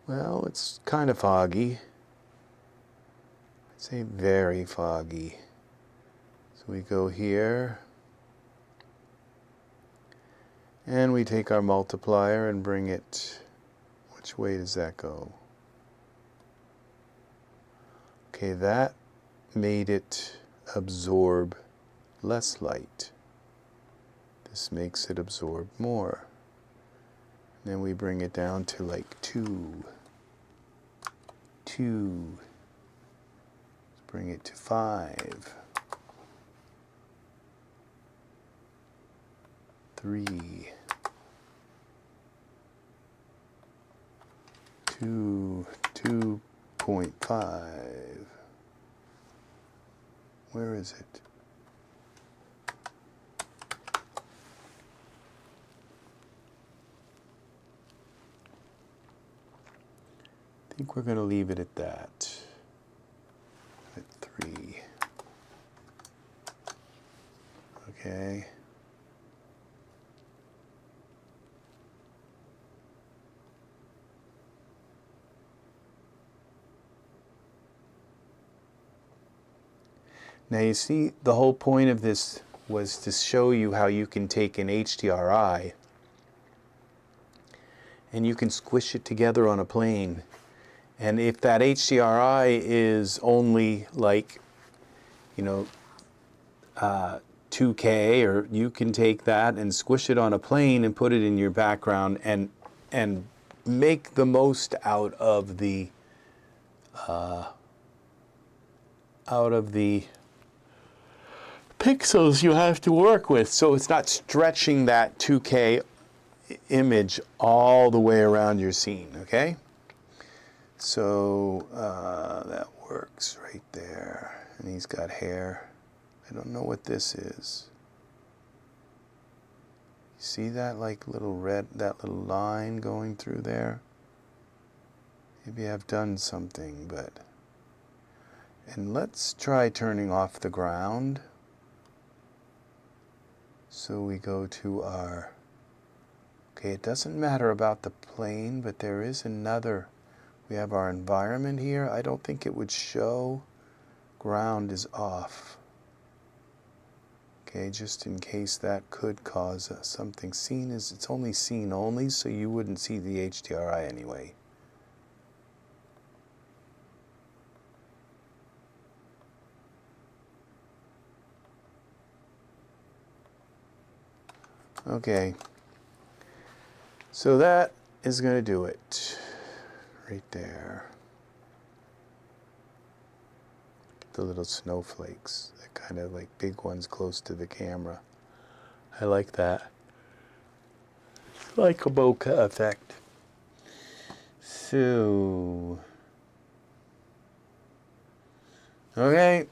Well, it's kind of foggy. I'd say very foggy. So we go here, and we take our multiplier and bring it, which way does that go? Okay, that made it absorb less light. This makes it absorb more. And then we bring it down to like 2. Let's bring it to 5. 3. 2.5. Where is it? I think we're going to leave it at that. At 3. Okay. Now you see, the whole point of this was to show you how you can take an HDRI and you can squish it together on a plane. And if that HDRI is only like, 2K, or you can take that and squish it on a plane and put it in your background and make the most out of the pixels you have to work with, so it's not stretching that 2K image all the way around your scene, okay? So that works right there. And he's got hair. I don't know what this is. You see that like little red, that little line going through there? Maybe I've done something, but... And let's try turning off the ground. So we go to our... Okay, it doesn't matter about the plane, but there is another... We have our environment here. I don't think it would show. Ground is off. Okay, just in case that could cause something. Scene is, it's only scene only, so you wouldn't see the HDRI anyway. Okay. So that is going to do it. Right there. The little snowflakes. They're kind of like big ones close to the camera. I like that. It's like a bokeh effect. So, okay,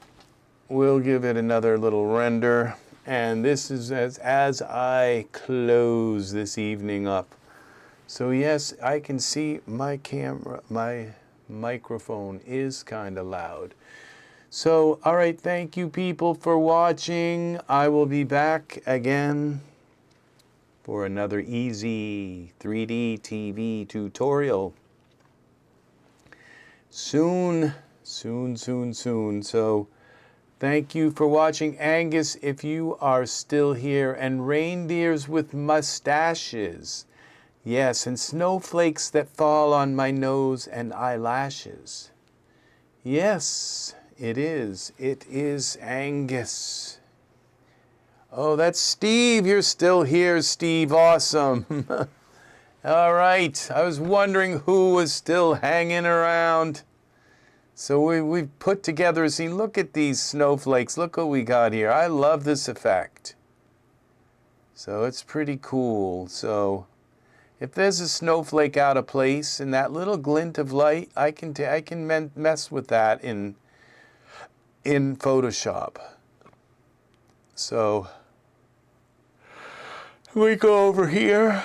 we'll give it another little render. And this is as I close this evening up. So yes, I can see my camera, my microphone is kind of loud. So, all right, thank you people for watching. I will be back again for another Ez3DTv tutorial. Soon. So, thank you for watching. Angus, if you are still here, and reindeers with mustaches. Yes, and snowflakes that fall on my nose and eyelashes. Yes, it is. It is Angus. Oh, that's Steve. You're still here, Steve. Awesome. All right. I was wondering who was still hanging around. So we've put together a scene. Look at these snowflakes. Look what we got here. I love this effect. So it's pretty cool. So if there's a snowflake out of place and that little glint of light, I can mess with that in Photoshop. So we go over here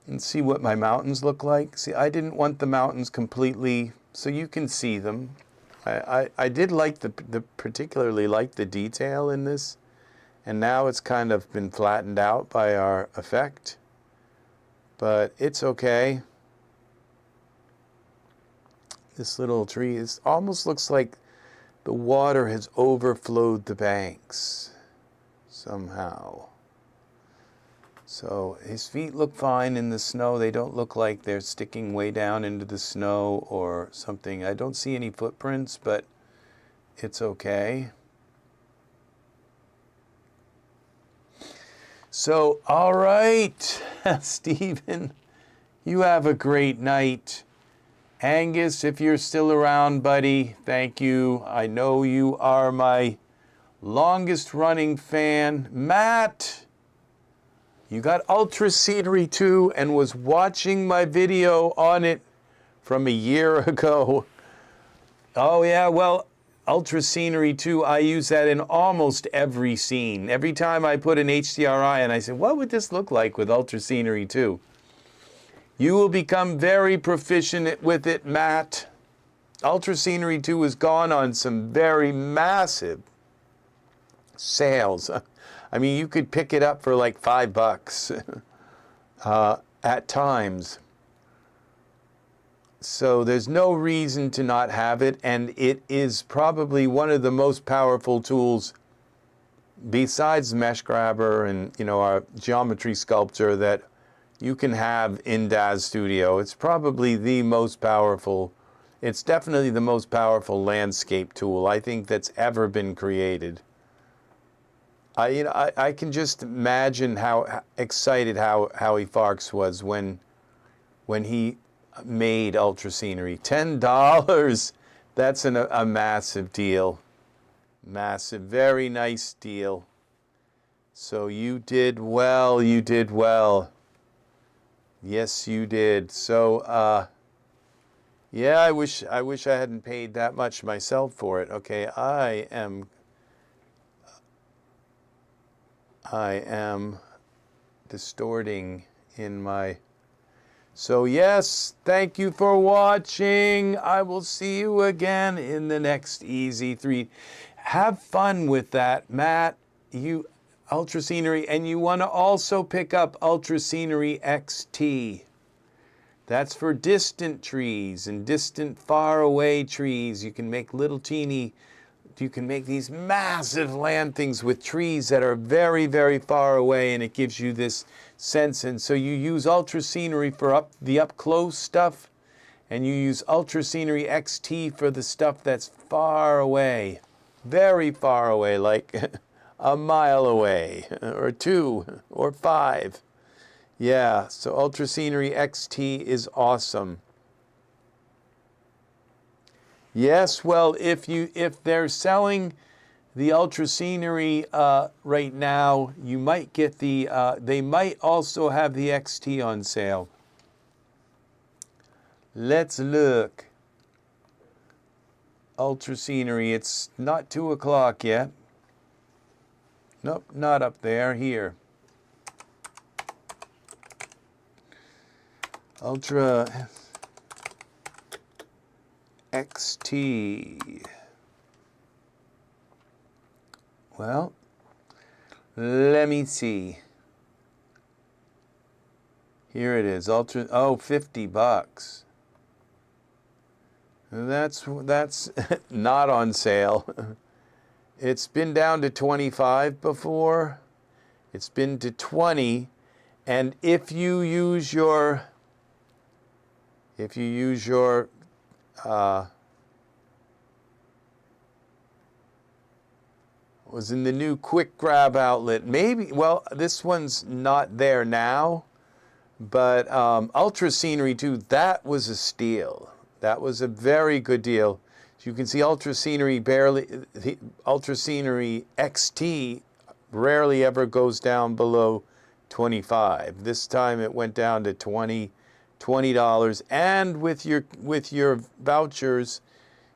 and see what my mountains look like. See, I didn't want the mountains completely, so you can see them. I did like particularly like the detail in this, and now it's kind of been flattened out by our effect, but it's okay. This little tree almost looks like the water has overflowed the banks somehow. So his feet look fine in the snow. They don't look like they're sticking way down into the snow or something. I don't see any footprints, but it's okay. So, all right, Stephen, you have a great night. Angus, if you're still around, buddy, thank you. I know you are my longest running fan. Matt, you got Ultra Scenery 2 and was watching my video on it from a year ago. Oh yeah, well, Ultra Scenery 2, I use that in almost every scene. Every time I put an HDRI and I say, what would this look like with Ultra Scenery 2? You will become very proficient with it, Matt. Ultra Scenery 2 has gone on some very massive sales. I mean, you could pick it up for like $5 at times. So there's no reason to not have it, and it is probably one of the most powerful tools besides Mesh Grabber and, you know, our Geometry Sculptor that you can have in Daz Studio. It's probably the most powerful, it's definitely the most powerful landscape tool I think that's ever been created. I can just imagine how excited Howie Farks was when he made Ultra Scenery. $10. That's a massive deal. Massive, very nice deal. So you did well. You did well. Yes, you did. So yeah, I wish I hadn't paid that much myself for it. Okay, I am distorting in my... So yes, thank you for watching. I will see you again in the next EZ3. Have fun with that, Matt. You Ultra Scenery, and you want to also pick up Ultra Scenery XT. That's for distant trees and distant, far away trees. You can make little teeny... You can make these massive land things with trees that are very, very far away, and it gives you this sense. And so you use Ultra Scenery for the up-close stuff, and you use Ultra Scenery XT for the stuff that's far away, very far away, like a mile away, or 2, or 5. Yeah, so Ultra Scenery XT is awesome. Yes, well, if they're selling the Ultra Scenery right now, you might get the, they might also have the XT on sale. Let's look. Ultra Scenery, it's not 2 o'clock yet. Nope, not up there, here. Ultra XT. Well, let me see. Here it is, Ultra, oh, $50. That's not on sale. It's been down to 25 before. It's been to 20, and if you use your was in the new quick grab outlet, maybe, well, this one's not there now, but Ultra Scenery 2, that was a steal. That was a very good deal. As you can see, Ultra Scenery Ultra Scenery XT rarely ever goes down below 25. This time it went down to $20, and with your vouchers,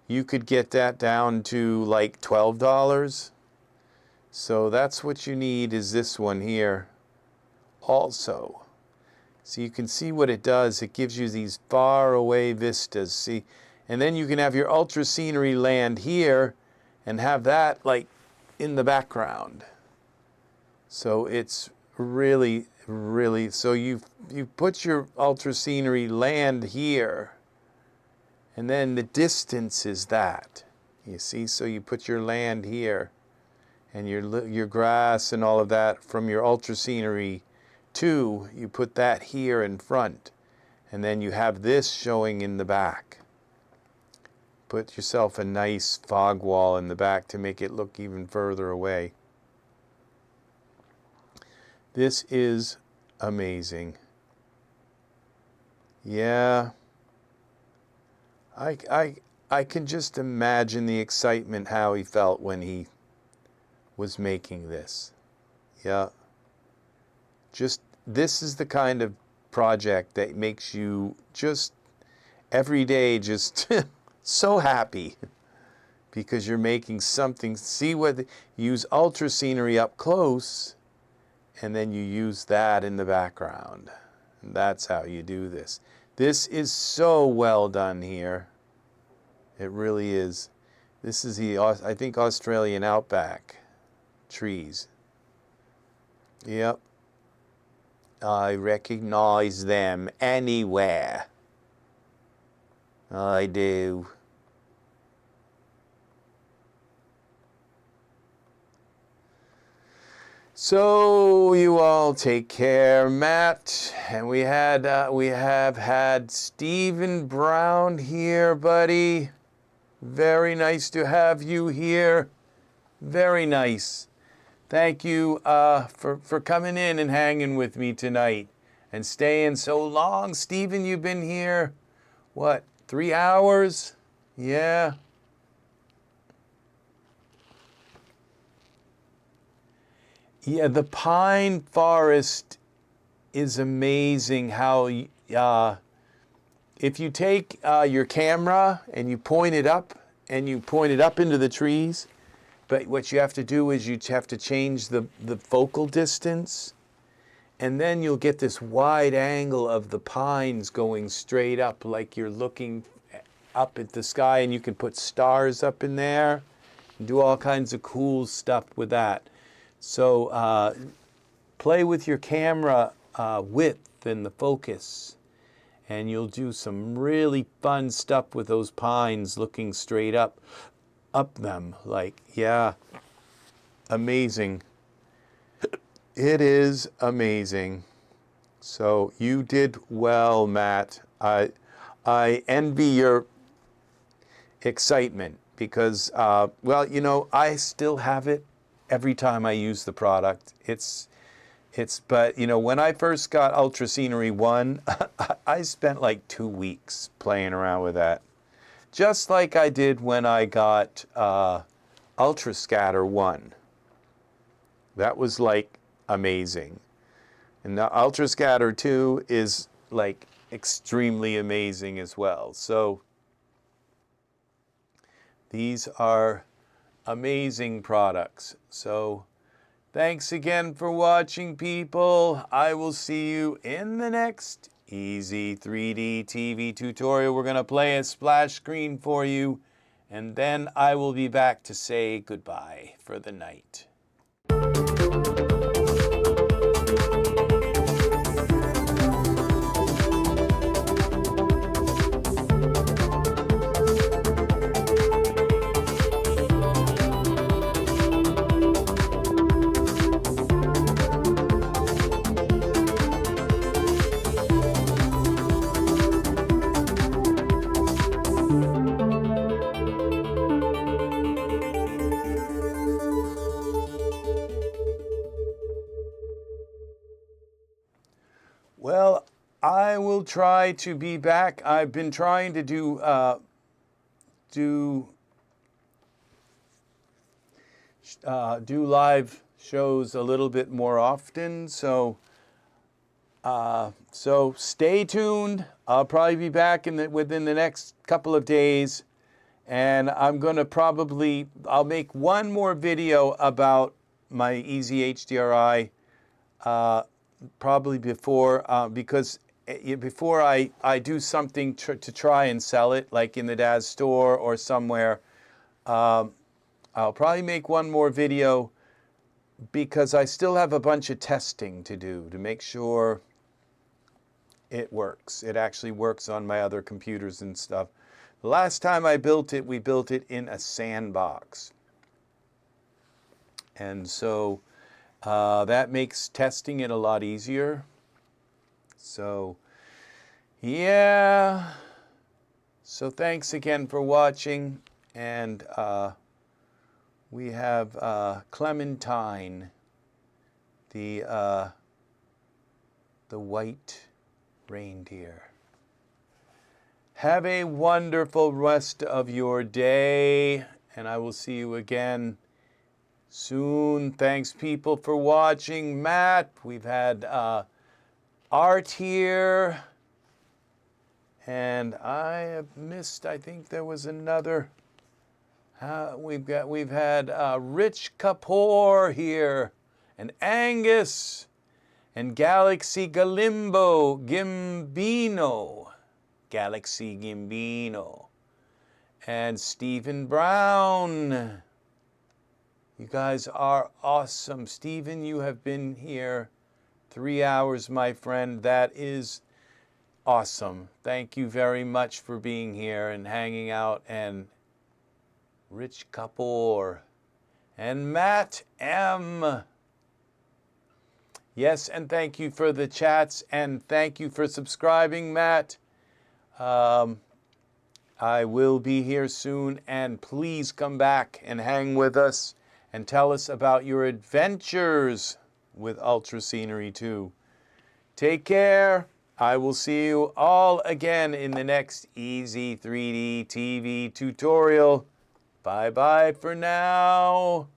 you could get that down to like $12. So that's what you need, is this one here also. So you can see what it does. It gives you these far away vistas, see? And then you can have your Ultra Scenery land here and have that like in the background. So it's really, really, so you put your Ultra Scenery land here, and then the distance is that. You see, so you put your land here, and your grass and all of that from your Ultra Scenery 2, you put that here in front, and then you have this showing in the back. Put yourself a nice fog wall in the back to make it look even further away. This is amazing. Yeah. I can just imagine the excitement, how he felt when he was making this. Yeah. Just, this is the kind of project that makes you just every day just so happy, because you're making something. See what, use Ultra Scenery up close, and then you use that in the background. And that's how you do this. This is so well done here. It really is. This is the, I think, Australian outback trees. Yep. I recognize them anywhere. I do. So you all take care, Matt. And we have had Stephen Brown here, buddy. Very nice to have you here. Very nice. Thank you for coming in and hanging with me tonight and staying so long. Stephen, you've been here, what, 3 hours? Yeah. Yeah, the pine forest is amazing. How if you take your camera and you point it up into the trees, but what you have to do is you have to change the focal distance, and then you'll get this wide angle of the pines going straight up, like you're looking up at the sky, and you can put stars up in there and do all kinds of cool stuff with that. So play with your camera width and the focus, and you'll do some really fun stuff with those pines looking straight up them. Like, yeah, amazing. It is amazing. So you did well, Matt. I envy your excitement because, well, you know, I still have it every time I use the product. It's But you know, when I first got Ultra Scenery 1, I spent like 2 weeks playing around with that. Just like I did when I got Ultra Scatter 1. That was like amazing. And the Ultra Scatter 2 is like extremely amazing as well. So these are amazing products. So thanks again for watching, people. I will see you in the next EZ3D TV tutorial. We're going to play a splash screen for you, and then I will be back to say goodbye for the night. Well, I will try to be back. I've been trying to do live shows a little bit more often. So so stay tuned. I'll probably be back within the next couple of days, and I'm going to I'll make one more video about my EZHDRI. Probably before, because before I do something to try and sell it, like in the Daz store or somewhere, I'll probably make one more video, because I still have a bunch of testing to do to make sure it works. It actually works on my other computers and stuff. The last time I built it, we built it in a sandbox. And so that makes testing it a lot easier. So, yeah. So thanks again for watching. And we have Clementine, the white reindeer. Have a wonderful rest of your day, and I will see you again soon. Thanks, people, for watching. Matt, we've had Art here, and I have missed, I think there was another. We've had Rich Kapoor here, and Angus, and Galaxy Galaxy Gimbino, and Stephen Brown. You guys are awesome. Stephen, you have been here 3 hours, my friend. That is awesome. Thank you very much for being here and hanging out. And Rich Kapoor and Matt M. Yes, and thank you for the chats, and thank you for subscribing, Matt. I will be here soon, and please come back and hang with us and tell us about your adventures with Ultra Scenery 2. Take care. I will see you all again in the next EZ3D TV tutorial. Bye-bye for now.